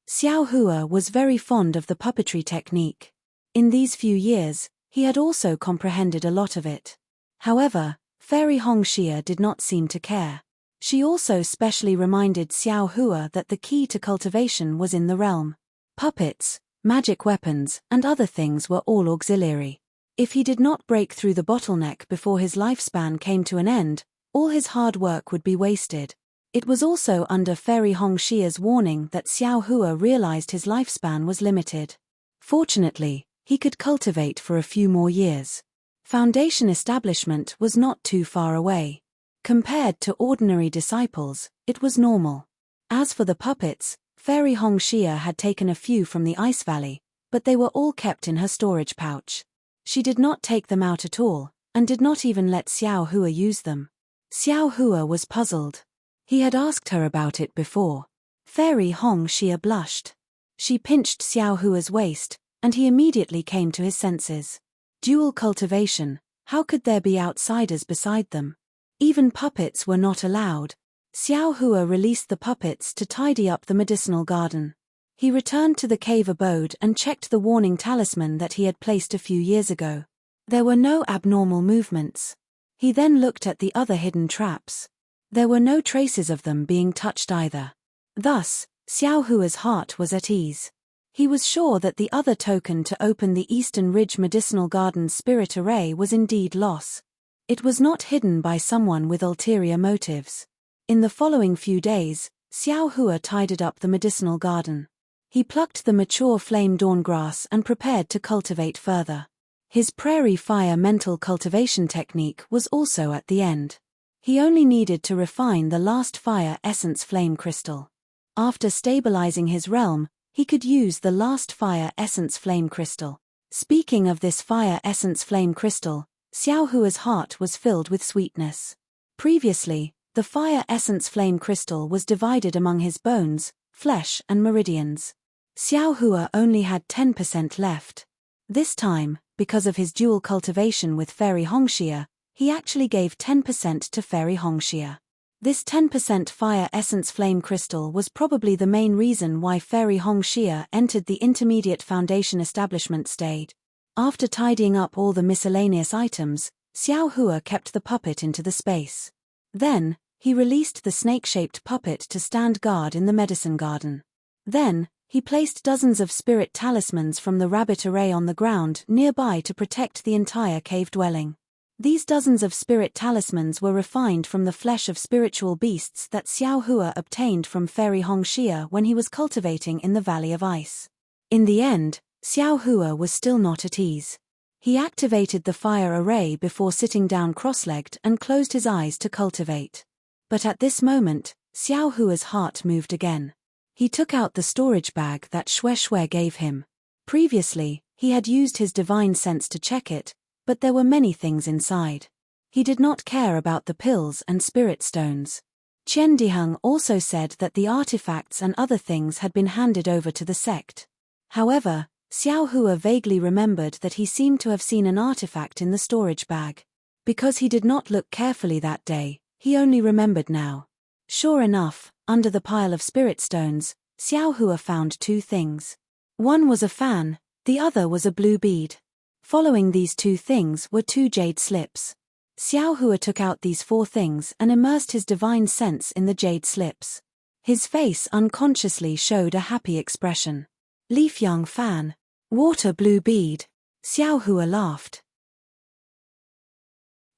Xiao Hua was very fond of the puppetry technique. In these few years, he had also comprehended a lot of it. However, Fairy Hongxia did not seem to care. She also specially reminded Xiao Hua that the key to cultivation was in the realm. Puppets, magic weapons, and other things were all auxiliary. If he did not break through the bottleneck before his lifespan came to an end, all his hard work would be wasted. It was also under Fairy Hongxia's warning that Xiao Hua realized his lifespan was limited. Fortunately, he could cultivate for a few more years. Foundation establishment was not too far away. Compared to ordinary disciples, it was normal. As for the puppets, Fairy Hongxia had taken a few from the ice valley, but they were all kept in her storage pouch. She did not take them out at all, and did not even let Xiao Hua use them. Xiao Hua was puzzled. He had asked her about it before. Fairy Hongxia blushed. She pinched Xiao Hua's waist, and he immediately came to his senses. Dual cultivation, how could there be outsiders beside them? Even puppets were not allowed. Xiao Hua released the puppets to tidy up the medicinal garden. He returned to the cave abode and checked the warning talisman that he had placed a few years ago. There were no abnormal movements. He then looked at the other hidden traps. There were no traces of them being touched either. Thus, Xiao Hua's heart was at ease. He was sure that the other token to open the Eastern Ridge Medicinal Garden's spirit array was indeed lost. It was not hidden by someone with ulterior motives. In the following few days, Xiao Hua tidied up the medicinal garden. He plucked the mature flame dawn grass and prepared to cultivate further. His prairie fire mental cultivation technique was also at the end. He only needed to refine the last fire essence flame crystal. After stabilizing his realm, he could use the last fire essence flame crystal. Speaking of this fire essence flame crystal, Xiao Hua's heart was filled with sweetness. Previously, the fire essence flame crystal was divided among his bones, flesh and meridians. Xiao Hua only had 10% left. This time, because of his dual cultivation with Fairy Hongxia, he actually gave 10% to Fairy Hongxia. This 10% fire essence flame crystal was probably the main reason why Fairy Hongxia entered the intermediate foundation establishment stage. After tidying up all the miscellaneous items, Xiao Hua kept the puppet into the space. Then, he released the snake-shaped puppet to stand guard in the medicine garden. Then, he placed dozens of spirit talismans from the rabbit array on the ground nearby to protect the entire cave dwelling. These dozens of spirit talismans were refined from the flesh of spiritual beasts that Xiao Hua obtained from Fairy Hongxia when he was cultivating in the Valley of Ice. In the end, Xiao Hua was still not at ease. He activated the fire array before sitting down cross-legged and closed his eyes to cultivate. But at this moment, Xiao Hua's heart moved again. He took out the storage bag that Xue Xue gave him. Previously, he had used his divine sense to check it, but there were many things inside. He did not care about the pills and spirit stones. Qian Diheng also said that the artifacts and other things had been handed over to the sect. However, Xiao Hua vaguely remembered that he seemed to have seen an artifact in the storage bag. Because he did not look carefully that day, he only remembered now. Sure enough, under the pile of spirit stones, Xiao Hua found two things. One was a fan, the other was a blue bead. Following these two things were two jade slips. Xiao Hua took out these four things and immersed his divine sense in the jade slips. His face unconsciously showed a happy expression. Leaf young fan. Water blue bead. Xiao Hua laughed.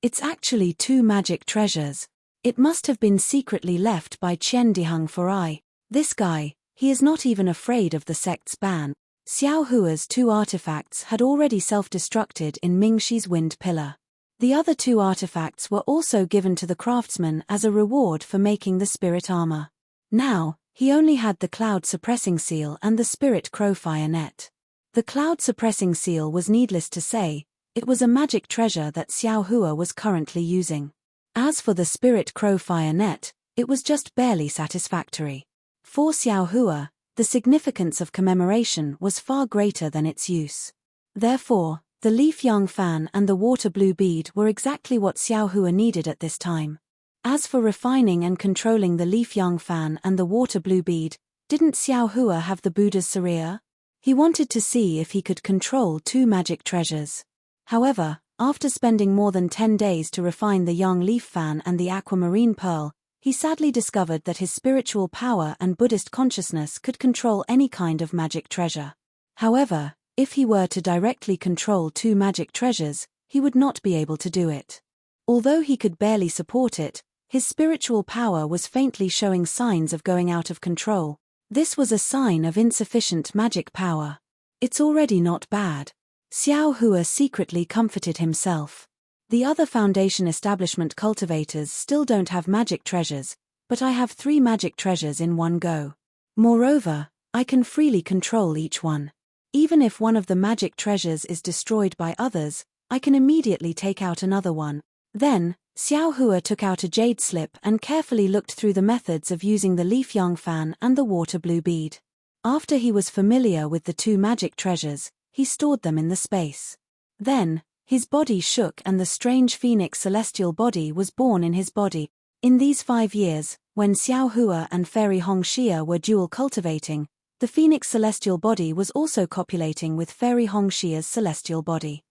It's actually two magic treasures. It must have been secretly left by Qian Diheng for this guy, he is not even afraid of the sect's ban. Xiao Hua's two artifacts had already self-destructed in Mingxi's wind pillar. The other two artifacts were also given to the craftsman as a reward for making the spirit armor. Now, he only had the cloud-suppressing seal and the spirit crowfire net. The cloud-suppressing seal was needless to say, it was a magic treasure that Xiao Hua was currently using. As for the spirit crowfire net, it was just barely satisfactory. For Xiao Hua, the significance of commemoration was far greater than its use. Therefore, the leaf young fan and the water blue bead were exactly what Xiao Hua needed at this time. As for refining and controlling the leaf young fan and the water blue bead, didn't Xiao Hua have the Buddha's Surya? He wanted to see if he could control two magic treasures. However, after spending more than 10 days to refine the young leaf fan and the aquamarine pearl, he sadly discovered that his spiritual power and Buddhist consciousness could control any kind of magic treasure. However, if he were to directly control two magic treasures, he would not be able to do it. Although he could barely support it, his spiritual power was faintly showing signs of going out of control. This was a sign of insufficient magic power. It's already not bad. Xiao Hua secretly comforted himself. The other foundation establishment cultivators still don't have magic treasures, but I have 3 magic treasures in one go. Moreover, I can freely control each one. Even if one of the magic treasures is destroyed by others, I can immediately take out another one. Then, Xiao Hua took out a jade slip and carefully looked through the methods of using the leaf young fan and the water blue bead. After he was familiar with the 2 magic treasures, he stored them in the space. Then, his body shook and the strange phoenix celestial body was born in his body. In these 5 years, when Xiao Hua and Fairy Hong Xia were dual cultivating, the phoenix celestial body was also copulating with Fairy Hong Xia's celestial body.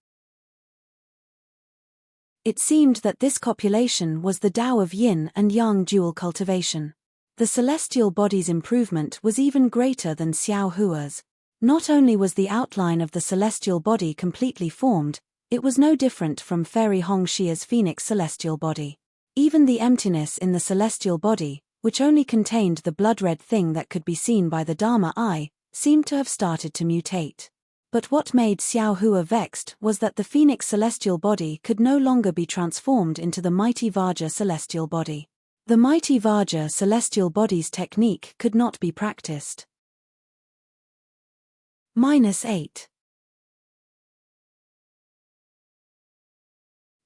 It seemed that this copulation was the Tao of yin and yang dual cultivation. The celestial body's improvement was even greater than Xiao Hua's. Not only was the outline of the celestial body completely formed, it was no different from Fairy Hong Xia's phoenix celestial body. Even the emptiness in the celestial body, which only contained the blood-red thing that could be seen by the Dharma eye, seemed to have started to mutate. But what made Xiao Hua vexed was that the phoenix celestial body could no longer be transformed into the mighty Vajra celestial body. The mighty Vajra celestial body's technique could not be practiced. -8.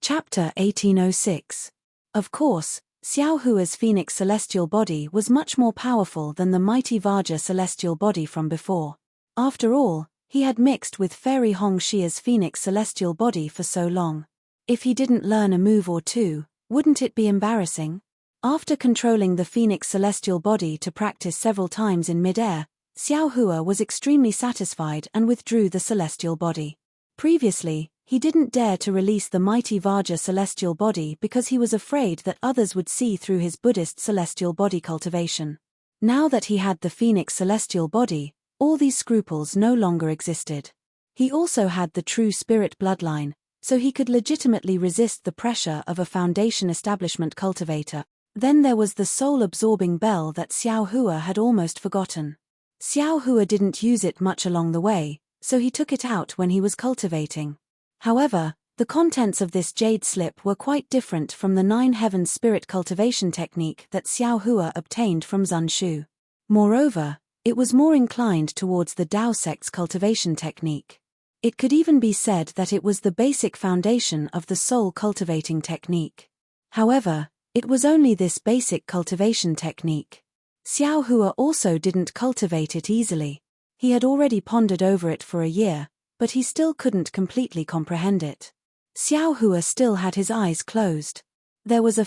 Chapter 1806. Of course, Xiao Hua's phoenix celestial body was much more powerful than the mighty Vajra celestial body from before. After all, he had mixed with Fairy Hong Xia's phoenix celestial body for so long. If he didn't learn a move or two, wouldn't it be embarrassing? After controlling the phoenix celestial body to practice several times in mid-air, Xiao Hua was extremely satisfied and withdrew the celestial body. Previously, he didn't dare to release the mighty Vajra celestial body because he was afraid that others would see through his Buddhist celestial body cultivation. Now that he had the phoenix celestial body, all these scruples no longer existed. He also had the true spirit bloodline, so he could legitimately resist the pressure of a foundation establishment cultivator. Then there was the soul-absorbing bell that Xiao Hua had almost forgotten. Xiao Hua didn't use it much along the way, so he took it out when he was cultivating. However, the contents of this jade slip were quite different from the 9 heavens spirit cultivation technique that Xiao Hua obtained from Zun Shu. Moreover, it was more inclined towards the Tao sect's cultivation technique. It could even be said that it was the basic foundation of the soul cultivating technique. However, it was only this basic cultivation technique. Xiao Hua also didn't cultivate it easily. He had already pondered over it for a year, but he still couldn't completely comprehend it. Xiao Hua still had his eyes closed. There was a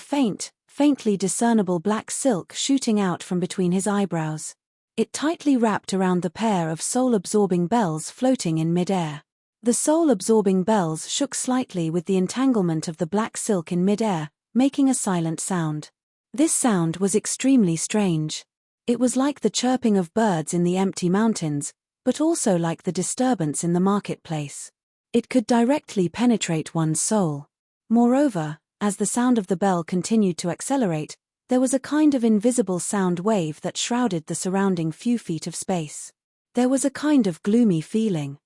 faintly discernible black silk shooting out from between his eyebrows. It tightly wrapped around the pair of soul-absorbing bells floating in mid-air. The soul-absorbing bells shook slightly with the entanglement of the black silk in mid-air, making a silent sound. This sound was extremely strange. It was like the chirping of birds in the empty mountains, but also like the disturbance in the marketplace. It could directly penetrate one's soul. Moreover, as the sound of the bell continued to accelerate, there was a kind of invisible sound wave that shrouded the surrounding few feet of space. There was a kind of gloomy feeling.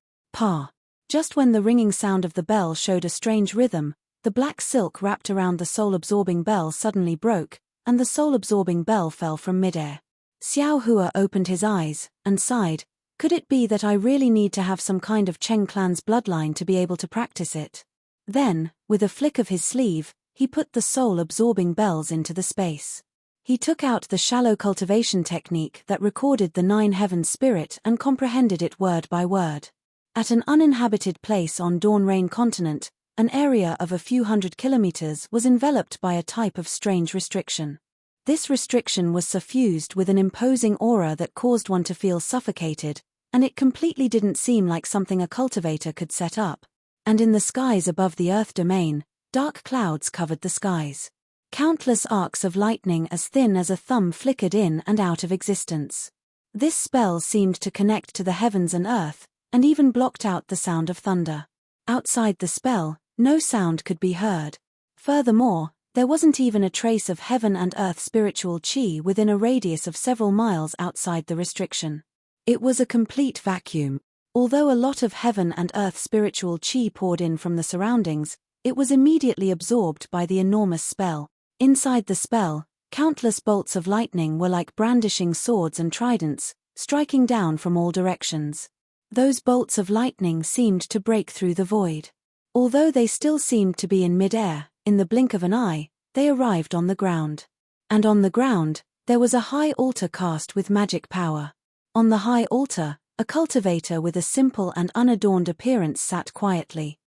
Just when the ringing sound of the bell showed a strange rhythm, the black silk wrapped around the soul-absorbing bell suddenly broke, and the soul-absorbing bell fell from midair. Xiao Hua opened his eyes, and sighed. Could it be that I really need to have some kind of Cheng clan's bloodline to be able to practice it? Then, with a flick of his sleeve, he put the soul-absorbing bells into the space. He took out the shallow cultivation technique that recorded the 9 heavens spirit and comprehended it word by word. At an uninhabited place on Dawn Rain continent, an area of a few hundred kilometers was enveloped by a type of strange restriction. This restriction was suffused with an imposing aura that caused one to feel suffocated, and it completely didn't seem like something a cultivator could set up. And in the skies above the Earth domain, dark clouds covered the skies. Countless arcs of lightning as thin as a thumb flickered in and out of existence. This spell seemed to connect to the heavens and earth, and even blocked out the sound of thunder. Outside the spell, no sound could be heard. Furthermore, there wasn't even a trace of heaven and earth spiritual chi within a radius of several miles outside the restriction. It was a complete vacuum. Although a lot of heaven and earth spiritual chi poured in from the surroundings, it was immediately absorbed by the enormous spell. Inside the spell, countless bolts of lightning were like brandishing swords and tridents, striking down from all directions. Those bolts of lightning seemed to break through the void. Although they still seemed to be in mid-air, in the blink of an eye, they arrived on the ground. And on the ground, there was a high altar cast with magic power. On the high altar, a cultivator with a simple and unadorned appearance sat quietly.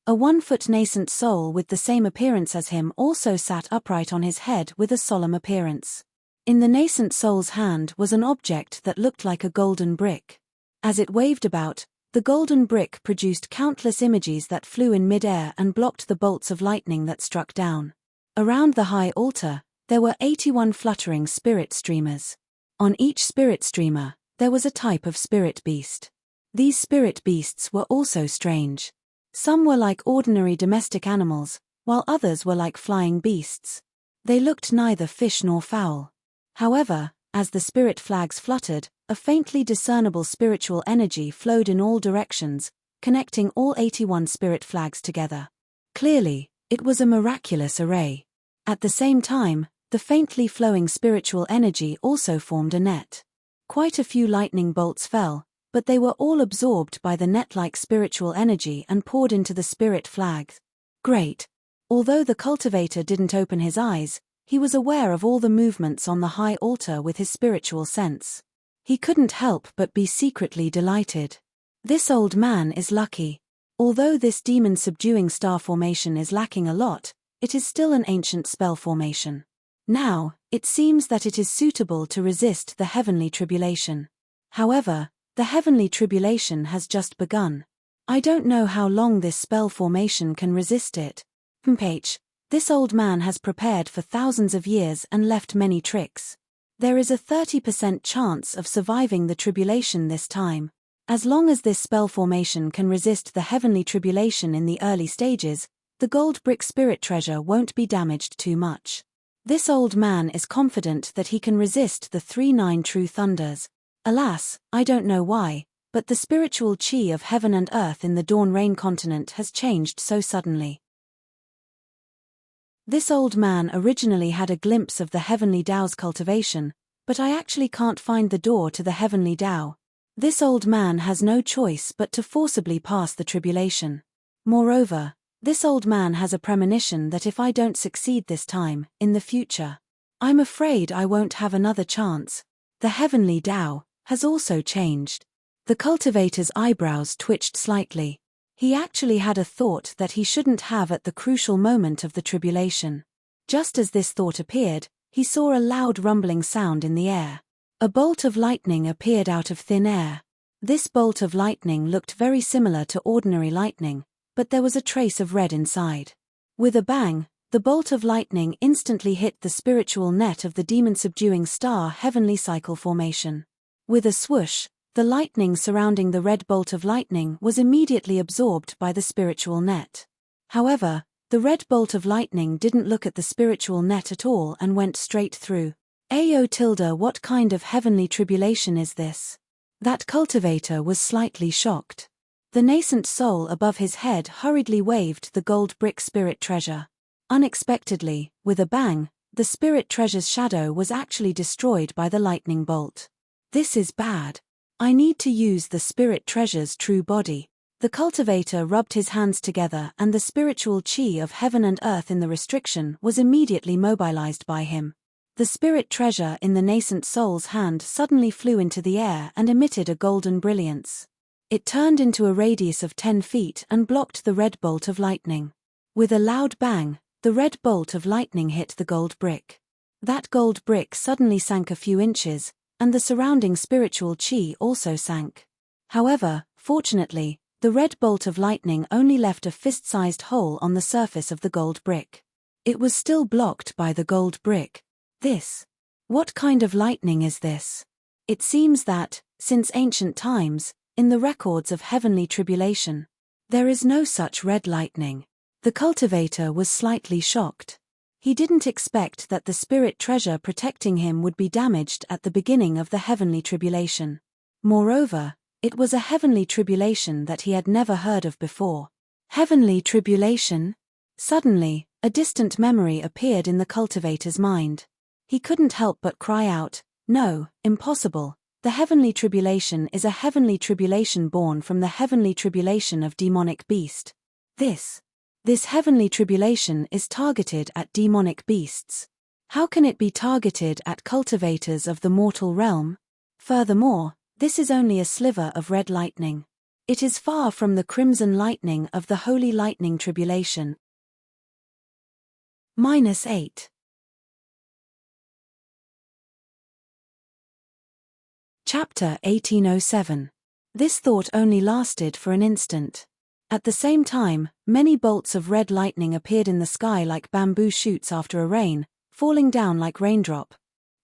A 1-foot nascent soul with the same appearance as him also sat upright on his head with a solemn appearance. In the nascent soul's hand was an object that looked like a golden brick. As it waved about, the golden brick produced countless images that flew in mid-air and blocked the bolts of lightning that struck down. Around the high altar, there were 81 fluttering spirit streamers. On each spirit streamer, there was a type of spirit beast. These spirit beasts were also strange. Some were like ordinary domestic animals, while others were like flying beasts. They looked neither fish nor fowl. However, as the spirit flags fluttered, a faintly discernible spiritual energy flowed in all directions, connecting all 81 spirit flags together. Clearly, it was a miraculous array. At the same time, the faintly flowing spiritual energy also formed a net. Quite a few lightning bolts fell, but they were all absorbed by the net-like spiritual energy and poured into the spirit flags. Great! Although the cultivator didn't open his eyes, he was aware of all the movements on the high altar with his spiritual sense. He couldn't help but be secretly delighted. This old man is lucky. Although this demon-subduing star formation is lacking a lot, it is still an ancient spell formation. Now, it seems that it is suitable to resist the heavenly tribulation. However, the heavenly tribulation has just begun. I don't know how long this spell formation can resist it. This old man has prepared for thousands of years and left many tricks. There is a 30% chance of surviving the tribulation this time. As long as this spell formation can resist the heavenly tribulation in the early stages, the gold brick spirit treasure won't be damaged too much. This old man is confident that he can resist the 3-9 true thunders. Alas, I don't know why, but the spiritual chi of heaven and earth in the Dawn Rain continent has changed so suddenly. This old man originally had a glimpse of the heavenly Tao's cultivation, but I actually can't find the door to the heavenly Tao. This old man has no choice but to forcibly pass the tribulation. Moreover, this old man has a premonition that if I don't succeed this time, in the future, I'm afraid I won't have another chance. The heavenly Tao has also changed. The cultivator's eyebrows twitched slightly. He actually had a thought that he shouldn't have at the crucial moment of the tribulation. Just as this thought appeared, he saw a loud rumbling sound in the air. A bolt of lightning appeared out of thin air. This bolt of lightning looked very similar to ordinary lightning, but there was a trace of red inside. With a bang, the bolt of lightning instantly hit the spiritual net of the demon-subduing star heavenly cycle formation. With a swoosh, the lightning surrounding the red bolt of lightning was immediately absorbed by the spiritual net. However, the red bolt of lightning didn't look at the spiritual net at all and went straight through. Ayo, what kind of heavenly tribulation is this? That cultivator was slightly shocked. The nascent soul above his head hurriedly waved the gold brick spirit treasure. Unexpectedly, with a bang, the spirit treasure's shadow was actually destroyed by the lightning bolt. This is bad. I need to use the spirit treasure's true body. The cultivator rubbed his hands together and the spiritual chi of heaven and earth in the restriction was immediately mobilized by him. The spirit treasure in the nascent soul's hand suddenly flew into the air and emitted a golden brilliance. It turned into a radius of 10 feet and blocked the red bolt of lightning. With a loud bang, the red bolt of lightning hit the gold brick. That gold brick suddenly sank a few inches, and the surrounding spiritual chi also sank. However, fortunately, the red bolt of lightning only left a fist-sized hole on the surface of the gold brick. It was still blocked by the gold brick. What kind of lightning is this? It seems that, since ancient times, in the records of heavenly tribulation, there is no such red lightning. The cultivator was slightly shocked. He didn't expect that the spirit treasure protecting him would be damaged at the beginning of the heavenly tribulation. Moreover, it was a heavenly tribulation that he had never heard of before. Heavenly tribulation? Suddenly, a distant memory appeared in the cultivator's mind. He couldn't help but cry out, "No, impossible. The heavenly tribulation is a heavenly tribulation born from the heavenly tribulation of demonic beast. This heavenly tribulation is targeted at demonic beasts. How can it be targeted at cultivators of the mortal realm? Furthermore, this is only a sliver of red lightning. It is far from the crimson lightning of the holy lightning tribulation." -8. Chapter 1807. This thought only lasted for an instant. At the same time, many bolts of red lightning appeared in the sky like bamboo shoots after a rain, falling down like raindrop.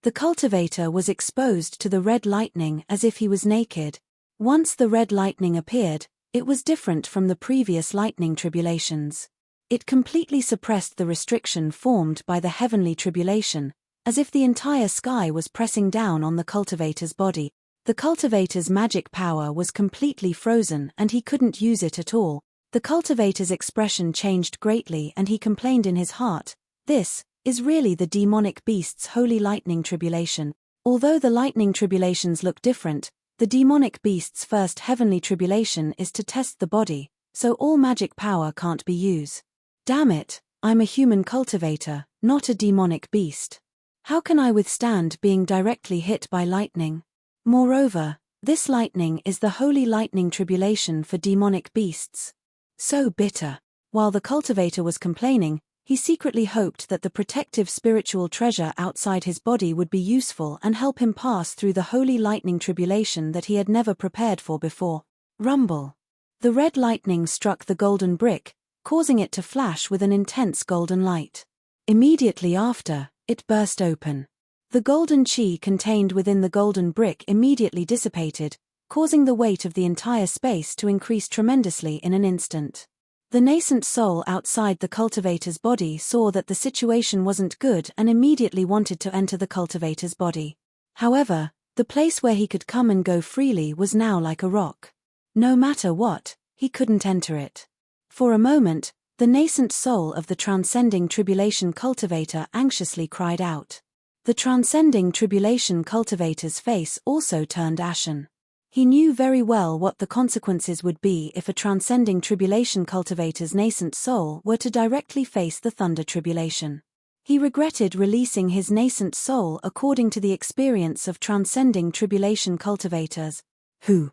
The cultivator was exposed to the red lightning as if he was naked. Once the red lightning appeared, it was different from the previous lightning tribulations. It completely suppressed the restriction formed by the heavenly tribulation, as if the entire sky was pressing down on the cultivator's body. The cultivator's magic power was completely frozen and he couldn't use it at all. The cultivator's expression changed greatly and he complained in his heart, "This is really the demonic beast's holy lightning tribulation." Although the lightning tribulations look different, the demonic beast's first heavenly tribulation is to test the body, so all magic power can't be used. Damn it, I'm a human cultivator, not a demonic beast. How can I withstand being directly hit by lightning? Moreover, this lightning is the holy lightning tribulation for demonic beasts. So bitter. While the cultivator was complaining, he secretly hoped that the protective spiritual treasure outside his body would be useful and help him pass through the holy lightning tribulation that he had never prepared for before. Rumble. The red lightning struck the golden brick, causing it to flash with an intense golden light. Immediately after, it burst open. The golden chi contained within the golden brick immediately dissipated, causing the weight of the entire space to increase tremendously in an instant. The nascent soul outside the cultivator's body saw that the situation wasn't good and immediately wanted to enter the cultivator's body. However, the place where he could come and go freely was now like a rock. No matter what, he couldn't enter it. For a moment, the nascent soul of the transcending tribulation cultivator anxiously cried out. The transcending tribulation cultivator's face also turned ashen. He knew very well what the consequences would be if a transcending tribulation cultivator's nascent soul were to directly face the thunder tribulation. He regretted releasing his nascent soul according to the experience of transcending tribulation cultivators. The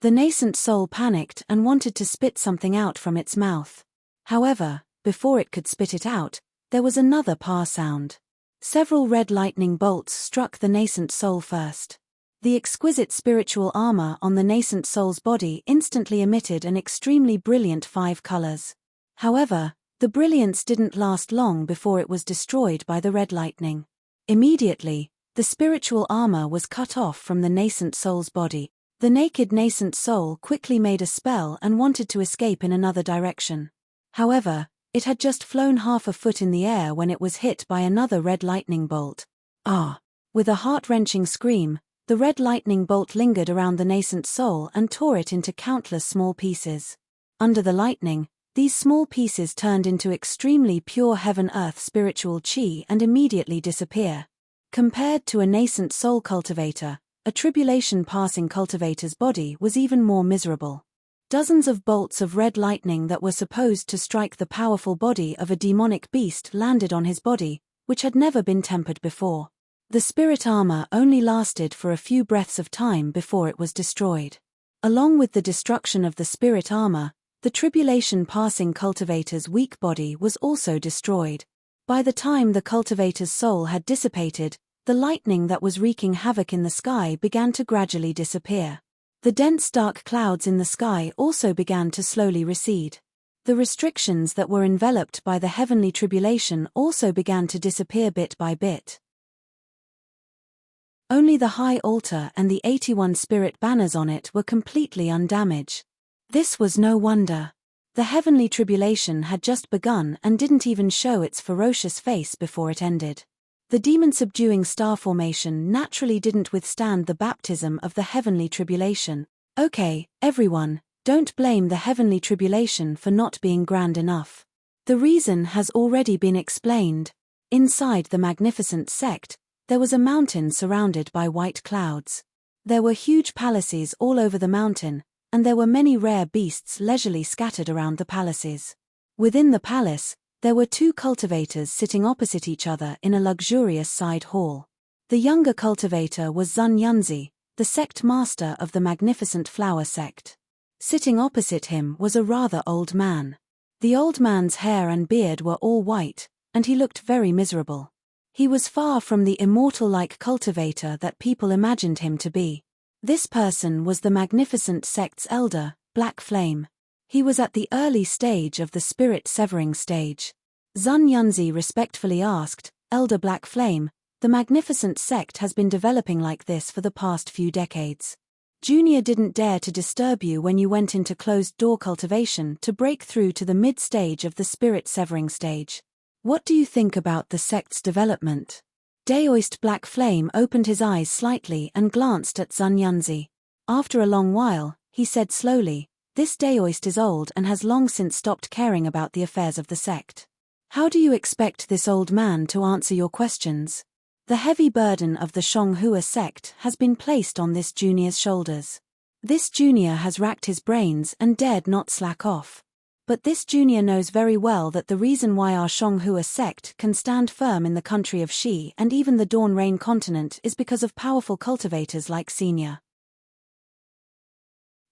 nascent soul panicked and wanted to spit something out from its mouth. However, before it could spit it out, there was another sound. Several red lightning bolts struck the nascent soul first. The exquisite spiritual armor on the nascent soul's body instantly emitted an extremely brilliant 5 colors. However, the brilliance didn't last long before it was destroyed by the red lightning. Immediately, the spiritual armor was cut off from the nascent soul's body. The naked nascent soul quickly made a spell and wanted to escape in another direction. However, it had just flown half a foot in the air when it was hit by another red lightning bolt. Ah! With a heart-wrenching scream, the red lightning bolt lingered around the nascent soul and tore it into countless small pieces. Under the lightning, these small pieces turned into extremely pure heaven-earth spiritual chi and immediately disappear. Compared to a nascent soul cultivator, a tribulation-passing cultivator's body was even more miserable. Dozens of bolts of red lightning that were supposed to strike the powerful body of a demonic beast landed on his body, which had never been tempered before. The spirit armor only lasted for a few breaths of time before it was destroyed. Along with the destruction of the spirit armor, the tribulation-passing cultivator's weak body was also destroyed. By the time the cultivator's soul had dissipated, the lightning that was wreaking havoc in the sky began to gradually disappear. The dense dark clouds in the sky also began to slowly recede. The restrictions that were enveloped by the heavenly tribulation also began to disappear bit by bit. Only the high altar and the 81 spirit banners on it were completely undamaged. This was no wonder. The heavenly tribulation had just begun and didn't even show its ferocious face before it ended. The demon-subduing star formation naturally didn't withstand the baptism of the heavenly tribulation. Okay, everyone, don't blame the heavenly tribulation for not being grand enough. The reason has already been explained. Inside the magnificent sect, there was a mountain surrounded by white clouds. There were huge palaces all over the mountain, and there were many rare beasts leisurely scattered around the palaces. Within the palace, there were 2 cultivators sitting opposite each other in a luxurious side hall. The younger cultivator was Zun Yunzi, the sect master of the magnificent flower sect. Sitting opposite him was a rather old man. The old man's hair and beard were all white, and he looked very miserable. He was far from the immortal-like cultivator that people imagined him to be. This person was the magnificent sect's elder, Black Flame. He was at the early stage of the spirit-severing stage. Zun Yunzi respectfully asked, "Elder Black Flame, the magnificent sect has been developing like this for the past few decades. Junior didn't dare to disturb you when you went into closed-door cultivation to break through to the mid-stage of the spirit-severing stage. What do you think about the sect's development?" Daoist Black Flame opened his eyes slightly and glanced at Zun Yunzi. After a long while, he said slowly, "This Daoist is old and has long since stopped caring about the affairs of the sect. How do you expect this old man to answer your questions? The heavy burden of the Shonghua sect has been placed on this junior's shoulders. This junior has racked his brains and dared not slack off. But this junior knows very well that the reason why our Shonghua sect can stand firm in the country of Shi and even the Dawn Rain continent is because of powerful cultivators like Senior.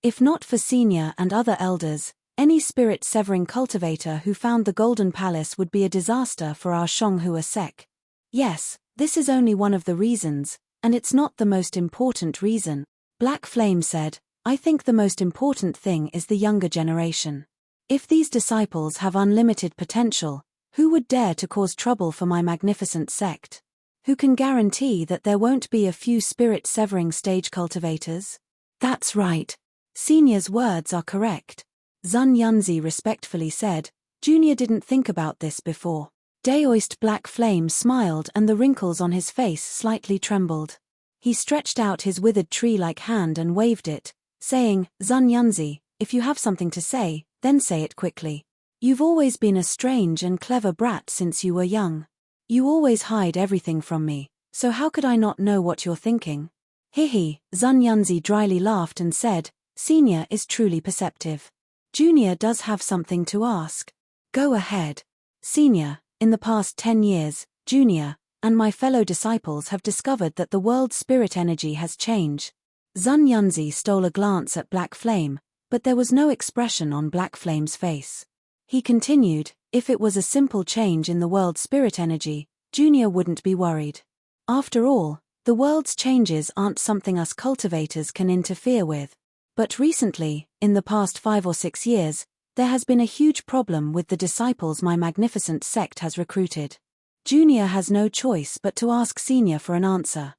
If not for Senior and other elders, any spirit-severing cultivator who found the Golden Palace would be a disaster for our Shonghua sect. Yes, this is only one of the reasons, and it's not the most important reason," Black Flame said. "I think the most important thing is the younger generation. If these disciples have unlimited potential, who would dare to cause trouble for my magnificent sect? Who can guarantee that there won't be a few spirit-severing stage cultivators?" "That's right. Senior's words are correct," Zun Yunzi respectfully said. "Junior didn't think about this before." Daoist Black Flame smiled and the wrinkles on his face slightly trembled. He stretched out his withered tree-like hand and waved it, saying, "Zun Yunzi, if you have something to say, then say it quickly. You've always been a strange and clever brat since you were young. You always hide everything from me, so how could I not know what you're thinking?" "Hihi," Zun Yunzi dryly laughed and said, "Senior is truly perceptive. Junior does have something to ask. Go ahead." "Senior, in the past 10 years, Junior, and my fellow disciples have discovered that the world's spirit energy has changed." Zun Yunzi stole a glance at Black Flame, but there was no expression on Black Flame's face. He continued, "If it was a simple change in the world's spirit energy, Junior wouldn't be worried. After all, The world's changes aren't something us cultivators can interfere with. But recently, in the past 5 or 6 years, there has been a huge problem with the disciples my magnificent sect has recruited. Junior has no choice but to ask Senior for an answer.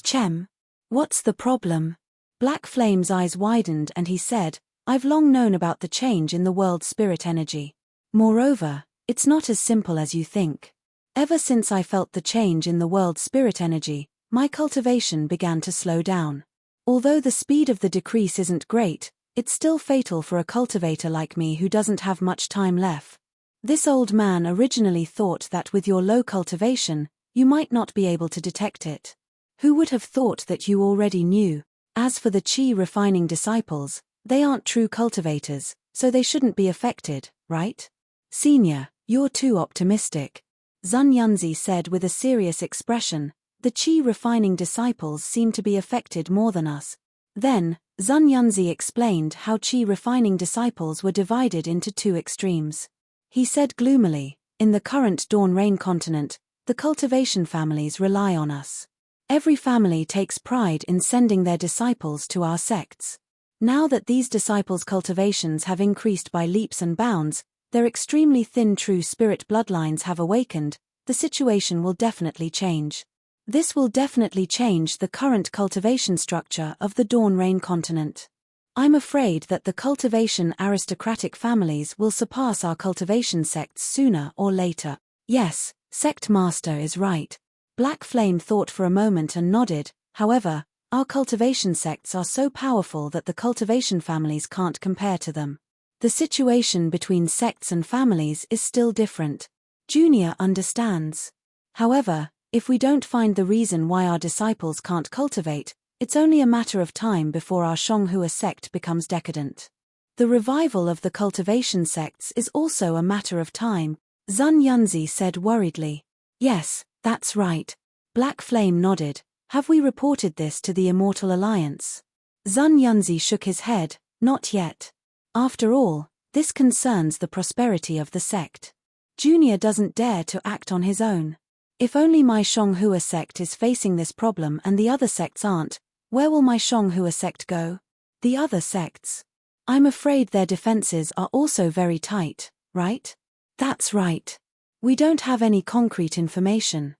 Chem. What's the problem? Black Flame's eyes widened and he said, I've long known about the change in the world's spirit energy. Moreover, it's not as simple as you think. Ever since I felt the change in the world's spirit energy, my cultivation began to slow down. Although the speed of the decrease isn't great, it's still fatal for a cultivator like me who doesn't have much time left. This old man originally thought that with your low cultivation, you might not be able to detect it. Who would have thought that you already knew? As for the chi refining disciples, they aren't true cultivators, so they shouldn't be affected, right? Senior, you're too optimistic. Zun Yunzi said with a serious expression, the chi refining disciples seem to be affected more than us. Then, Zun Yunzi explained how chi refining disciples were divided into 2 extremes. He said gloomily, in the current Dawn Rain continent, the cultivation families rely on us. Every family takes pride in sending their disciples to our sects. Now that these disciples' cultivations have increased by leaps and bounds, their extremely thin true spirit bloodlines have awakened, the situation will definitely change. This will definitely change the current cultivation structure of the Dawn Rain continent. I'm afraid that the cultivation aristocratic families will surpass our cultivation sects sooner or later. Yes, Sect Master is right. Black Flame thought for a moment and nodded. However, our cultivation sects are so powerful that the cultivation families can't compare to them. The situation between sects and families is still different. Junior understands. However, if we don't find the reason why our disciples can't cultivate, it's only a matter of time before our Shonghua sect becomes decadent. The revival of the cultivation sects is also a matter of time, Zun Yunzi said worriedly. Yes, that's right. Black Flame nodded. Have we reported this to the Immortal Alliance? Zun Yunzi shook his head. Not yet. After all, this concerns the prosperity of the sect. Junior doesn't dare to act on his own. If only my Shonghua sect is facing this problem and the other sects aren't, where will my Shonghua sect go? The other sects? I'm afraid their defenses are also very tight, right? That's right. We don't have any concrete information.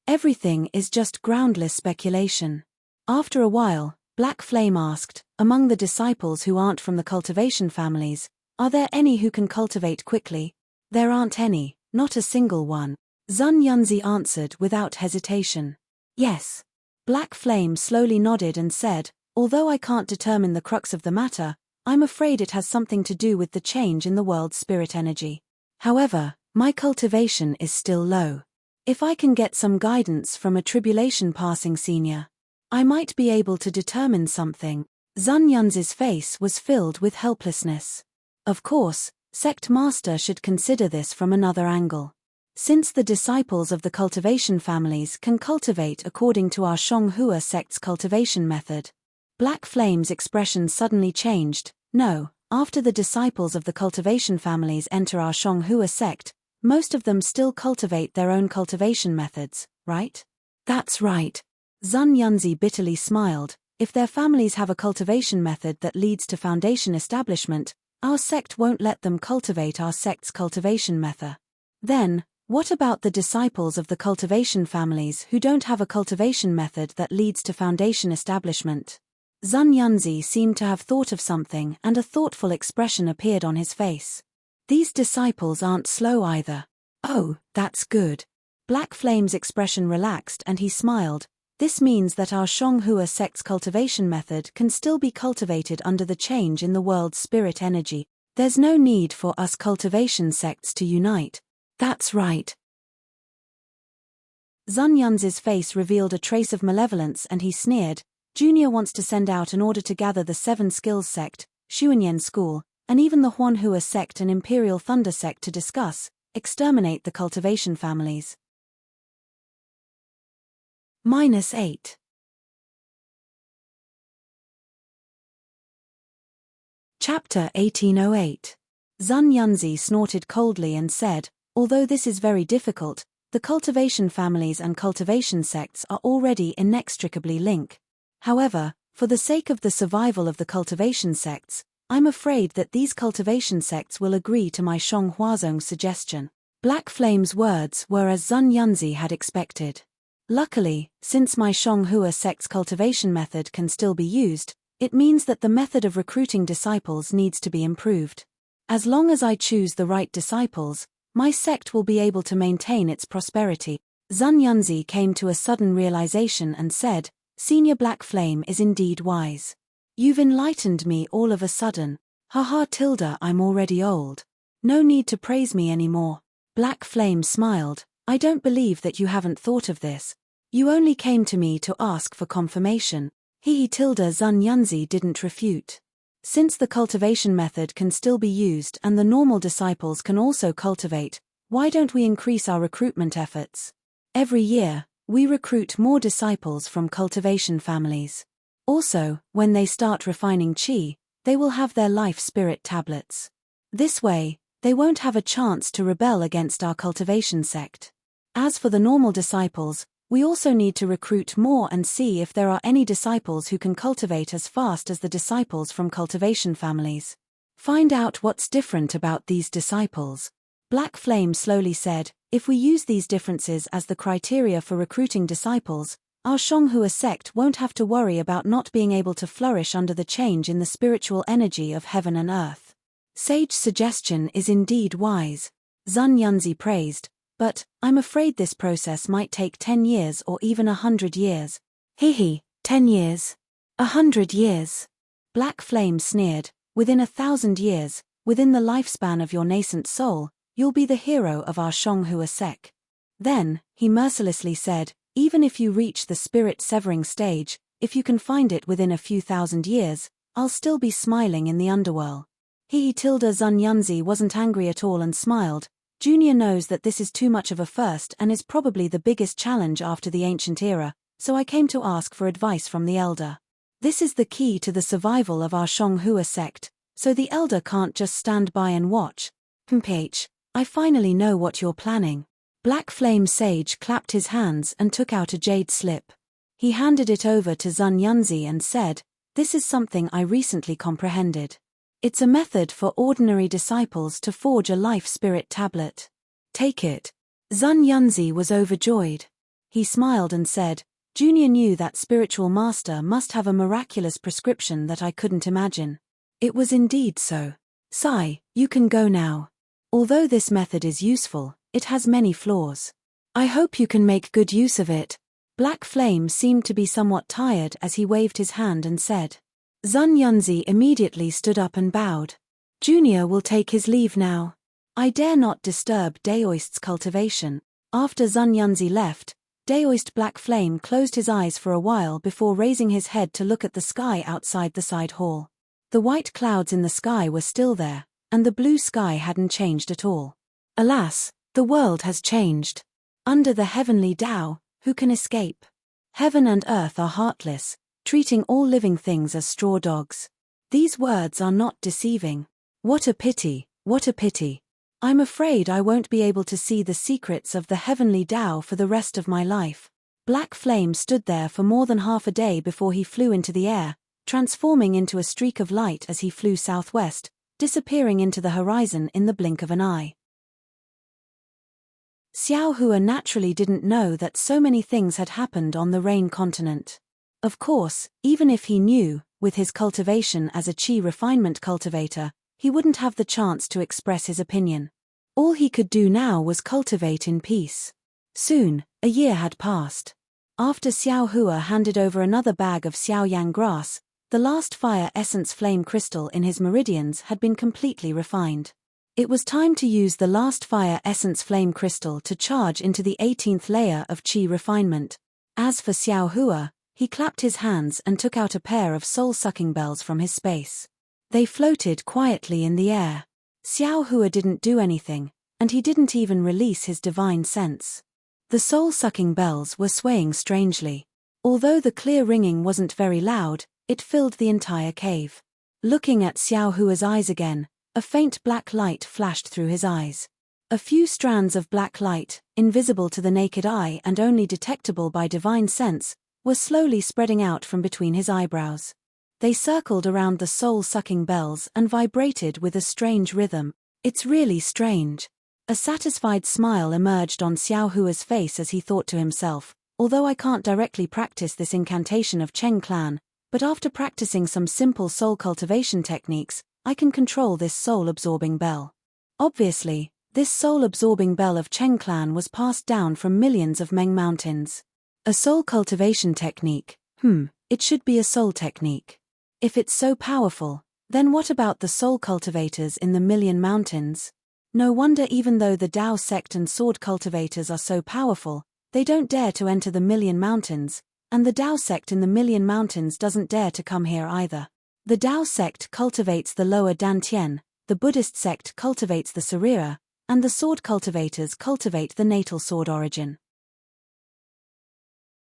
Everything is just groundless speculation. After a while, Black Flame asked, among the disciples who aren't from the cultivation families, are there any who can cultivate quickly? There aren't any, not a single one. Zun Yunzi answered without hesitation. Yes. Black Flame slowly nodded and said, although I can't determine the crux of the matter, I'm afraid it has something to do with the change in the world's spirit energy. However, my cultivation is still low. If I can get some guidance from a tribulation passing senior, I might be able to determine something. Zun Yunzi's face was filled with helplessness. Of course, Sect Master should consider this from another angle. Since the disciples of the cultivation families can cultivate according to our Shonghua sect's cultivation method. Black Flame's expression suddenly changed. No, after the disciples of the cultivation families enter our Shonghua sect, most of them still cultivate their own cultivation methods, right? That's right. Zun Yunzi bitterly smiled. If their families have a cultivation method that leads to foundation establishment, our sect won't let them cultivate our sect's cultivation method. Then, what about the disciples of the cultivation families who don't have a cultivation method that leads to foundation establishment? Zun Yunzi seemed to have thought of something and a thoughtful expression appeared on his face. These disciples aren't slow either. Oh, that's good. Black Flame's expression relaxed and he smiled. This means that our Shonghua sect's cultivation method can still be cultivated under the change in the world's spirit energy. There's no need for us cultivation sects to unite. That's right. Zun Yunzi's face revealed a trace of malevolence and he sneered. Junior wants to send out an order to gather the 7 Skills sect, Xuanyan School, and even the Huanhua sect and Imperial Thunder sect to discuss, exterminate the cultivation families. -8. Chapter 1808. Zun Yunzi snorted coldly and said, although this is very difficult, The cultivation families and cultivation sects are already inextricably linked. However, for the sake of the survival of the cultivation sects, I'm afraid that these cultivation sects will agree to my Shong Huazong's suggestion. Black Flame's words were as Zun Yunzi had expected. Luckily, since my Shong Hua sect's cultivation method can still be used, it means that the method of recruiting disciples needs to be improved. As long as I choose the right disciples, my sect will be able to maintain its prosperity. Zun Yunzi came to a sudden realization and said, Senior Black Flame is indeed wise. You've enlightened me all of a sudden. Haha tilde, I'm already old. No need to praise me anymore. Black Flame smiled. I don't believe that you haven't thought of this. You only came to me to ask for confirmation. He tilde Zun Yunzi didn't refute. Since the cultivation method can still be used and the normal disciples can also cultivate, why don't we increase our recruitment efforts? Every year, we recruit more disciples from cultivation families. Also, when they start refining qi, they will have their life spirit tablets. This way, they won't have a chance to rebel against our cultivation sect. As for the normal disciples, we also need to recruit more and see if there are any disciples who can cultivate as fast as the disciples from cultivation families. Find out what's different about these disciples. Black Flame slowly said, if we use these differences as the criteria for recruiting disciples, our Shonghua sect won't have to worry about not being able to flourish under the change in the spiritual energy of heaven and earth. Sage suggestion is indeed wise. Zun Yunzi praised. But, I'm afraid this process might take 10 years or even 100 years. 10 years. 100 years. Black Flame sneered, within 1,000 years, within the lifespan of your nascent soul, you'll be the hero of our Shonghua sect. Then, he mercilessly said, even if you reach the spirit-severing stage, if you can find it within a few thousand years, I'll still be smiling in the underworld. Tilde Zun Yunzi wasn't angry at all and smiled. Junior knows that this is too much of a first and is probably the biggest challenge after the ancient era, so I came to ask for advice from the elder. This is the key to the survival of our Shonghua sect, so the elder can't just stand by and watch. I finally know what you're planning. Black Flame Sage clapped his hands and took out a jade slip. He handed it over to Zun Yunzi and said, this is something I recently comprehended. It's a method for ordinary disciples to forge a life spirit tablet. Take it. Zun Yunzi was overjoyed. He smiled and said, Junior knew that spiritual master must have a miraculous prescription that I couldn't imagine. It was indeed so. Sai, you can go now. Although this method is useful, it has many flaws. I hope you can make good use of it. Black Flame seemed to be somewhat tired as he waved his hand and said. Zun Yunzi immediately stood up and bowed. Junior will take his leave now. I dare not disturb Daoist's cultivation. After Zun Yunzi left, Daoist Black Flame closed his eyes for a while before raising his head to look at the sky outside the side hall. The white clouds in the sky were still there, and the blue sky hadn't changed at all. Alas, the world has changed. Under the heavenly Tao, who can escape? Heaven and earth are heartless, treating all living things as straw dogs. These words are not deceiving. What a pity, what a pity. I'm afraid I won't be able to see the secrets of the heavenly Tao for the rest of my life. Black Flame stood there for more than half a day before he flew into the air, transforming into a streak of light as he flew southwest, disappearing into the horizon in the blink of an eye. Xiao Hua naturally didn't know that so many things had happened on the Rain continent. Of course, even if he knew, with his cultivation as a qi refinement cultivator, he wouldn't have the chance to express his opinion. All he could do now was cultivate in peace. Soon, a year had passed. After Xiao Hua handed over another bag of Xiaoyang grass, the last fire essence flame crystal in his meridians had been completely refined. It was time to use the last fire essence flame crystal to charge into the 18th layer of qi refinement. As for Xiao Hua, he clapped his hands and took out a pair of soul-sucking bells from his space. They floated quietly in the air. Xiao Hua didn't do anything, and he didn't even release his divine sense. The soul-sucking bells were swaying strangely. Although the clear ringing wasn't very loud, it filled the entire cave. Looking at Xiao Hua's eyes again, a faint black light flashed through his eyes. A few strands of black light, invisible to the naked eye and only detectable by divine sense, were slowly spreading out from between his eyebrows. They circled around the soul-sucking bells and vibrated with a strange rhythm. It's really strange. A satisfied smile emerged on Xiao Hua's face as he thought to himself, although I can't directly practice this incantation of Cheng Clan, but after practicing some simple soul cultivation techniques, I can control this soul-absorbing bell. Obviously, this soul-absorbing bell of Cheng Clan was passed down from millions of Meng mountains. A soul cultivation technique, it should be a soul technique. If it's so powerful, then what about the soul cultivators in the million mountains? No wonder even though the Dao sect and sword cultivators are so powerful, they don't dare to enter the million mountains, and the Dao sect in the million mountains doesn't dare to come here either. The Dao sect cultivates the lower Dantian, the Buddhist sect cultivates the Sarira, and the sword cultivators cultivate the natal sword origin.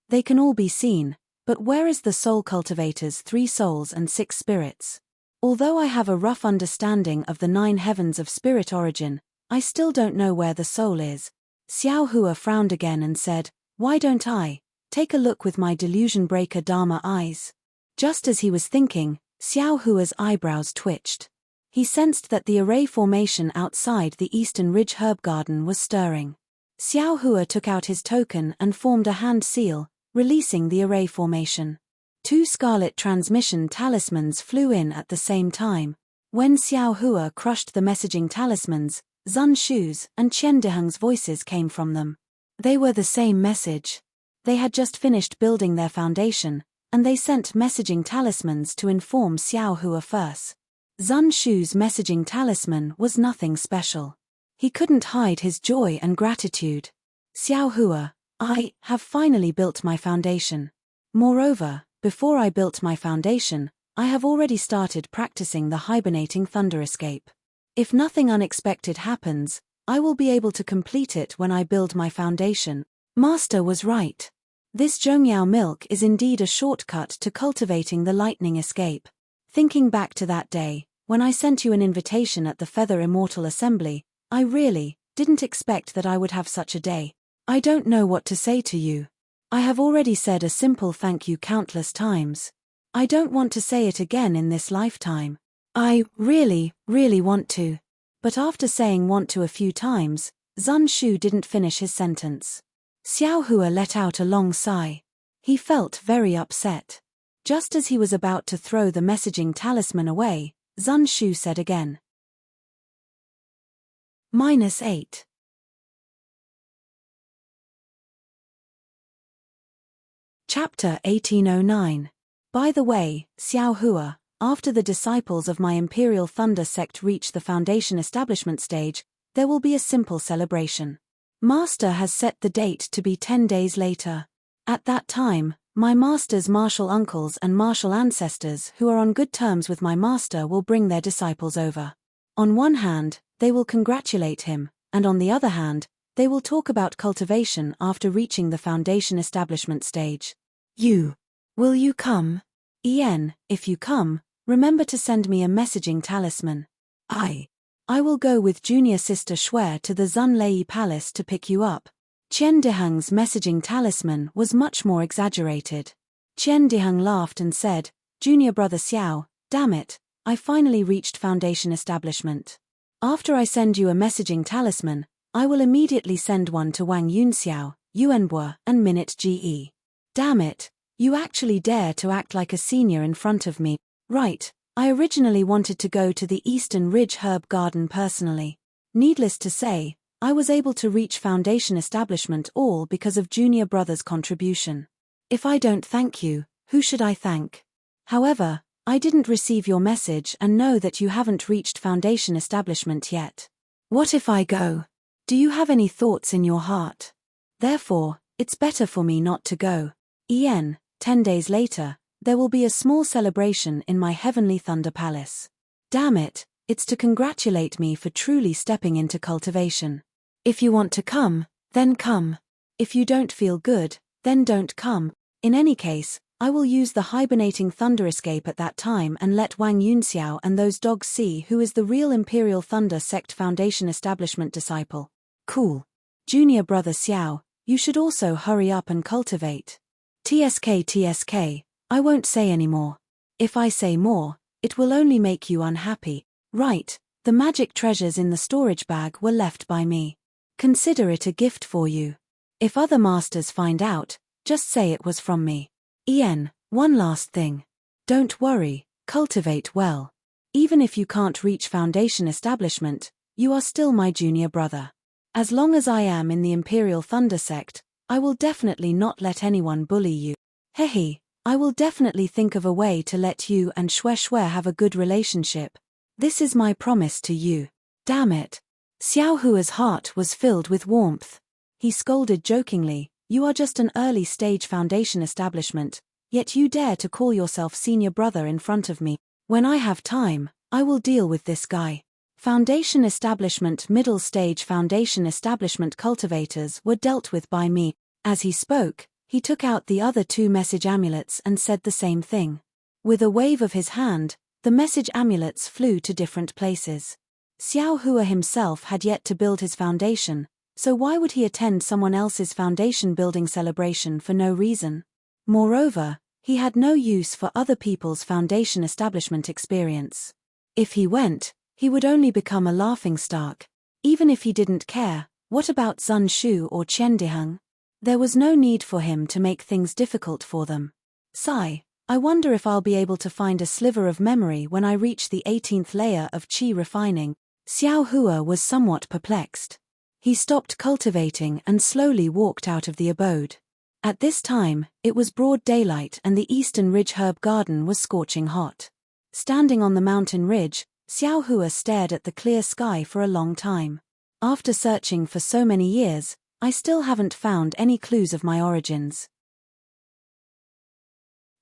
They can all be seen, but where is the soul cultivators' 3 souls and 6 spirits? Although I have a rough understanding of the 9 heavens of spirit origin, I still don't know where the soul is. Xiao Hua frowned again and said, "Why don't I take a look with my delusion breaker Dharma eyes?" Just as he was thinking, Xiao Hua's eyebrows twitched. He sensed that the array formation outside the Eastern Ridge herb garden was stirring. Xiao Hua took out his token and formed a hand seal, releasing the array formation. 2 scarlet transmission talismans flew in at the same time. When Xiao Hua crushed the messaging talismans, Zun Shu's and Qian Diheng's voices came from them. They were the same message. They had just finished building their foundation, and they sent messaging talismans to inform Xiao Hua first. Zun Shu's messaging talisman was nothing special. He couldn't hide his joy and gratitude. "Xiao Hua, I have finally built my foundation. Moreover, before I built my foundation, I have already started practicing the hibernating thunder escape. If nothing unexpected happens, I will be able to complete it when I build my foundation." Master was right. This Zhongyao milk is indeed a shortcut to cultivating the lightning escape. Thinking back to that day, when I sent you an invitation at the Feather Immortal Assembly, I really didn't expect that I would have such a day. I don't know what to say to you. I have already said a simple thank you countless times. I don't want to say it again in this lifetime. I really want to. But after saying want to a few times, Zun Shu didn't finish his sentence. Xiao Hua let out a long sigh. He felt very upset. Just as he was about to throw the messaging talisman away, Zun Shu said again. -8. Chapter 1809. By the way, Xiao Hua, after the disciples of my Imperial Thunder sect reach the foundation establishment stage, there will be a simple celebration. Master has set the date to be 10 days later. At that time, my master's martial uncles and martial ancestors who are on good terms with my master will bring their disciples over. On one hand, they will congratulate him, and on the other hand, they will talk about cultivation after reaching the foundation establishment stage. Will you come? Ian, if you come, remember to send me a messaging talisman. I will go with junior sister Shui to the Zunlei Palace to pick you up. Qian Diheng's messaging talisman was much more exaggerated. Qian Diheng laughed and said, "Junior brother Xiao, damn it, I finally reached foundation establishment. After I send you a messaging talisman, I will immediately send one to Wang Yunxiao, Yuanbo, and Minute Ge. Damn it, you actually dare to act like a senior in front of me. Right, I originally wanted to go to the Eastern Ridge Herb Garden personally. Needless to say, I was able to reach foundation establishment all because of junior brother's contribution. If I don't thank you, who should I thank? However, I didn't receive your message and know that you haven't reached foundation establishment yet. What if I go? Do you have any thoughts in your heart? Therefore, it's better for me not to go. Ian, 10 days later, there will be a small celebration in my Heavenly Thunder Palace. Damn it, it's to congratulate me for truly stepping into cultivation. If you want to come, then come. If you don't feel good, then don't come. In any case, I will use the hibernating thunder escape at that time and let Wang Yunxiao and those dogs see who is the real Imperial Thunder Sect Foundation establishment disciple. Cool. Junior brother Xiao, you should also hurry up and cultivate. TSK, I won't say any more. If I say more, it will only make you unhappy. Right, the magic treasures in the storage bag were left by me. Consider it a gift for you. If other masters find out, just say it was from me. One last thing. Don't worry, cultivate well. Even if you can't reach Foundation establishment, you are still my junior brother. As long as I am in the Imperial Thunder Sect, I will definitely not let anyone bully you. Hehe, I will definitely think of a way to let you and Xue have a good relationship. This is my promise to you. Damn it. Xiao Hua's heart was filled with warmth. He scolded jokingly, you are just an early-stage Foundation establishment, yet you dare to call yourself senior brother in front of me. When I have time, I will deal with this guy. Foundation establishment middle-stage Foundation establishment cultivators were dealt with by me. As he spoke, he took out the other 2 message amulets and said the same thing. With a wave of his hand, the message amulets flew to different places. Xiao Hua himself had yet to build his foundation, so why would he attend someone else's foundation building celebration for no reason? Moreover, he had no use for other people's foundation establishment experience. If he went, he would only become a laughingstock. Even if he didn't care, what about Zun Shu or Qian Diheng? There was no need for him to make things difficult for them. Sigh, I wonder if I'll be able to find a sliver of memory when I reach the 18th layer of Qi refining. Xiao Hua was somewhat perplexed. He stopped cultivating and slowly walked out of the abode. At this time, it was broad daylight and the Eastern Ridge herb garden was scorching hot. Standing on the mountain ridge, Xiao Hua stared at the clear sky for a long time. After searching for so many years, I still haven't found any clues of my origins.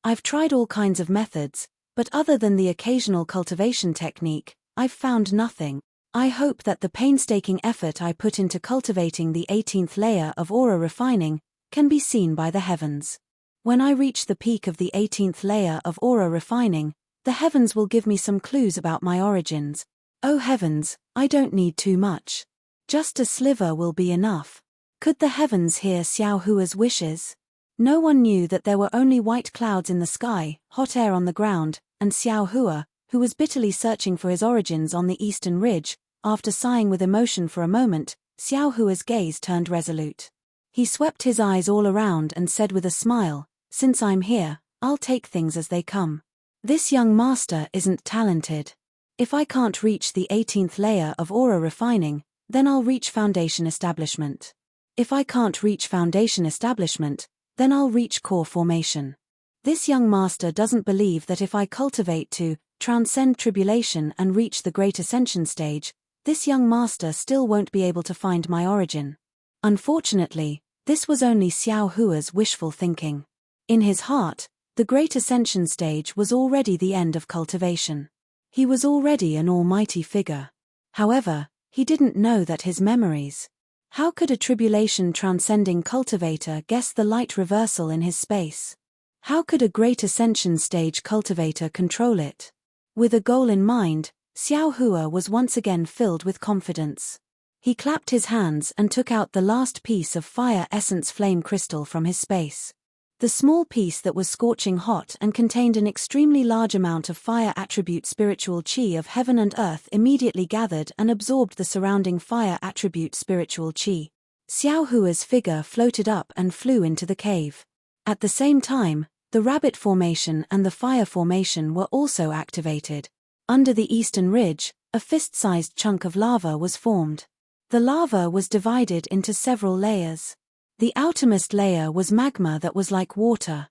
I've tried all kinds of methods, but other than the occasional cultivation technique, I've found nothing. I hope that the painstaking effort I put into cultivating the 18th layer of aura refining can be seen by the heavens. When I reach the peak of the 18th layer of aura refining, the heavens will give me some clues about my origins. Oh heavens, I don't need too much. Just a sliver will be enough. Could the heavens hear Xiao Hua's wishes? No one knew that there were only white clouds in the sky, hot air on the ground, and Xiao Hua, who was bitterly searching for his origins on the eastern ridge. After sighing with emotion for a moment, Xiao Hua's gaze turned resolute. He swept his eyes all around and said with a smile, since I'm here, I'll take things as they come. This young master isn't talented. If I can't reach the 18th layer of aura refining, then I'll reach foundation establishment. If I can't reach foundation establishment, then I'll reach core formation. This young master doesn't believe that if I cultivate to transcend tribulation and reach the great ascension stage, this young master still won't be able to find my origin. Unfortunately, this was only Xiao Hua's wishful thinking. In his heart, the great ascension stage was already the end of cultivation. He was already an almighty figure. However, he didn't know that his memories. How could a tribulation transcending cultivator guess the light reversal in his space? How could a great ascension stage cultivator control it? With a goal in mind, Xiao Hua was once again filled with confidence. He clapped his hands and took out the last piece of fire essence flame crystal from his space. The small piece that was scorching hot and contained an extremely large amount of fire attribute spiritual chi of heaven and earth immediately gathered and absorbed the surrounding fire attribute spiritual chi. Xiao Hua's figure floated up and flew into the cave. At the same time, the rabbit formation and the fire formation were also activated. Under the eastern ridge, a fist-sized chunk of lava was formed. The lava was divided into several layers. The outermost layer was magma that was like water.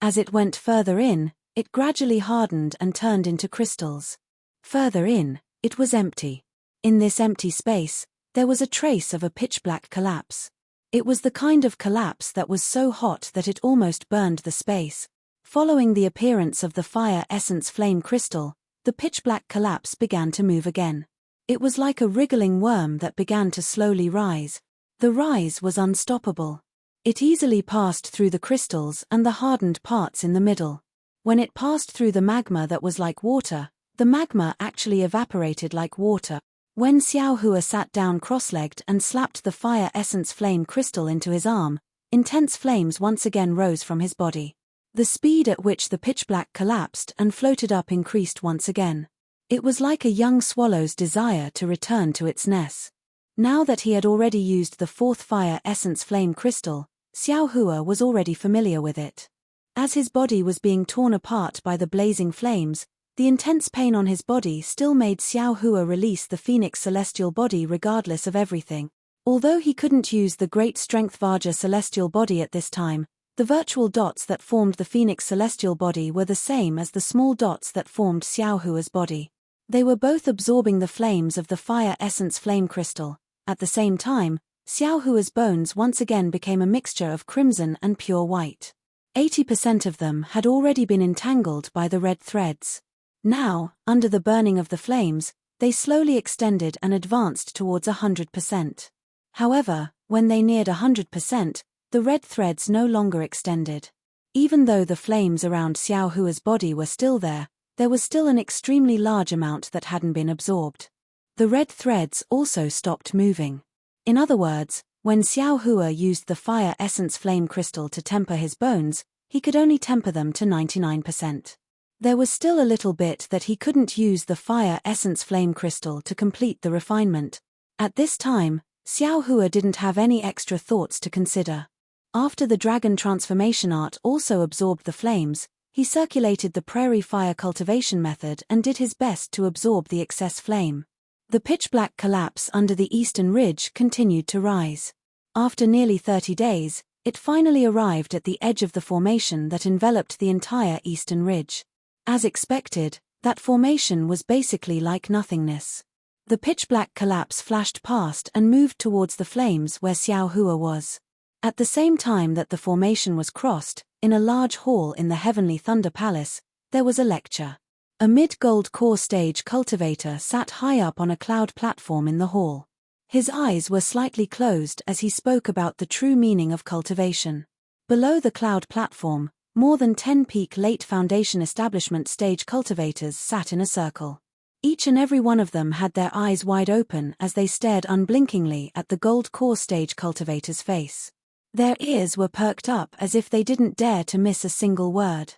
As it went further in, it gradually hardened and turned into crystals. Further in, it was empty. In this empty space, there was a trace of a pitch-black collapse. It was the kind of collapse that was so hot that it almost burned the space. Following the appearance of the fire essence flame crystal, the pitch-black collapse began to move again. It was like a wriggling worm that began to slowly rise. The rise was unstoppable. It easily passed through the crystals and the hardened parts in the middle. When it passed through the magma that was like water, the magma actually evaporated like water. When Xiao Hua sat down cross-legged and slapped the fire essence flame crystal into his arm, intense flames once again rose from his body. The speed at which the pitch-black collapsed and floated up increased once again. It was like a young swallow's desire to return to its nest. Now that he had already used the fourth fire essence flame crystal, Xiao Hua was already familiar with it. As his body was being torn apart by the blazing flames, the intense pain on his body still made Xiao Hua release the Phoenix celestial body regardless of everything. Although he couldn't use the great strength Vajra celestial body at this time, the virtual dots that formed the Phoenix celestial body were the same as the small dots that formed Xiao Hua's body. They were both absorbing the flames of the fire essence flame crystal. At the same time, Xiao Hua's bones once again became a mixture of crimson and pure white. 80% of them had already been entangled by the red threads. Now, under the burning of the flames, they slowly extended and advanced towards 100%. However, when they neared 100%, the red threads no longer extended. Even though the flames around Xiao Hua's body were still there was still an extremely large amount that hadn't been absorbed. The red threads also stopped moving. In other words, when Xiao Hua used the fire essence flame crystal to temper his bones, he could only temper them to 99%. There was still a little bit that he couldn't use the fire essence flame crystal to complete the refinement. At this time, Xiao Hua didn't have any extra thoughts to consider. After the dragon transformation art also absorbed the flames, he circulated the prairie fire cultivation method and did his best to absorb the excess flame. The pitch-black collapse under the eastern ridge continued to rise. After nearly 30 days, it finally arrived at the edge of the formation that enveloped the entire eastern ridge. As expected, that formation was basically like nothingness. The pitch-black collapse flashed past and moved towards the flames where Xiao Hua was. At the same time that the formation was crossed, in a large hall in the Heavenly Thunder Palace, there was a lecture. A mid-gold core stage cultivator sat high up on a cloud platform in the hall. His eyes were slightly closed as he spoke about the true meaning of cultivation. Below the cloud platform, more than 10 peak late foundation establishment stage cultivators sat in a circle. Each and every one of them had their eyes wide open as they stared unblinkingly at the gold core stage cultivator's face. Their ears were perked up as if they didn't dare to miss a single word.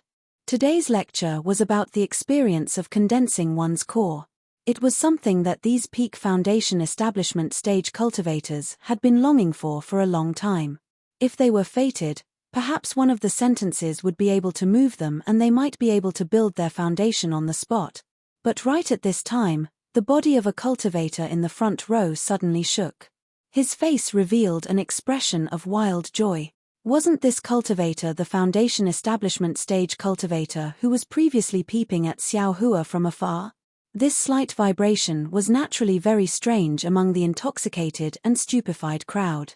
Today's lecture was about the experience of condensing one's core. It was something that these peak foundation establishment stage cultivators had been longing for a long time. If they were fated, perhaps one of the sentences would be able to move them and they might be able to build their foundation on the spot. But right at this time, the body of a cultivator in the front row suddenly shook. His face revealed an expression of wild joy. Wasn't this cultivator the foundation establishment stage cultivator who was previously peeping at Xiao Hua from afar? This slight vibration was naturally very strange among the intoxicated and stupefied crowd.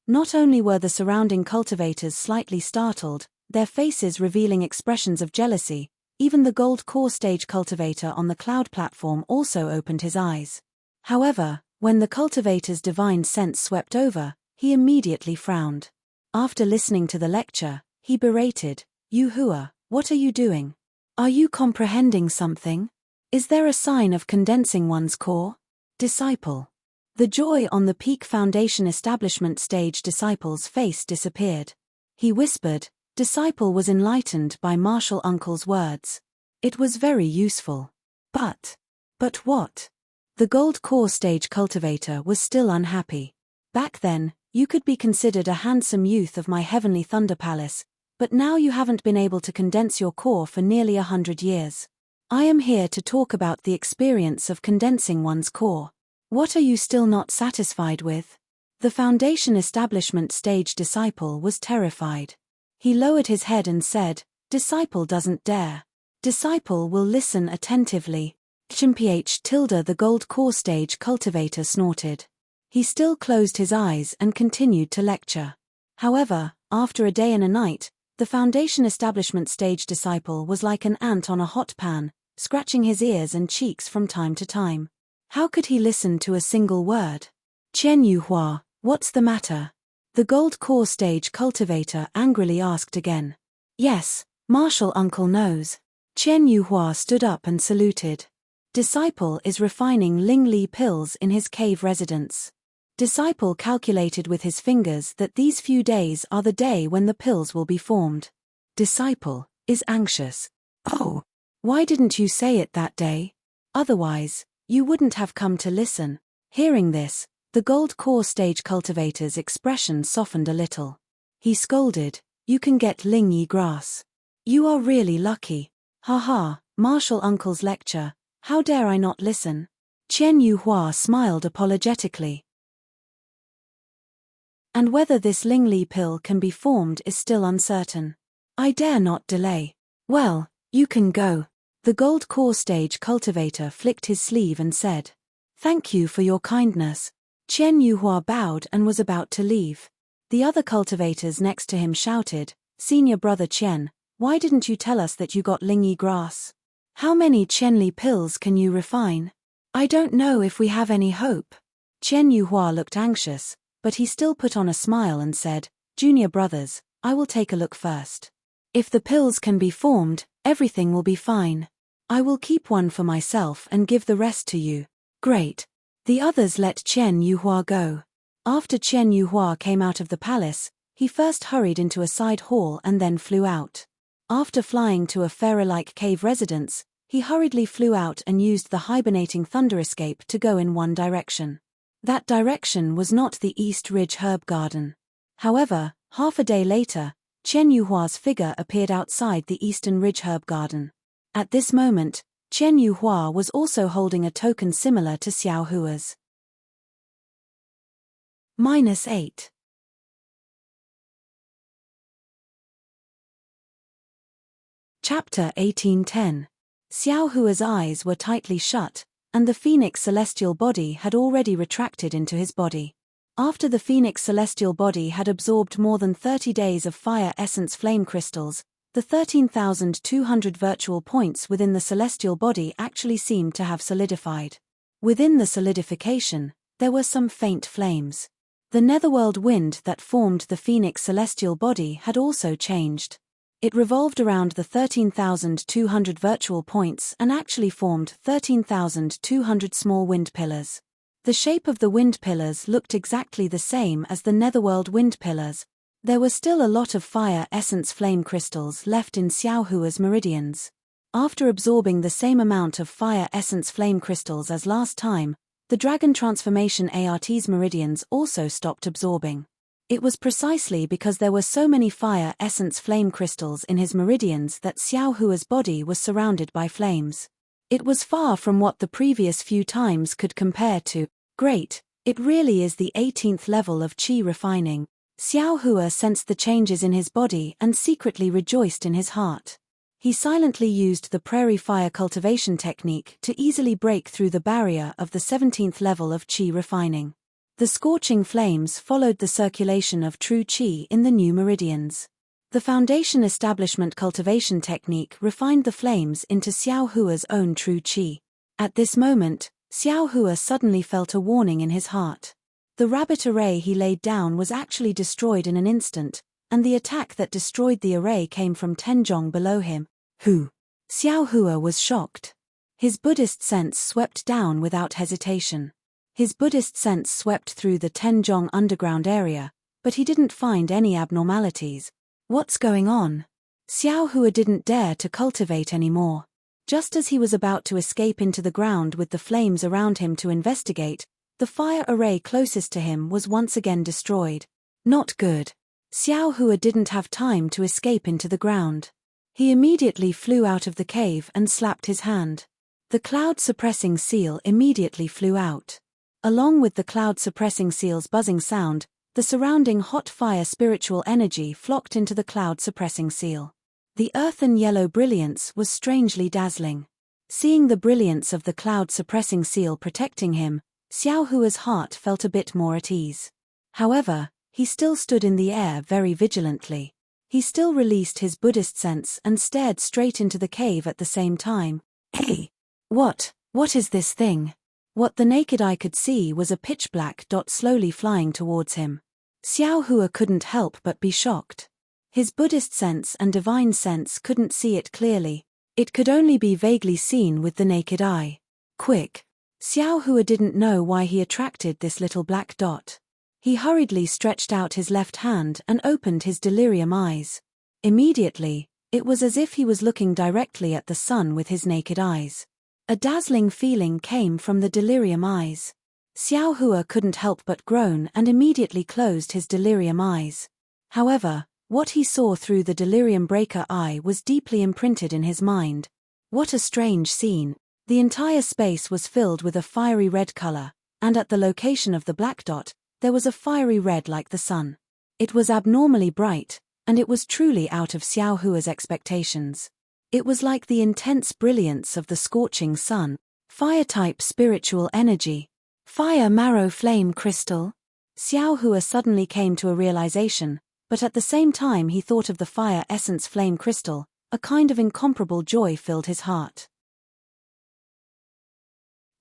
Not only were the surrounding cultivators slightly startled, their faces revealing expressions of jealousy, even the gold core stage cultivator on the cloud platform also opened his eyes. However, when the cultivator's divine sense swept over, he immediately frowned. After listening to the lecture, he berated, "You Hua, what are you doing? Are you comprehending something? Is there a sign of condensing one's core? Disciple." The joy on the peak foundation establishment stage disciple's face disappeared. He whispered, Disciple was enlightened by Martial Uncle's words. It was very useful. But what? The gold core stage cultivator was still unhappy. Back then, you could be considered a handsome youth of my Heavenly Thunder Palace, but now you haven't been able to condense your core for nearly 100 years. I am here to talk about the experience of condensing one's core. What are you still not satisfied with? The foundation establishment stage disciple was terrified. He lowered his head and said, Disciple doesn't dare. Disciple will listen attentively. The gold core stage cultivator snorted. He still closed his eyes and continued to lecture. However, after a day and a night, the foundation establishment stage disciple was like an ant on a hot pan, scratching his ears and cheeks from time to time. How could he listen to a single word? Chen Yuhua, what's the matter? The gold core stage cultivator angrily asked again. Yes, Martial Uncle knows. Chen Yuhua stood up and saluted. Disciple is refining Ling Li pills in his cave residence. Disciple calculated with his fingers that these few days are the day when the pills will be formed. Disciple is anxious. Oh, why didn't you say it that day? Otherwise, you wouldn't have come to listen. Hearing this, the gold core stage cultivator's expression softened a little. He scolded, "You can get Ling Yi grass. You are really lucky. Ha, Martial Uncle's lecture, how dare I not listen?" Chen Yuhua smiled apologetically. And whether this Ling Li pill can be formed is still uncertain. I dare not delay. Well, you can go. The gold core stage cultivator flicked his sleeve and said, "Thank you for your kindness." Chen Yuhua bowed and was about to leave. The other cultivators next to him shouted, "Senior brother Chen, why didn't you tell us that you got Lingyi grass? How many Chenli pills can you refine? I don't know if we have any hope." Chen Yuhua looked anxious, but he still put on a smile and said, "Junior brothers, I will take a look first. If the pills can be formed, everything will be fine. I will keep one for myself and give the rest to you." Great. The others let Chen Yuhua go. After Chen Yuhua came out of the palace, he first hurried into a side hall and then flew out. After flying to a pharaoh-like cave residence, he hurriedly flew out and used the hibernating thunder escape to go in one direction. That direction was not the East Ridge Herb Garden. However, half a day later, Chen Yuhua's figure appeared outside the Eastern Ridge Herb Garden. At this moment, Chen Yuhua was also holding a token similar to Xiao Hua's. -8. Chapter 1810. Xiao Hua's eyes were tightly shut, and the Phoenix celestial body had already retracted into his body. After the Phoenix celestial body had absorbed more than 30 days of fire essence flame crystals, the 13,200 virtual points within the celestial body actually seemed to have solidified. Within the solidification, there were some faint flames. The netherworld wind that formed the Phoenix celestial body had also changed. It revolved around the 13,200 virtual points and actually formed 13,200 small wind pillars. The shape of the wind pillars looked exactly the same as the netherworld wind pillars. There were still a lot of fire essence flame crystals left in Xiao Hua's meridians. After absorbing the same amount of fire essence flame crystals as last time, the Dragon Transformation ART's meridians also stopped absorbing. It was precisely because there were so many fire essence flame crystals in his meridians that Xiao Hua's body was surrounded by flames. It was far from what the previous few times could compare to. Great, it really is the 18th level of qi refining. Xiao Hua sensed the changes in his body and secretly rejoiced in his heart. He silently used the prairie fire cultivation technique to easily break through the barrier of the 17th level of qi refining. The scorching flames followed the circulation of true qi in the new meridians. The foundation establishment cultivation technique refined the flames into Xiao Hua's own true qi. At this moment, Xiao Hua suddenly felt a warning in his heart. The rabbit array he laid down was actually destroyed in an instant, and the attack that destroyed the array came from Tenjong below him. Who? Xiao Hua was shocked. His Buddhist sense swept down without hesitation. His Buddhist sense swept through the Tenjong underground area, but he didn't find any abnormalities. What's going on? Xiao Hua didn't dare to cultivate anymore. Just as he was about to escape into the ground with the flames around him to investigate, the fire array closest to him was once again destroyed. Not good. Xiao Hua didn't have time to escape into the ground. He immediately flew out of the cave and slapped his hand. The cloud-suppressing seal immediately flew out. Along with the cloud-suppressing seal's buzzing sound, the surrounding hot fire spiritual energy flocked into the cloud-suppressing seal. The earthen yellow brilliance was strangely dazzling. Seeing the brilliance of the cloud-suppressing seal protecting him, Xiao Hua's heart felt a bit more at ease. However, he still stood in the air very vigilantly. He still released his Buddhist sense and stared straight into the cave at the same time. Hey! What is this thing? What the naked eye could see was a pitch-black dot slowly flying towards him. Xiao Hua couldn't help but be shocked. His Buddhist sense and divine sense couldn't see it clearly. It could only be vaguely seen with the naked eye. Quick! Xiao Hua didn't know why he attracted this little black dot. He hurriedly stretched out his left hand and opened his delirium eyes. Immediately, it was as if he was looking directly at the sun with his naked eyes. A dazzling feeling came from the delirium eyes. Xiao Hua couldn't help but groan and immediately closed his delirium eyes. However, what he saw through the delirium breaker eye was deeply imprinted in his mind. What a strange scene. The entire space was filled with a fiery red color, and at the location of the black dot, there was a fiery red like the sun. It was abnormally bright, and it was truly out of Xiao Hua's expectations. It was like the intense brilliance of the scorching sun. Fire-type spiritual energy. Fire marrow flame crystal? Xiao Hua suddenly came to a realization, but at the same time he thought of the fire essence flame crystal. A kind of incomparable joy filled his heart.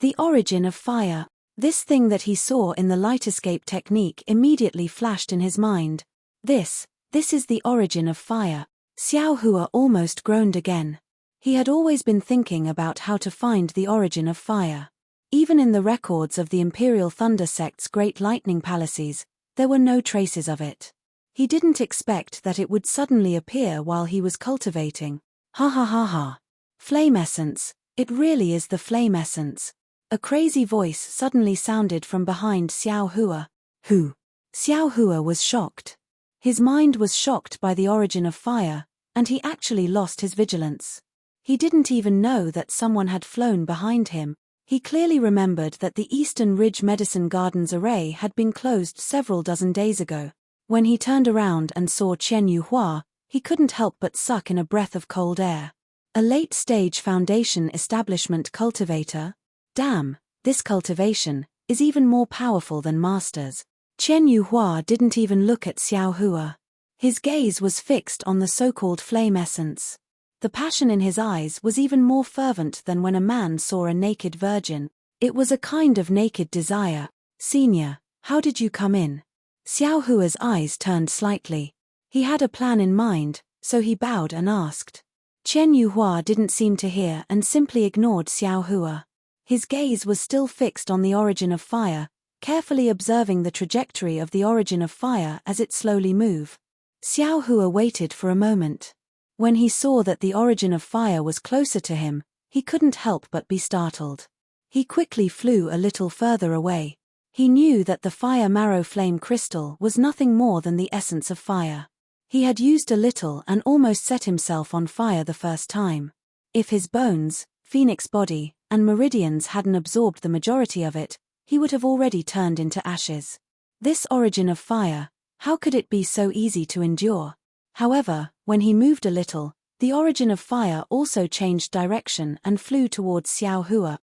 The origin of fire. This thing that he saw in the light escape technique immediately flashed in his mind. This is the origin of fire. Xiao Hua almost groaned again. He had always been thinking about how to find the origin of fire. Even in the records of the Imperial Thunder Sect's great lightning palaces, there were no traces of it. He didn't expect that it would suddenly appear while he was cultivating. Ha ha ha ha. Flame essence, it really is the flame essence. A crazy voice suddenly sounded from behind Xiao Hua. Who? Xiao Hua was shocked. His mind was shocked by the origin of fire, and he actually lost his vigilance. He didn't even know that someone had flown behind him. He clearly remembered that the Eastern Ridge Medicine Gardens array had been closed several dozen days ago. When he turned around and saw Chen Yuhua, he couldn't help but suck in a breath of cold air. A late-stage foundation establishment cultivator? Damn, this cultivation is even more powerful than masters. Chen Yuhua didn't even look at Xiao Hua. His gaze was fixed on the so-called flame essence. The passion in his eyes was even more fervent than when a man saw a naked virgin. It was a kind of naked desire. Senior, how did you come in? Xiao Hua's eyes turned slightly. He had a plan in mind, so he bowed and asked. Chen Yuhua didn't seem to hear and simply ignored Xiao Hua. His gaze was still fixed on the origin of fire, carefully observing the trajectory of the origin of fire as it slowly moved. Xiao Hua waited for a moment. When he saw that the origin of fire was closer to him, he couldn't help but be startled. He quickly flew a little further away. He knew that the fire marrow flame crystal was nothing more than the essence of fire. He had used a little and almost set himself on fire the first time. If his bones, phoenix body, and meridians hadn't absorbed the majority of it, he would have already turned into ashes. This origin of fire, how could it be so easy to endure? However, when he moved a little, the origin of fire also changed direction and flew towards Xiao Hua.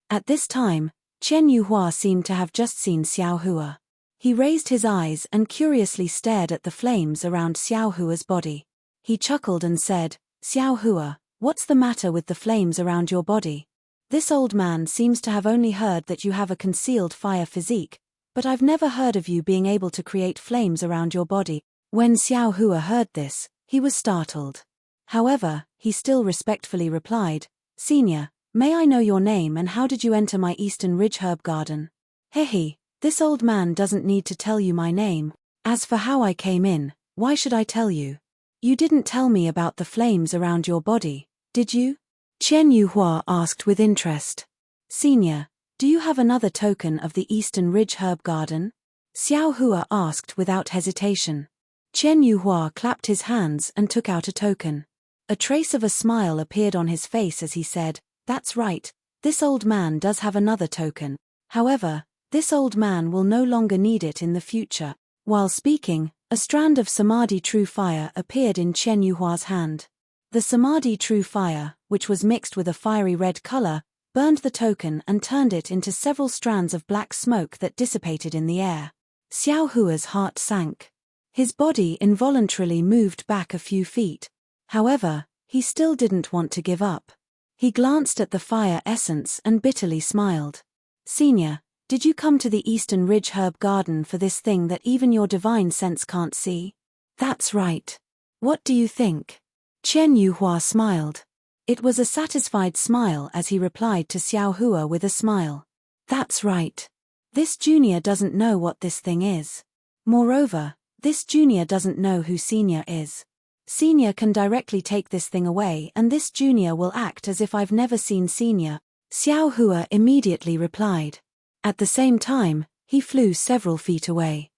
At this time, Chen Yuhua seemed to have just seen Xiao Hua. He raised his eyes and curiously stared at the flames around Xiao Hua's body. He chuckled and said, Xiao Hua, what's the matter with the flames around your body? This old man seems to have only heard that you have a concealed fire physique, but I've never heard of you being able to create flames around your body. When Xiao Hua heard this, he was startled. However, he still respectfully replied, Senior, may I know your name and how did you enter my Eastern Ridge Herb Garden? Hehe, this old man doesn't need to tell you my name. As for how I came in, why should I tell you? You didn't tell me about the flames around your body, did you? Chen Yuhua asked with interest. Senior, do you have another token of the Eastern Ridge Herb Garden? Xiao Hua asked without hesitation. Chen Yuhua clapped his hands and took out a token. A trace of a smile appeared on his face as he said, That's right, this old man does have another token. However, this old man will no longer need it in the future. While speaking, a strand of Samadhi True Fire appeared in Chen Yuhua's hand. The Samadhi True Fire, which was mixed with a fiery red color, burned the token and turned it into several strands of black smoke that dissipated in the air. Xiao Hua's heart sank. His body involuntarily moved back a few feet. However, he still didn't want to give up. He glanced at the fire essence and bitterly smiled. Senior, Did you come to the Eastern Ridge Herb Garden for this thing that even your divine sense can't see? That's right. What do you think? Chen Yuhua smiled. It was a satisfied smile as he replied to Xiao Hua with a smile. That's right. This junior doesn't know what this thing is. Moreover, this junior doesn't know who senior is. Senior can directly take this thing away and this junior will act as if I've never seen senior, Xiao Hua immediately replied. At the same time, he flew several feet away.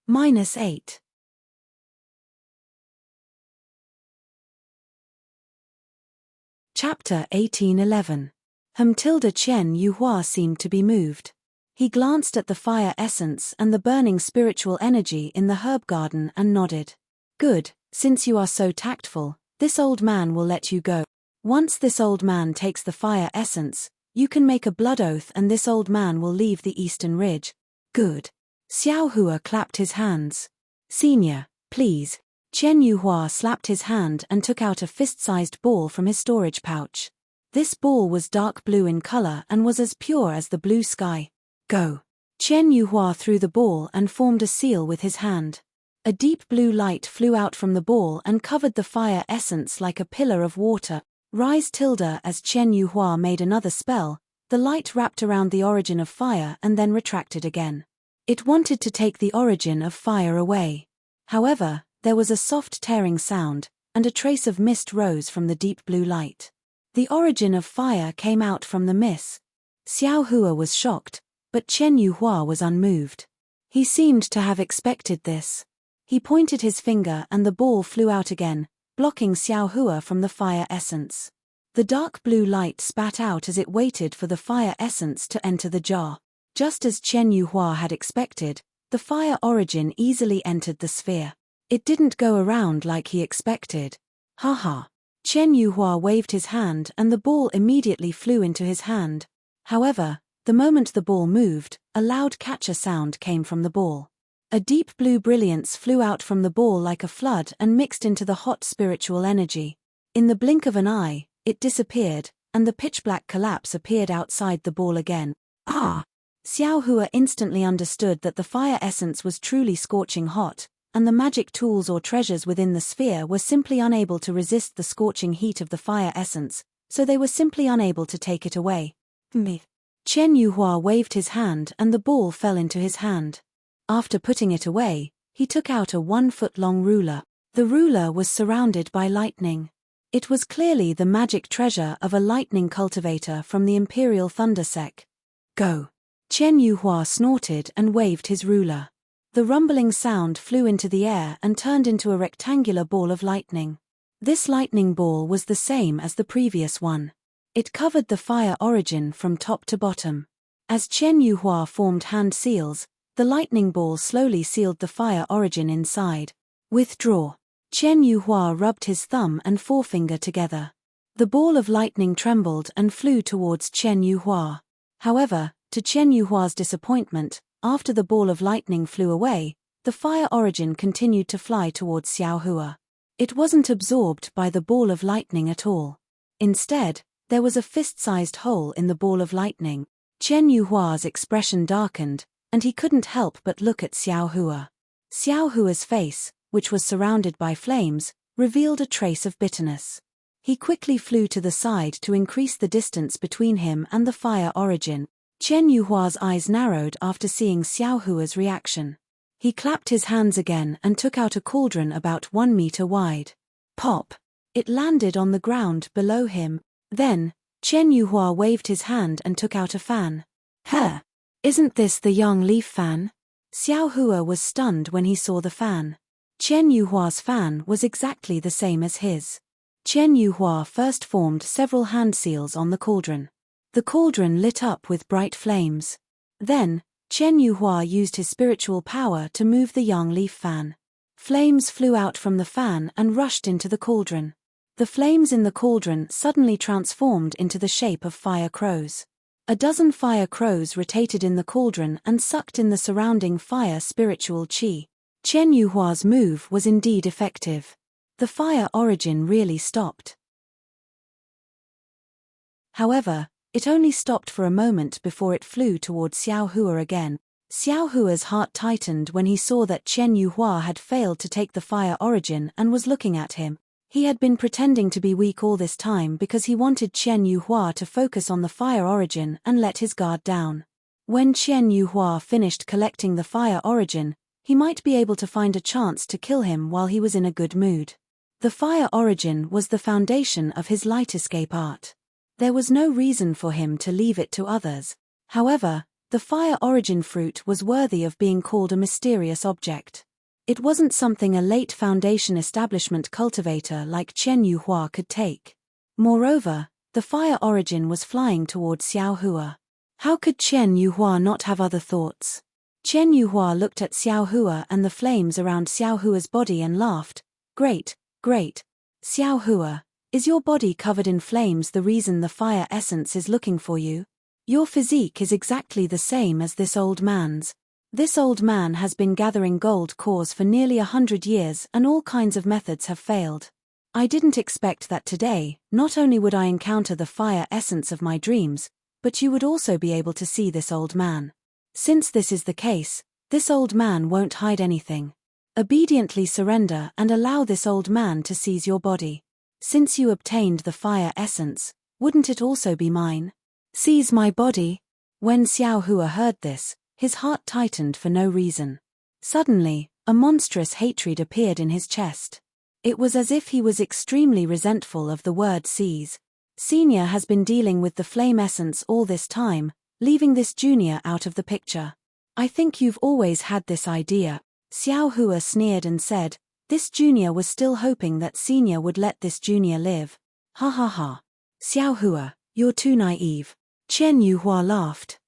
-8. Chapter 1811. Tilda Chen Yuhua seemed to be moved. He glanced at the fire essence and the burning spiritual energy in the herb garden and nodded. Good, since you are so tactful, this old man will let you go. Once this old man takes the fire essence, you can make a blood oath and this old man will leave the Eastern Ridge. Good. Xiao Hua clapped his hands. Senior, please. Chen Yuhua slapped his hand and took out a fist-sized ball from his storage pouch. This ball was dark blue in color and was as pure as the blue sky. Go. Chen Yuhua threw the ball and formed a seal with his hand. A deep blue light flew out from the ball and covered the fire essence like a pillar of water. Rise tilde as Chen Yuhua made another spell, the light wrapped around the origin of fire and then retracted again. It wanted to take the origin of fire away. However, there was a soft tearing sound, and a trace of mist rose from the deep blue light. The origin of fire came out from the mist. Xiao Hua was shocked, but Chen Yuhua was unmoved. He seemed to have expected this. He pointed his finger and the ball flew out again, blocking Xiao Hua from the fire essence. The dark blue light spat out as it waited for the fire essence to enter the jar. Just as Chen Yuhua had expected, the fire origin easily entered the sphere. It didn't go around like he expected. Haha. Chen Yuhua waved his hand and the ball immediately flew into his hand. However, the moment the ball moved, a loud catcher sound came from the ball. A deep blue brilliance flew out from the ball like a flood and mixed into the hot spiritual energy. In the blink of an eye, it disappeared, and the pitch-black collapse appeared outside the ball again. Ah! Xiao Hua instantly understood that the fire essence was truly scorching hot, and the magic tools or treasures within the sphere were simply unable to resist the scorching heat of the fire essence, so they were simply unable to take it away. Chen Yuhua waved his hand and the ball fell into his hand. After putting it away, he took out a 1-foot-long ruler. The ruler was surrounded by lightning. It was clearly the magic treasure of a lightning cultivator from the Imperial Thunder Sect. Go. Chen Yuhua snorted and waved his ruler. The rumbling sound flew into the air and turned into a rectangular ball of lightning. This lightning ball was the same as the previous one. It covered the fire origin from top to bottom. As Chen Yuhua formed hand seals, the lightning ball slowly sealed the fire origin inside. Withdraw. Chen Yuhua rubbed his thumb and forefinger together. The ball of lightning trembled and flew towards Chen Yuhua. However, to Chen Yuhua's disappointment, after the ball of lightning flew away, the fire origin continued to fly towards Xiao Hua. It wasn't absorbed by the ball of lightning at all. Instead, there was a fist-sized hole in the ball of lightning. Chen Yuhua's expression darkened, and he couldn't help but look at Xiao Hua. Xiao Hua's face, which was surrounded by flames, revealed a trace of bitterness. He quickly flew to the side to increase the distance between him and the fire origin. Chen Yuhua's eyes narrowed after seeing Xiao Hua's reaction. He clapped his hands again and took out a cauldron about 1 meter wide. Pop! It landed on the ground below him. Then, Chen Yuhua waved his hand and took out a fan. Huh! Isn't this the young leaf fan? Xiao Hua was stunned when he saw the fan. Chen Yuhua's fan was exactly the same as his. Chen Yuhua first formed several hand seals on the cauldron. The cauldron lit up with bright flames. Then, Chen Yuhua used his spiritual power to move the young leaf fan. Flames flew out from the fan and rushed into the cauldron. The flames in the cauldron suddenly transformed into the shape of fire crows. A dozen fire crows rotated in the cauldron and sucked in the surrounding fire spiritual qi. Chen Yuhua's move was indeed effective. The fire origin really stopped. However, It only stopped for a moment before it flew toward Xiao Hua again. Xiao Hua's heart tightened when he saw that Chen Yuhua had failed to take the fire origin and was looking at him. He had been pretending to be weak all this time because he wanted Chen Yuhua to focus on the fire origin and let his guard down. When Chen Yuhua finished collecting the fire origin, he might be able to find a chance to kill him while he was in a good mood. The fire origin was the foundation of his light escape art. There was no reason for him to leave it to others. However, the fire origin fruit was worthy of being called a mysterious object. It wasn't something a late foundation establishment cultivator like Chen Yuhua could take. Moreover, the fire origin was flying towards Xiao Hua. How could Chen Yuhua not have other thoughts? Chen Yuhua looked at Xiao Hua and the flames around Xiao Hua's body and laughed. Great, great. Xiao Hua, is your body covered in flames the reason the fire essence is looking for you? Your physique is exactly the same as this old man's. This old man has been gathering gold cores for nearly 100 years and all kinds of methods have failed. I didn't expect that today, not only would I encounter the fire essence of my dreams, but you would also be able to see this old man. Since this is the case, this old man won't hide anything. Obediently surrender and allow this old man to seize your body. Since you obtained the fire essence, wouldn't it also be mine? Seize my body? When Xiao Hua heard this, his heart tightened for no reason. Suddenly, a monstrous hatred appeared in his chest. It was as if he was extremely resentful of the word seize. Senior has been dealing with the flame essence all this time, leaving this junior out of the picture. I think you've always had this idea. Xiao Hua sneered and said, this junior was still hoping that senior would let this junior live. Ha ha ha. Xiao Hua, you're too naive. Chen Yuhua laughed.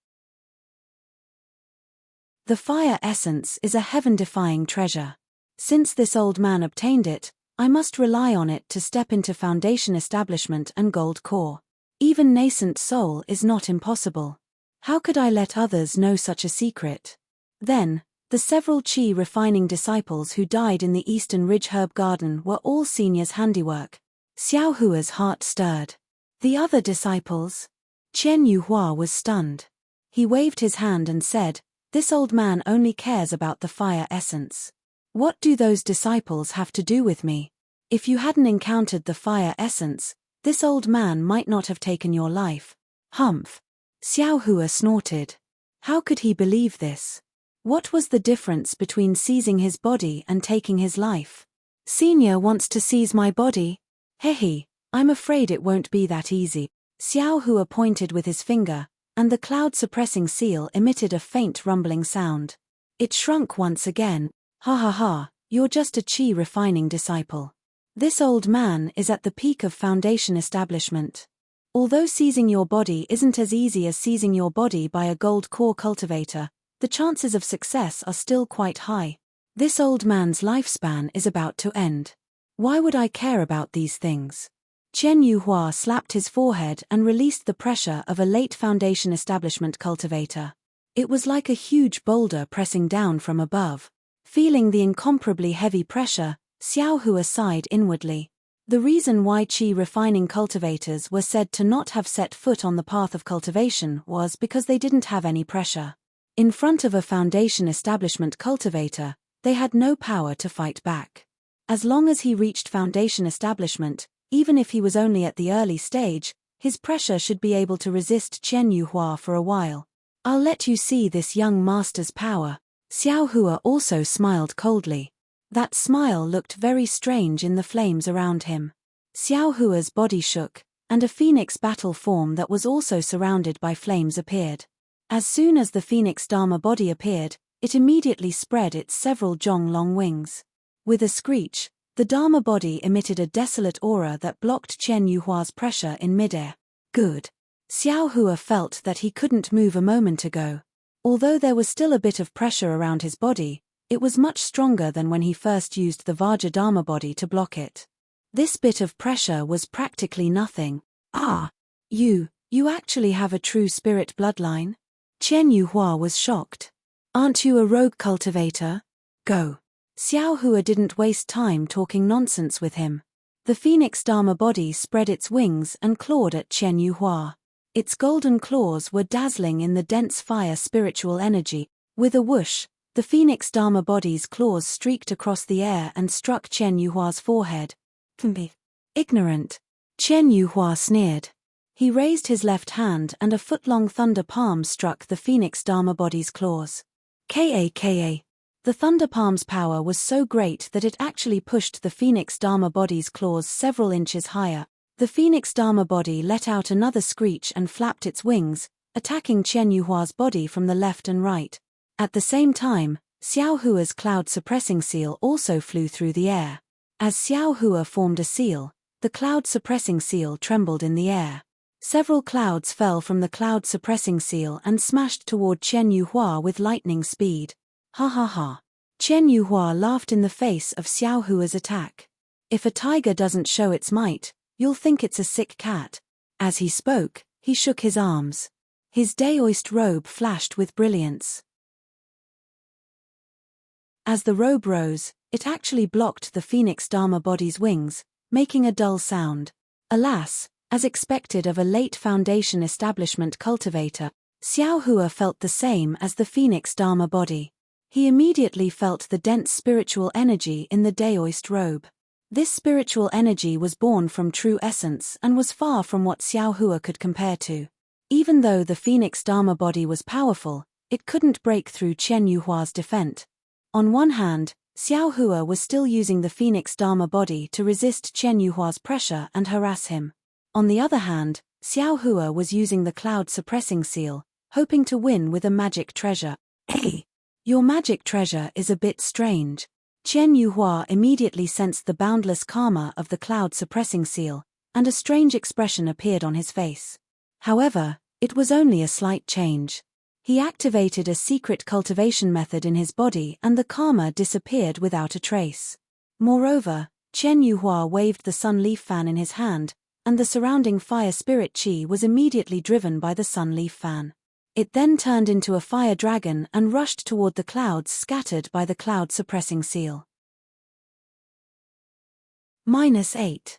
The fire essence is a heaven-defying treasure. Since this old man obtained it, I must rely on it to step into foundation establishment and gold core. Even nascent soul is not impossible. How could I let others know such a secret? Then, the several chi refining disciples who died in the Eastern Ridge Herb Garden were all senior's handiwork. Xiao Hua's heart stirred. The other disciples? Chen Yuhua was stunned. He waved his hand and said, this old man only cares about the fire essence. What do those disciples have to do with me? If you hadn't encountered the fire essence, this old man might not have taken your life. Humph. Xiao Hua snorted. How could he believe this? What was the difference between seizing his body and taking his life? Senior wants to seize my body? Hehe, I'm afraid it won't be that easy. Xiao Hua pointed with his finger, and the cloud-suppressing seal emitted a faint rumbling sound. It shrunk once again. Ha ha ha, you're just a chi-refining disciple. This old man is at the peak of foundation establishment. Although seizing your body isn't as easy as seizing your body by a gold core cultivator, the chances of success are still quite high. This old man's lifespan is about to end. Why would I care about these things? Chen Yuhua slapped his forehead and released the pressure of a late foundation establishment cultivator. It was like a huge boulder pressing down from above. Feeling the incomparably heavy pressure, Xiao Hua sighed inwardly. The reason why chi refining cultivators were said to not have set foot on the path of cultivation was because they didn't have any pressure. In front of a foundation establishment cultivator, they had no power to fight back. As long as he reached foundation establishment, even if he was only at the early stage, his pressure should be able to resist Chen Yuhua for a while. I'll let you see this young master's power. Xiao Hua also smiled coldly. That smile looked very strange in the flames around him. Xiao Hua's body shook, and a phoenix battle form that was also surrounded by flames appeared. As soon as the phoenix Dharma body appeared, it immediately spread its several jong-long wings. With a screech, the Dharma body emitted a desolate aura that blocked Chen Yuhua's pressure in midair. Good. Xiao Hua felt that he couldn't move a moment ago. Although there was still a bit of pressure around his body, it was much stronger than when he first used the Vajra Dharma body to block it. This bit of pressure was practically nothing. Ah! You actually have a true spirit bloodline? Chen Yuhua was shocked. Aren't you a rogue cultivator? Go. Xiao Hua didn't waste time talking nonsense with him. The Phoenix Dharma body spread its wings and clawed at Chen Yuhua. Its golden claws were dazzling in the dense fire spiritual energy. With a whoosh, the phoenix Dharma body's claws streaked across the air and struck Chen Yuhua's forehead. Ignorant. Chen Yuhua sneered. He raised his left hand and a foot-long thunder palm struck the phoenix Dharma body's claws. Ka. The thunder palm's power was so great that it actually pushed the phoenix Dharma body's claws several inches higher. The phoenix Dharma body let out another screech and flapped its wings, attacking Chen Yuhua's body from the left and right. At the same time, Xiao Hua's cloud-suppressing seal also flew through the air. As Xiao Hua formed a seal, the cloud-suppressing seal trembled in the air. Several clouds fell from the cloud-suppressing seal and smashed toward Chen Yuhua with lightning speed. Ha ha ha. Chen Yuhua laughed in the face of Xiao Hua's attack. If a tiger doesn't show its might, you'll think it's a sick cat. As he spoke, he shook his arms. His daoist robe flashed with brilliance. As the robe rose, it actually blocked the phoenix Dharma body's wings, making a dull sound. Alas, as expected of a late Foundation establishment cultivator, Xiao Hua felt the same as the phoenix Dharma body. He immediately felt the dense spiritual energy in the daoist robe. This spiritual energy was born from true essence and was far from what Xiao Hua could compare to. Even though the phoenix Dharma body was powerful, it couldn't break through Chen Yuhua's defense. On one hand, Xiao Hua was still using the phoenix Dharma body to resist Chen Yuhua's pressure and harass him. On the other hand, Xiao Hua was using the cloud-suppressing seal, hoping to win with a magic treasure. Hey! Your magic treasure is a bit strange. Chen Yuhua immediately sensed the boundless karma of the cloud-suppressing seal, and a strange expression appeared on his face. However, it was only a slight change. He activated a secret cultivation method in his body and the karma disappeared without a trace. Moreover, Chen Yuhua waved the sun leaf fan in his hand, and the surrounding fire spirit chi was immediately driven by the sun leaf fan. It then turned into a fire dragon and rushed toward the clouds scattered by the cloud-suppressing seal. -8.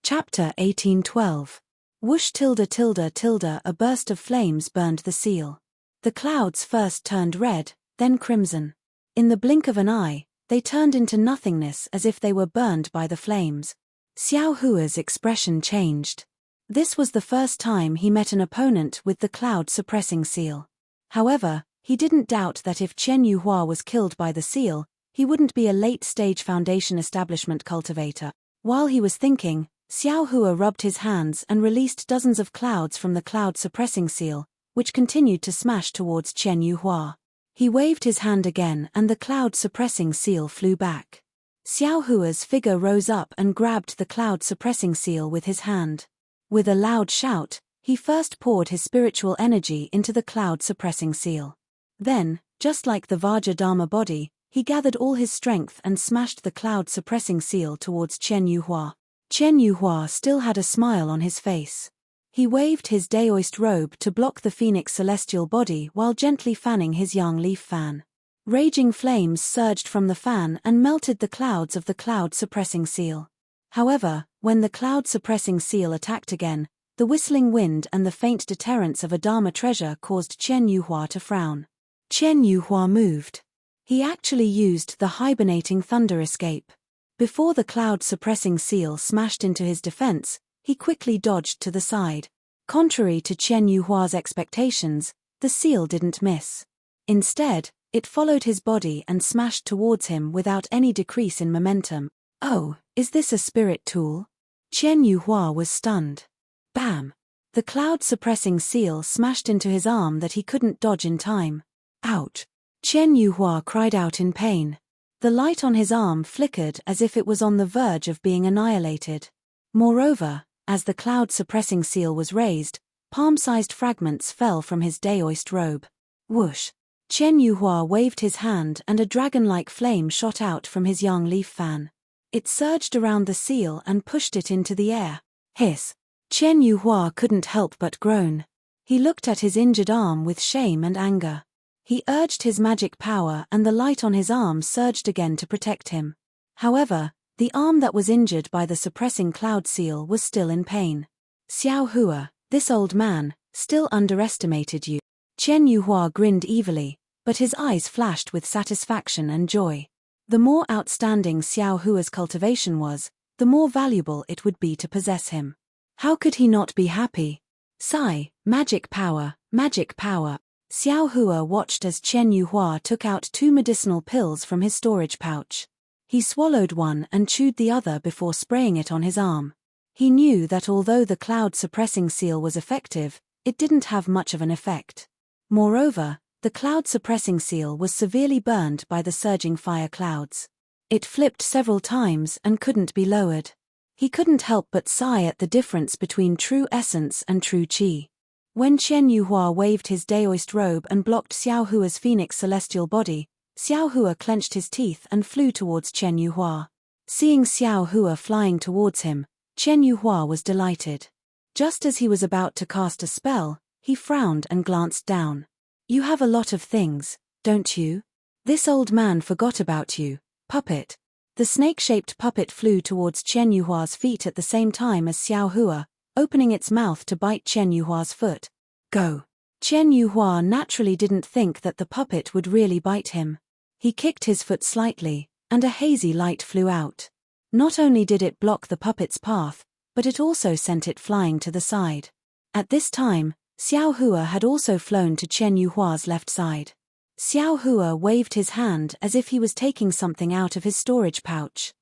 Chapter 18:12. Whoosh ~~~, a burst of flames burned the seal. The clouds first turned red, then crimson. In the blink of an eye, they turned into nothingness as if they were burned by the flames. Xiao Hua's expression changed. This was the first time he met an opponent with the cloud-suppressing seal. However, he didn't doubt that if Chen Yuhua was killed by the seal, he wouldn't be a late-stage Foundation establishment cultivator. While he was thinking, Xiao Hua rubbed his hands and released dozens of clouds from the cloud-suppressing seal, which continued to smash towards Chen Yuhua. He waved his hand again and the cloud-suppressing seal flew back. Xiao Hua's figure rose up and grabbed the cloud-suppressing seal with his hand. With a loud shout, he first poured his spiritual energy into the cloud-suppressing seal. Then, just like the Vajra Dharma body, he gathered all his strength and smashed the cloud-suppressing seal towards Chen Yuhua. Chen Yuhua still had a smile on his face. He waved his daoist robe to block the phoenix celestial body while gently fanning his yang leaf fan. Raging flames surged from the fan and melted the clouds of the cloud-suppressing seal. However, when the cloud-suppressing seal attacked again, the whistling wind and the faint deterrence of a Dharma treasure caused Chen Yuhua to frown. Chen Yuhua moved. He actually used the hibernating thunder escape. Before the cloud-suppressing seal smashed into his defense, he quickly dodged to the side. Contrary to Chen Yuhua's expectations, the seal didn't miss. Instead, it followed his body and smashed towards him without any decrease in momentum. Oh, is this a spirit tool? Chen Yuhua was stunned. Bam! The cloud-suppressing seal smashed into his arm that he couldn't dodge in time. Ouch! Chen Yuhua cried out in pain. The light on his arm flickered as if it was on the verge of being annihilated. Moreover, as the cloud-suppressing seal was raised, palm-sized fragments fell from his daoist robe. Whoosh! Chen Yuhua waved his hand and a dragon-like flame shot out from his yang leaf fan. It surged around the seal and pushed it into the air. Hiss! Chen Yuhua couldn't help but groan. He looked at his injured arm with shame and anger. He urged his magic power and the light on his arm surged again to protect him. However, The arm that was injured by the suppressing cloud seal was still in pain. Xiao Hua, this old man, still underestimated you. Chen Yuhua grinned evilly, but his eyes flashed with satisfaction and joy. The more outstanding Xiao Hua's cultivation was, the more valuable it would be to possess him. How could he not be happy? Sigh, magic power, magic power. Xiao Hua watched as Chen Yuhua took out 2 medicinal pills from his storage pouch. He swallowed one and chewed the other before spraying it on his arm. He knew that although the cloud-suppressing seal was effective, it didn't have much of an effect. Moreover, the cloud-suppressing seal was severely burned by the surging fire clouds. It flipped several times and couldn't be lowered. He couldn't help but sigh at the difference between true essence and true qi. When Chen Yuhua waved his daoist robe and blocked Xiao Hua's phoenix celestial body, Xiao Hua clenched his teeth and flew towards Chen Yuhua. Seeing Xiao Hua flying towards him, Chen Yuhua was delighted. Just as he was about to cast a spell, he frowned and glanced down. You have a lot of things, don't you? This old man forgot about you, puppet. The snake-shaped puppet flew towards Chen Yuhua's feet at the same time as Xiao Hua, opening its mouth to bite Chen Yuhua's foot. Go. Chen Yuhua naturally didn't think that the puppet would really bite him. He kicked his foot slightly, and a hazy light flew out. Not only did it block the puppet's path, but it also sent it flying to the side. At this time, Xiao Hua had also flown to Chen Yuhua's left side. Xiao Hua waved his hand as if he was taking something out of his storage pouch.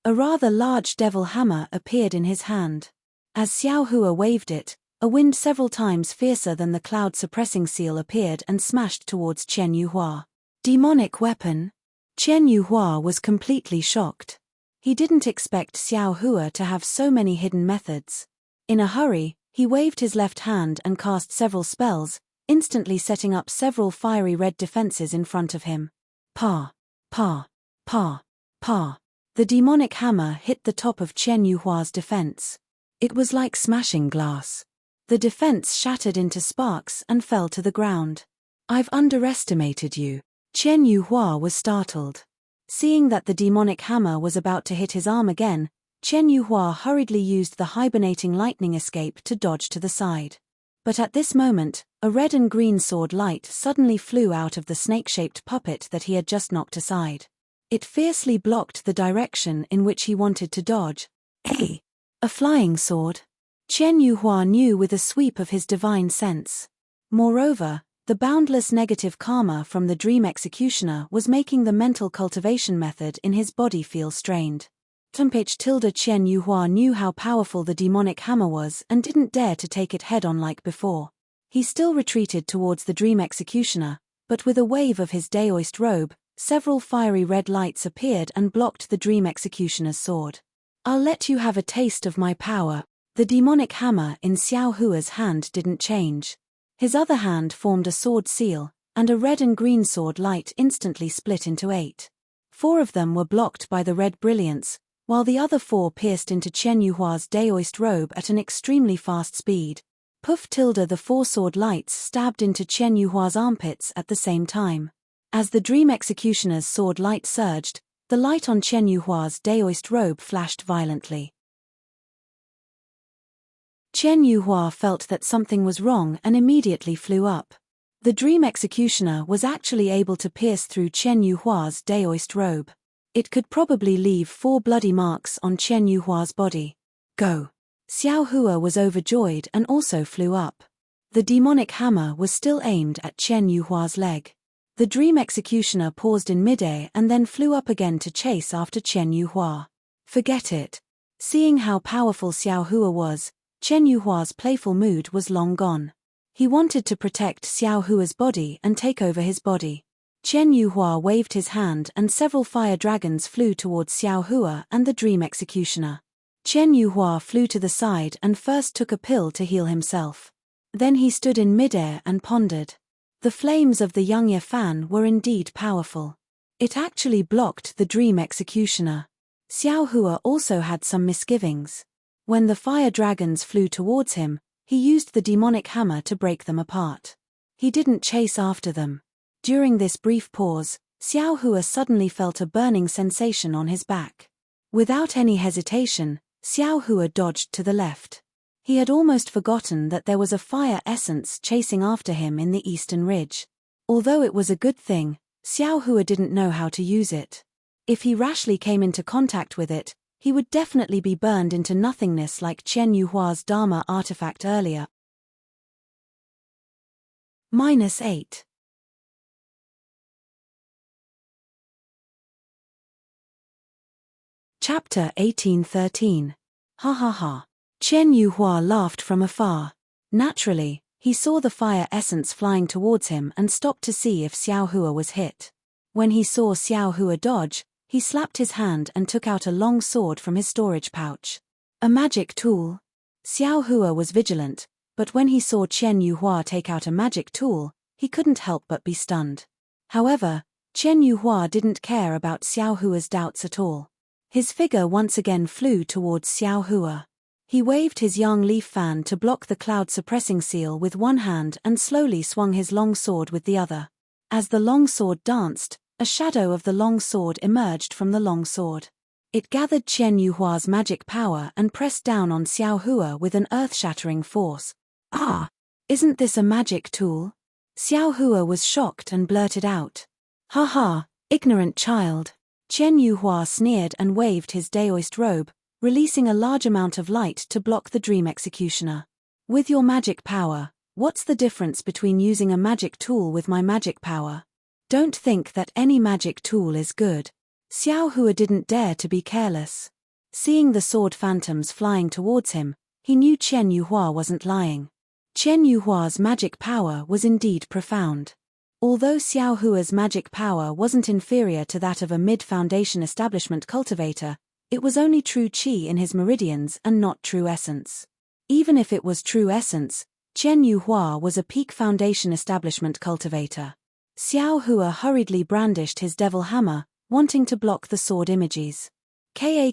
A rather large devil hammer appeared in his hand. As Xiao Hua waved it, a wind several times fiercer than the cloud-suppressing seal appeared and smashed towards Chen Yuhua. Demonic weapon? Chen Yuhua was completely shocked. He didn't expect Xiao Hua to have so many hidden methods. In a hurry, he waved his left hand and cast several spells, instantly setting up several fiery red defenses in front of him. Pa, pa, pa, pa. The demonic hammer hit the top of Chen Yuhua's defense. It was like smashing glass. The defense shattered into sparks and fell to the ground. I've underestimated you. Chen Yuhua was startled. Seeing that the demonic hammer was about to hit his arm again, Chen Yuhua hurriedly used the hibernating lightning escape to dodge to the side. But at this moment, a red and green sword light suddenly flew out of the snake-shaped puppet that he had just knocked aside. It fiercely blocked the direction in which he wanted to dodge. Hey! A flying sword? Chen Yuhua knew with a sweep of his divine sense. Moreover, the boundless negative karma from the dream executioner was making the mental cultivation method in his body feel strained. Chen Yuhua knew how powerful the demonic hammer was and didn't dare to take it head-on like before. He still retreated towards the dream executioner, but with a wave of his daoist robe, several fiery red lights appeared and blocked the dream executioner's sword. I'll let you have a taste of my power. The demonic hammer in Xiao Hua's hand didn't change. His other hand formed a sword seal, and a red and green sword light instantly split into 8. 4 of them were blocked by the red brilliance, while the other 4 pierced into Chen Yuhua's daoist robe at an extremely fast speed. The 4 sword lights stabbed into Chen Yuhua's armpits at the same time. As the dream executioner's sword light surged, the light on Chen Yuhua's daoist robe flashed violently. Chen Yuhua felt that something was wrong and immediately flew up. The dream executioner was actually able to pierce through Chen Yuhua's daoist robe. It could probably leave 4 bloody marks on Chen Yuhua's body. Go! Xiao Hua was overjoyed and also flew up. The demonic hammer was still aimed at Chen Yuhua's leg. The dream executioner paused in midair and then flew up again to chase after Chen Yuhua. Forget it. Seeing how powerful Xiao Hua was, Chen Yuhua's playful mood was long gone. He wanted to protect Xiao Hua's body and take over his body. Chen Yuhua waved his hand and several fire dragons flew towards Xiao Hua and the dream executioner. Chen Yuhua flew to the side and first took a pill to heal himself. Then he stood in midair and pondered. The flames of the Yangye fan were indeed powerful. It actually blocked the dream executioner. Xiao Hua also had some misgivings. When the fire dragons flew towards him, he used the demonic hammer to break them apart. He didn't chase after them. During this brief pause, Xiao Hua suddenly felt a burning sensation on his back. Without any hesitation, Xiao Hua dodged to the left. He had almost forgotten that there was a fire essence chasing after him in the eastern ridge. Although it was a good thing, Xiao Hua didn't know how to use it. If he rashly came into contact with it, he would definitely be burned into nothingness like Chen Yuhua's Dharma artifact earlier. -8. Chapter 1813. Ha ha ha. Chen Yuhua laughed from afar. Naturally, he saw the fire essence flying towards him and stopped to see if Xiao Hua was hit. When he saw Xiao Hua dodge, he slapped his hand and took out a long sword from his storage pouch. A magic tool. Xiao Hua was vigilant, but when he saw Chen Yuhua take out a magic tool, he couldn't help but be stunned. However, Chen Yuhua didn't care about Xiao Hua's doubts at all. His figure once again flew towards Xiao Hua. He waved his yang leaf fan to block the cloud-suppressing seal with one hand and slowly swung his long sword with the other. As the long sword danced, a shadow of the long sword emerged from the long sword. It gathered Chen Yuhua's magic power and pressed down on Xiao Hua with an earth-shattering force. Ah! Isn't this a magic tool? Xiao Hua was shocked and blurted out. Ha ha, ignorant child. Chen Yuhua sneered and waved his Daoist robe, releasing a large amount of light to block the dream executioner. With your magic power, what's the difference between using a magic tool with my magic power? Don't think that any magic tool is good. Xiao Hua didn't dare to be careless. Seeing the sword phantoms flying towards him, he knew Chen Yuhua wasn't lying. Chen Yuhua's magic power was indeed profound. Although Xiao Hua's magic power wasn't inferior to that of a mid-foundation establishment cultivator, it was only true qi in his meridians and not true essence. Even if it was true essence, Chen Yuhua was a peak foundation establishment cultivator. Xiao Hua hurriedly brandished his devil hammer, wanting to block the sword images. Ka.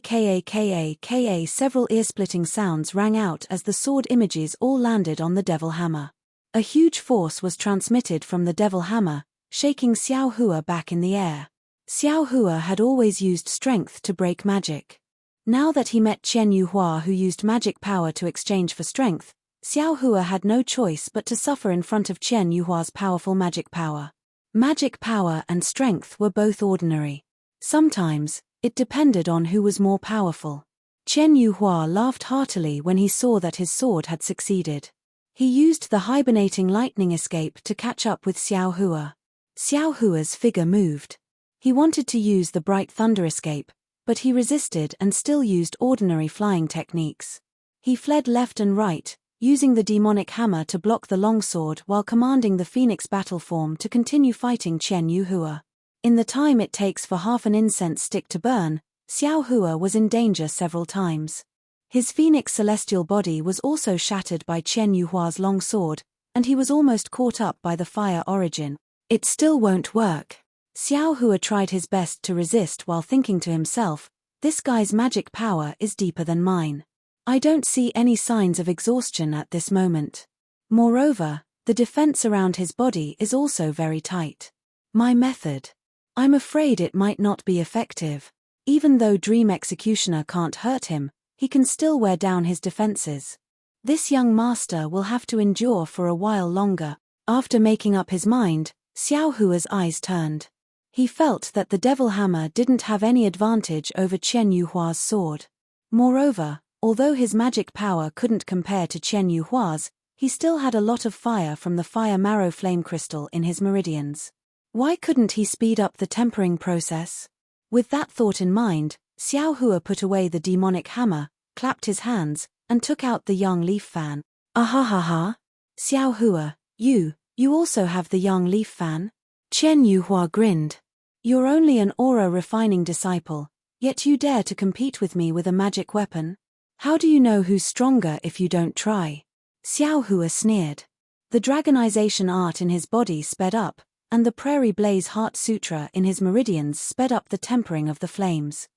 Several ear-splitting sounds rang out as the sword images all landed on the devil hammer. A huge force was transmitted from the devil hammer, shaking Xiao Hua back in the air. Xiao Hua had always used strength to break magic. Now that he met Chen Yuhua, who used magic power to exchange for strength, Xiao Hua had no choice but to suffer in front of Chen Yuhua's powerful magic power. Magic power and strength were both ordinary. Sometimes, it depended on who was more powerful. Chen Yuhua laughed heartily when he saw that his sword had succeeded. He used the hibernating lightning escape to catch up with Xiao Hua. Xiao Hua's figure moved. He wanted to use the bright thunder escape, but he resisted and still used ordinary flying techniques. He fled left and right, using the demonic hammer to block the longsword while commanding the phoenix battle form to continue fighting Chen Yuhua. In the time it takes for half an incense stick to burn, Xiao Hua was in danger several times. His phoenix celestial body was also shattered by Chen Yuhua's long sword, and he was almost caught up by the fire origin. It still won't work. Xiao Hua tried his best to resist while thinking to himself, this guy's magic power is deeper than mine. I don't see any signs of exhaustion at this moment. Moreover, the defense around his body is also very tight. My method. I'm afraid it might not be effective. Even though Dream Executioner can't hurt him, he can still wear down his defenses. This young master will have to endure for a while longer. After making up his mind, Xiao Hua's eyes turned. He felt that the devil hammer didn't have any advantage over Chen Yuhua's sword. Moreover, although his magic power couldn't compare to Chen Yuhua's, he still had a lot of fire from the fire marrow flame crystal in his meridians. Why couldn't he speed up the tempering process? With that thought in mind, Xiao Hua put away the demonic hammer, clapped his hands, and took out the yang leaf fan. Ahahaha! Xiao Hua, you also have the yang leaf fan? Chen Yuhua grinned. You're only an aura-refining disciple, yet you dare to compete with me with a magic weapon? How do you know who's stronger if you don't try? Xiao Hua sneered. The dragonization art in his body sped up, and the Prairie Blaze Heart Sutra in his meridians sped up the tempering of the flames.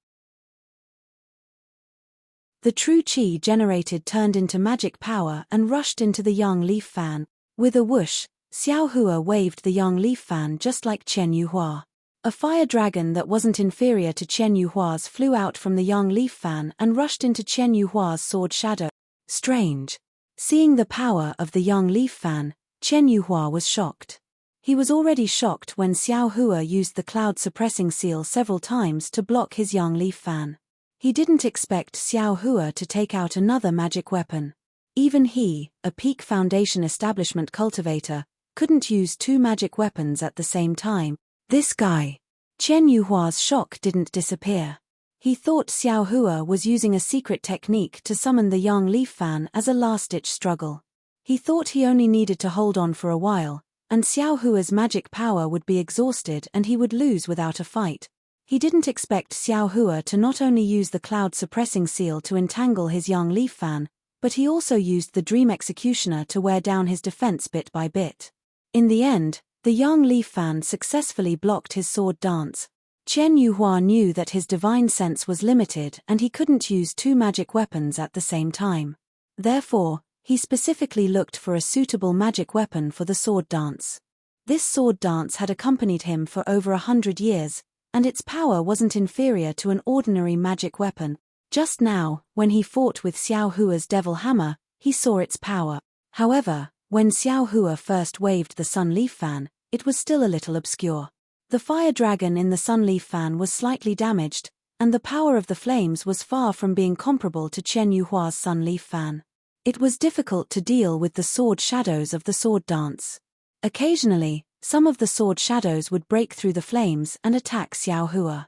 The true qi generated turned into magic power and rushed into the yang leaf fan. With a whoosh, Xiao Hua waved the yang leaf fan just like Chen Yuhua. A fire dragon that wasn't inferior to Chen Yuhua's flew out from the young leaf fan and rushed into Chen Yuhua's sword shadow. Strange. Seeing the power of the young leaf fan, Chen Yuhua was shocked. He was already shocked when Xiao Hua used the cloud-suppressing seal several times to block his young leaf fan. He didn't expect Xiao Hua to take out another magic weapon. Even he, a peak foundation establishment cultivator, couldn't use two magic weapons at the same time. This guy. Chen Yuhua's shock didn't disappear. He thought Xiao Hua was using a secret technique to summon the young leaf fan as a last-ditch struggle. He thought he only needed to hold on for a while, and Xiao Hua's magic power would be exhausted and he would lose without a fight. He didn't expect Xiao Hua to not only use the cloud-suppressing seal to entangle his young leaf fan, but he also used the dream executioner to wear down his defense bit by bit. In the end, the young leaf fan successfully blocked his sword dance. Chen Yuhua knew that his divine sense was limited and he couldn't use two magic weapons at the same time. Therefore, he specifically looked for a suitable magic weapon for the sword dance. This sword dance had accompanied him for over 100 years, and its power wasn't inferior to an ordinary magic weapon. Just now, when he fought with Xiao Hua's devil hammer, he saw its power. However, when Xiao Hua first waved the sun leaf fan, it was still a little obscure. The fire dragon in the sun leaf fan was slightly damaged, and the power of the flames was far from being comparable to Chen Yuhua's sun leaf fan. It was difficult to deal with the sword shadows of the sword dance. Occasionally, some of the sword shadows would break through the flames and attack Xiao Hua.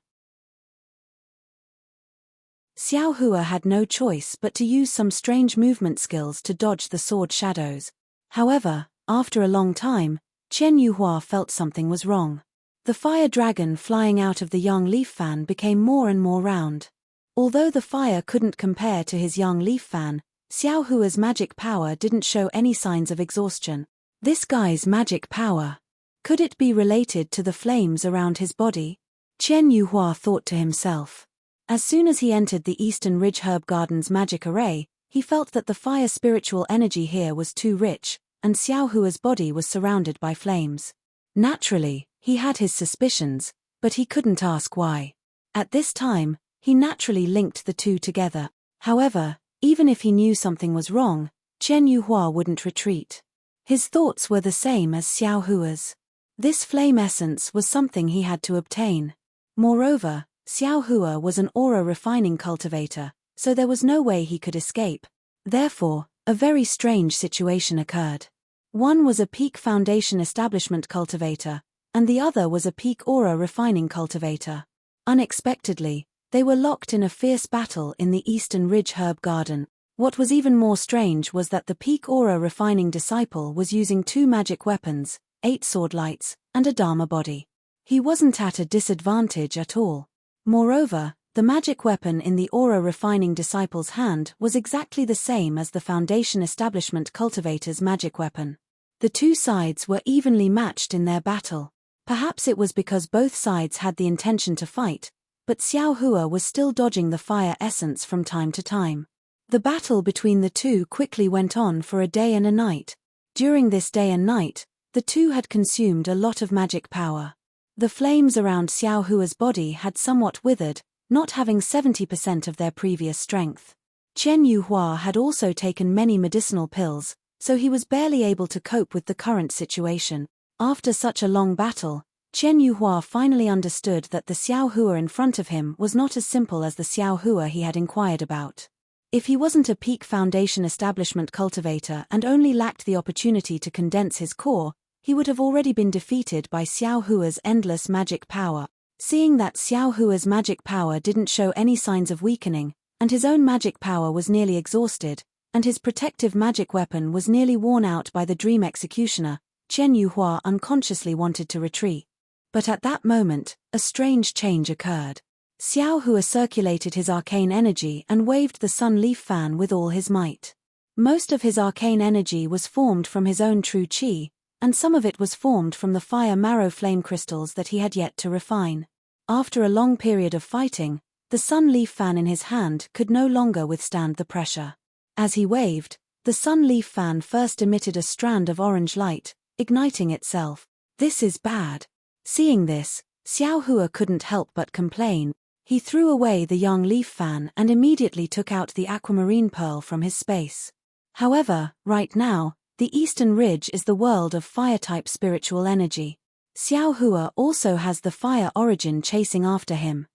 Xiao Hua had no choice but to use some strange movement skills to dodge the sword shadows. However, after a long time, Chen Yuhua felt something was wrong. The fire dragon flying out of the young leaf fan became more and more round. Although the fire couldn't compare to his young leaf fan, Xiao Hua's magic power didn't show any signs of exhaustion. This guy's magic power. Could it be related to the flames around his body? Chen Yuhua thought to himself. As soon as he entered the Eastern Ridge Herb Garden's magic array, he felt that the fire spiritual energy here was too rich, and Xiao Hua's body was surrounded by flames. Naturally, he had his suspicions, but he couldn't ask why. At this time, he naturally linked the two together. However, even if he knew something was wrong, Chen Yuhua wouldn't retreat. His thoughts were the same as Xiao Hua's. This flame essence was something he had to obtain. Moreover, Xiao Hua was an aura refining cultivator, so there was no way he could escape. Therefore, a very strange situation occurred. One was a peak foundation establishment cultivator, and the other was a peak aura refining cultivator. Unexpectedly, they were locked in a fierce battle in the Eastern Ridge Herb Garden. What was even more strange was that the peak aura refining disciple was using two magic weapons, 8 sword lights, and a dharma body. He wasn't at a disadvantage at all. Moreover, the magic weapon in the aura refining disciple's hand was exactly the same as the foundation establishment cultivator's magic weapon. The two sides were evenly matched in their battle. Perhaps it was because both sides had the intention to fight, but Xiao Hua was still dodging the fire essence from time to time. The battle between the two quickly went on for a day and a night. During this day and night, the two had consumed a lot of magic power. The flames around Xiao Hua's body had somewhat withered, not having 70% of their previous strength. Chen Yuhua had also taken many medicinal pills, so he was barely able to cope with the current situation. After such a long battle, Chen Yuhua finally understood that the Xiao Hua in front of him was not as simple as the Xiao Hua he had inquired about. If he wasn't a peak foundation establishment cultivator and only lacked the opportunity to condense his core, he would have already been defeated by Xiao Hua's endless magic power. Seeing that Xiao Hua's magic power didn't show any signs of weakening, and his own magic power was nearly exhausted, and his protective magic weapon was nearly worn out by the dream executioner, Chen Yuhua unconsciously wanted to retreat. But at that moment, a strange change occurred. Xiao Hua circulated his arcane energy and waved the sun leaf fan with all his might. Most of his arcane energy was formed from his own true qi, and some of it was formed from the fire marrow flame crystals that he had yet to refine. After a long period of fighting, the sun leaf fan in his hand could no longer withstand the pressure. As he waved, the sun leaf fan first emitted a strand of orange light, igniting itself. This is bad. Seeing this, Xiao Hua couldn't help but complain. He threw away the young leaf fan and immediately took out the aquamarine pearl from his space. However, right now, the Eastern Ridge is the world of fire-type spiritual energy. Xiao Hua also has the fire origin chasing after him.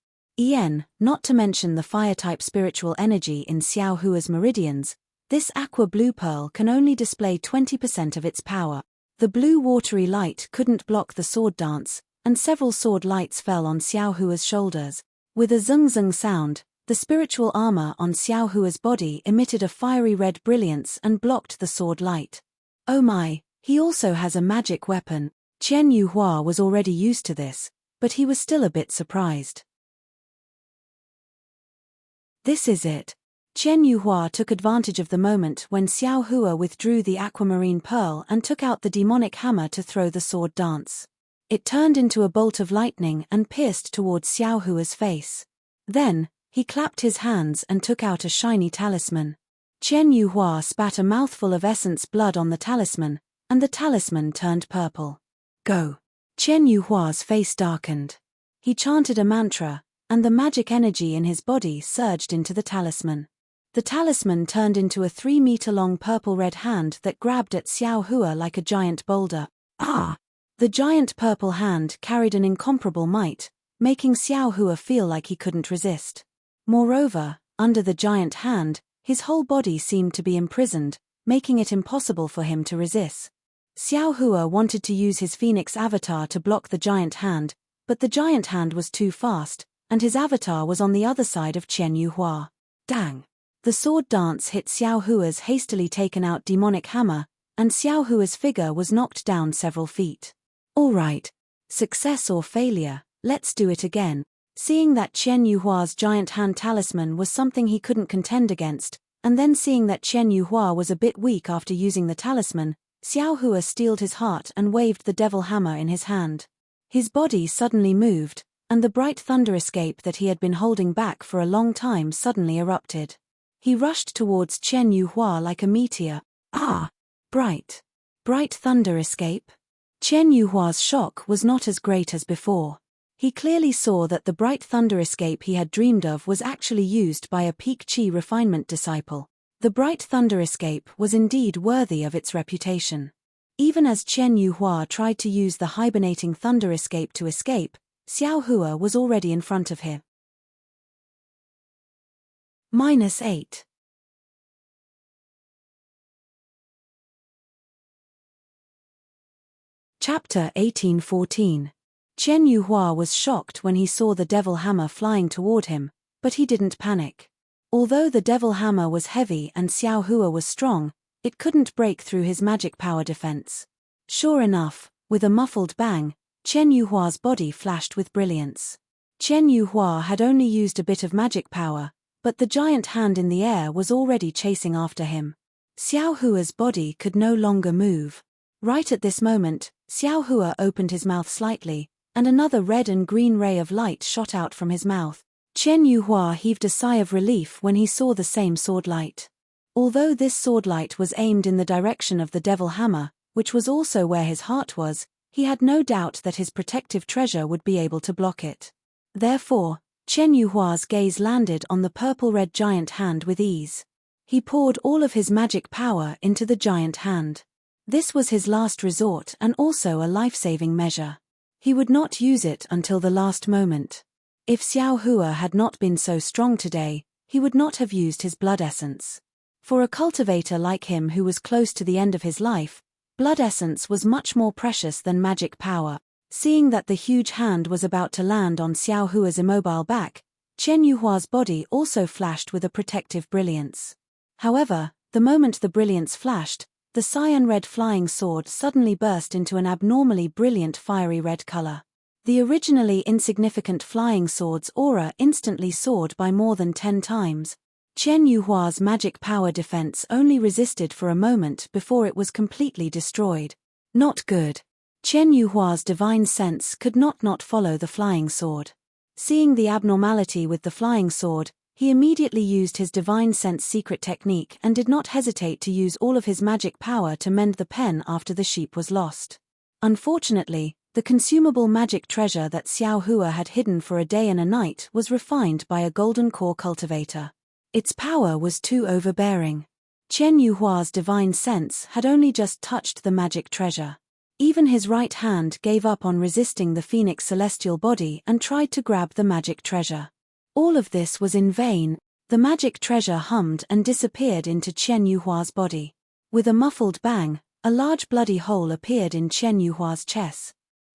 Not to mention the fire-type spiritual energy in Xiao Hua's meridians, this aqua blue pearl can only display 20% of its power. The blue watery light couldn't block the sword dance, and several sword lights fell on Xiao Hua's shoulders. With a zung-zung sound, the spiritual armor on Xiao Hua's body emitted a fiery red brilliance and blocked the sword light. Oh my, he also has a magic weapon. Qian Yuhua was already used to this, but he was still a bit surprised. This is it. Qian Yuhua took advantage of the moment when Xiao Hua withdrew the aquamarine pearl and took out the demonic hammer to throw the sword dance. It turned into a bolt of lightning and pierced towards Xiao Hua's face. Then, he clapped his hands and took out a shiny talisman. Qian Yuhua spat a mouthful of essence blood on the talisman, and the talisman turned purple. Go! Qian Yuhua's face darkened. He chanted a mantra, and the magic energy in his body surged into the talisman. The talisman turned into a 3-meter-long purple-red hand that grabbed at Xiao Hua like a giant boulder. Ah! The giant purple hand carried an incomparable might, making Xiao Hua feel like he couldn't resist. Moreover, under the giant hand, his whole body seemed to be imprisoned, making it impossible for him to resist. Xiao Hua wanted to use his phoenix avatar to block the giant hand, but the giant hand was too fast, and his avatar was on the other side of Qian Yuhua. Dang! The sword dance hit Xiao Hua's hastily taken out demonic hammer, and Xiao Hua's figure was knocked down several feet. All right. Success or failure, let's do it again. Seeing that Qian Yuhua's giant hand talisman was something he couldn't contend against, and then seeing that Qian Yuhua was a bit weak after using the talisman, Xiao Hua steeled his heart and waved the devil hammer in his hand. His body suddenly moved, and the bright thunder escape that he had been holding back for a long time suddenly erupted. He rushed towards Qian Yuhua like a meteor. Ah! Bright thunder escape? Qian Yuhua's shock was not as great as before. He clearly saw that the bright thunder escape he had dreamed of was actually used by a peak qi refinement disciple. The bright thunder escape was indeed worthy of its reputation. Even as Qian Yuhua tried to use the hibernating thunder escape to escape, Xiao Hua was already in front of him. -8. Chapter 1814. Qian Yuhua was shocked when he saw the devil hammer flying toward him, but he didn't panic. Although the devil hammer was heavy and Xiao Hua was strong, it couldn't break through his magic power defense. Sure enough, with a muffled bang, Qian Yuhua's body flashed with brilliance. Qian Yuhua had only used a bit of magic power, but the giant hand in the air was already chasing after him. Xiao Hua's body could no longer move. Right at this moment, Xiao Hua opened his mouth slightly, and another red and green ray of light shot out from his mouth. Qian Yuhua heaved a sigh of relief when he saw the same sword light. Although this sword light was aimed in the direction of the devil hammer, which was also where his heart was, he had no doubt that his protective treasure would be able to block it. Therefore, Qian Yuhua's gaze landed on the purple-red giant hand with ease. He poured all of his magic power into the giant hand. This was his last resort and also a life-saving measure. He would not use it until the last moment. If Xiao Hua had not been so strong today, he would not have used his blood essence. For a cultivator like him who was close to the end of his life, blood essence was much more precious than magic power. Seeing that the huge hand was about to land on Xiao Hua's immobile back, Qian Yuhua's body also flashed with a protective brilliance. However, the moment the brilliance flashed, the cyan red flying sword suddenly burst into an abnormally brilliant fiery red color. The originally insignificant flying sword's aura instantly soared by more than 10 times. Qian Yuhua's magic power defense only resisted for a moment before it was completely destroyed. Not good. Qian Yuhua's divine sense could not follow the flying sword. Seeing the abnormality with the flying sword, he immediately used his divine sense secret technique and did not hesitate to use all of his magic power to mend the pen after the sheep was lost. Unfortunately, The consumable magic treasure that Xiao Hua had hidden for a day and a night was refined by a golden core cultivator. Its power was too overbearing. Qian Yuhua's divine sense had only just touched the magic treasure. Even his right hand gave up on resisting the phoenix celestial body and tried to grab the magic treasure. All of this was in vain. The magic treasure hummed and disappeared into Qian Yuhua's body. With a muffled bang, a large bloody hole appeared in Qian Yuhua's chest.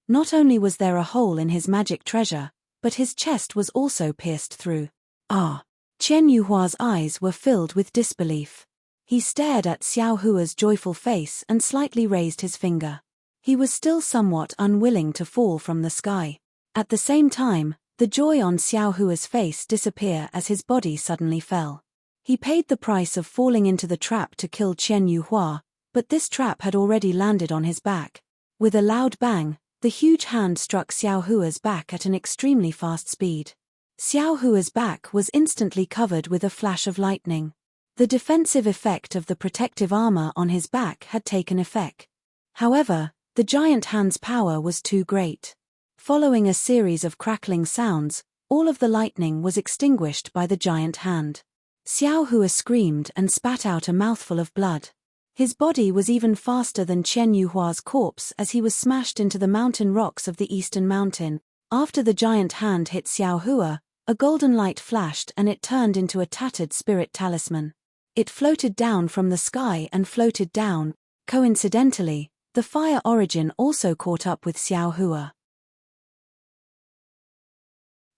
Not only was there a hole in his magic treasure, but his chest was also pierced through. Ah! Qian Yuhua's eyes were filled with disbelief. He stared at Xiao Hua's joyful face and slightly raised his finger. He was still somewhat unwilling to fall from the sky. At the same time, the joy on Xiao Hua's face disappeared as his body suddenly fell. He paid the price of falling into the trap to kill Qian Yuhua, but this trap had already landed on his back. With a loud bang, the huge hand struck Xiao Hua's back at an extremely fast speed. Xiao Hua's back was instantly covered with a flash of lightning. The defensive effect of the protective armor on his back had taken effect. However, the giant hand's power was too great. Following a series of crackling sounds, all of the lightning was extinguished by the giant hand. Xiao Hua screamed and spat out a mouthful of blood. His body was even faster than Qian Yuhua's corpse as he was smashed into the mountain rocks of the eastern mountain. After the giant hand hit Xiao Hua, a golden light flashed and it turned into a tattered spirit talisman. It floated down from the sky and floated down. Coincidentally, the fire origin also caught up with Xiao Hua.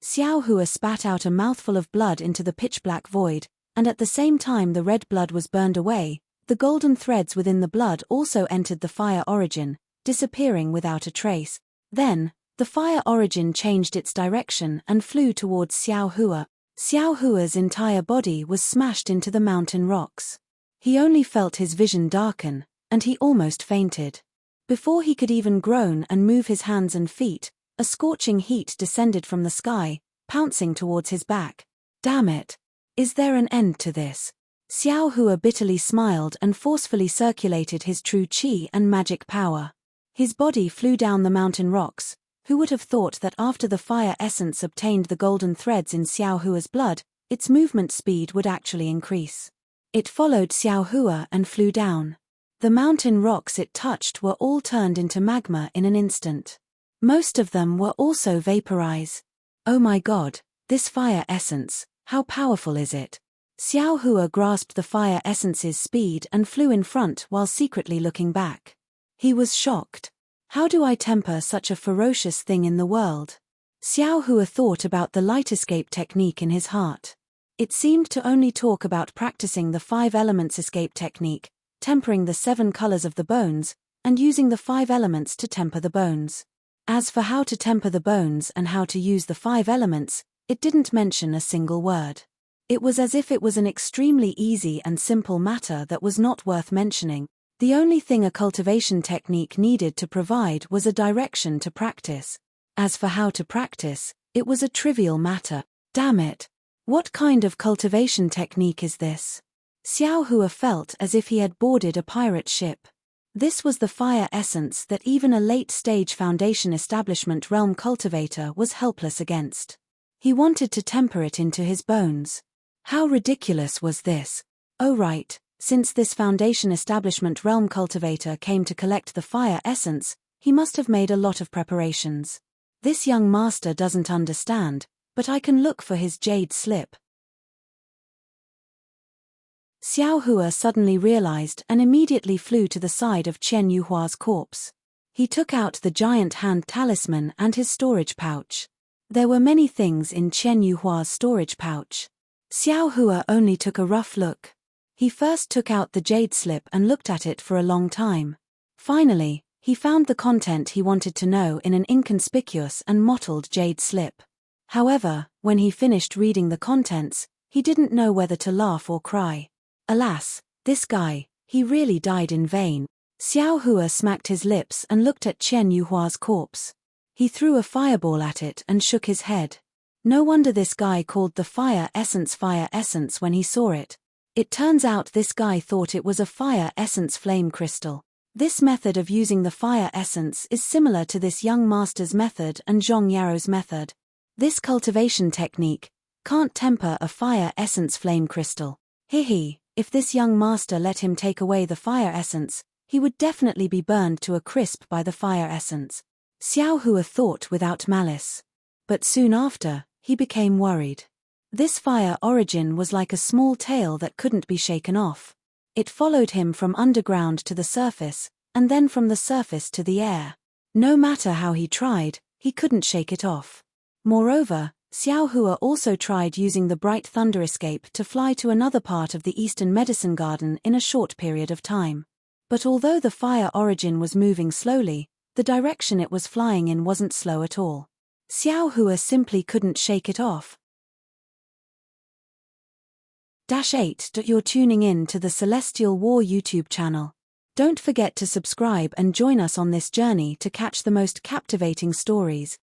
Xiao Hua spat out a mouthful of blood into the pitch-black void, and at the same time the red blood was burned away, the golden threads within the blood also entered the fire origin, disappearing without a trace. Then, the fire origin changed its direction and flew towards Xiao Hua. Xiao Hua's entire body was smashed into the mountain rocks. He only felt his vision darken, and he almost fainted. Before he could even groan and move his hands and feet, a scorching heat descended from the sky, pouncing towards his back. Damn it! Is there an end to this? Xiao Hua bitterly smiled and forcefully circulated his true qi and magic power. His body flew down the mountain rocks. Who would have thought that after the fire essence obtained the golden threads in Xiao Hua's blood, its movement speed would actually increase? It followed Xiao Hua and flew down. The mountain rocks it touched were all turned into magma in an instant. Most of them were also vaporized. Oh my god, this fire essence, how powerful is it? Xiao Hua grasped the fire essence's speed and flew in front while secretly looking back. He was shocked. How do I temper such a ferocious thing in the world? Xiao Hua thought about the light escape technique in his heart. It seemed to only talk about practicing the 5 elements escape technique, tempering the 7 colors of the bones, and using the 5 elements to temper the bones. As for how to temper the bones and how to use the 5 elements, it didn't mention a single word. It was as if it was an extremely easy and simple matter that was not worth mentioning. The only thing a cultivation technique needed to provide was a direction to practice. As for how to practice, it was a trivial matter. Damn it! What kind of cultivation technique is this? Xiao Hua felt as if he had boarded a pirate ship. This was the fire essence that even a late-stage foundation establishment realm cultivator was helpless against. He wanted to temper it into his bones. How ridiculous was this? Oh right. Since this foundation establishment realm cultivator came to collect the fire essence, he must have made a lot of preparations. This young master doesn't understand, but I can look for his jade slip. Xiao Hua suddenly realized and immediately flew to the side of Qian Yuhua's corpse. He took out the giant hand talisman and his storage pouch. There were many things in Qian Yuhua's storage pouch. Xiao Hua only took a rough look. He first took out the jade slip and looked at it for a long time. Finally, he found the content he wanted to know in an inconspicuous and mottled jade slip. However, when he finished reading the contents, he didn't know whether to laugh or cry. Alas, this guy, he really died in vain. Xiao Hua smacked his lips and looked at Qian Yuhua's corpse. He threw a fireball at it and shook his head. No wonder this guy called the fire essence when he saw it. It turns out this guy thought it was a fire essence flame crystal. This method of using the fire essence is similar to this young master's method and Zhong Yaro's method. This cultivation technique can't temper a fire essence flame crystal. If this young master let him take away the fire essence, he would definitely be burned to a crisp by the fire essence. Xiao Hua thought without malice. But soon after, he became worried. This fire origin was like a small tail that couldn't be shaken off. It followed him from underground to the surface, and then from the surface to the air. No matter how he tried, he couldn't shake it off. Moreover, Xiao Hua also tried using the bright thunder escape to fly to another part of the Eastern Medicine Garden in a short period of time. But although the fire origin was moving slowly, the direction it was flying in wasn't slow at all. Xiao Hua simply couldn't shake it off. 8. You're tuning in to the Celestial War YouTube channel. Don't forget to subscribe and join us on this journey to catch the most captivating stories.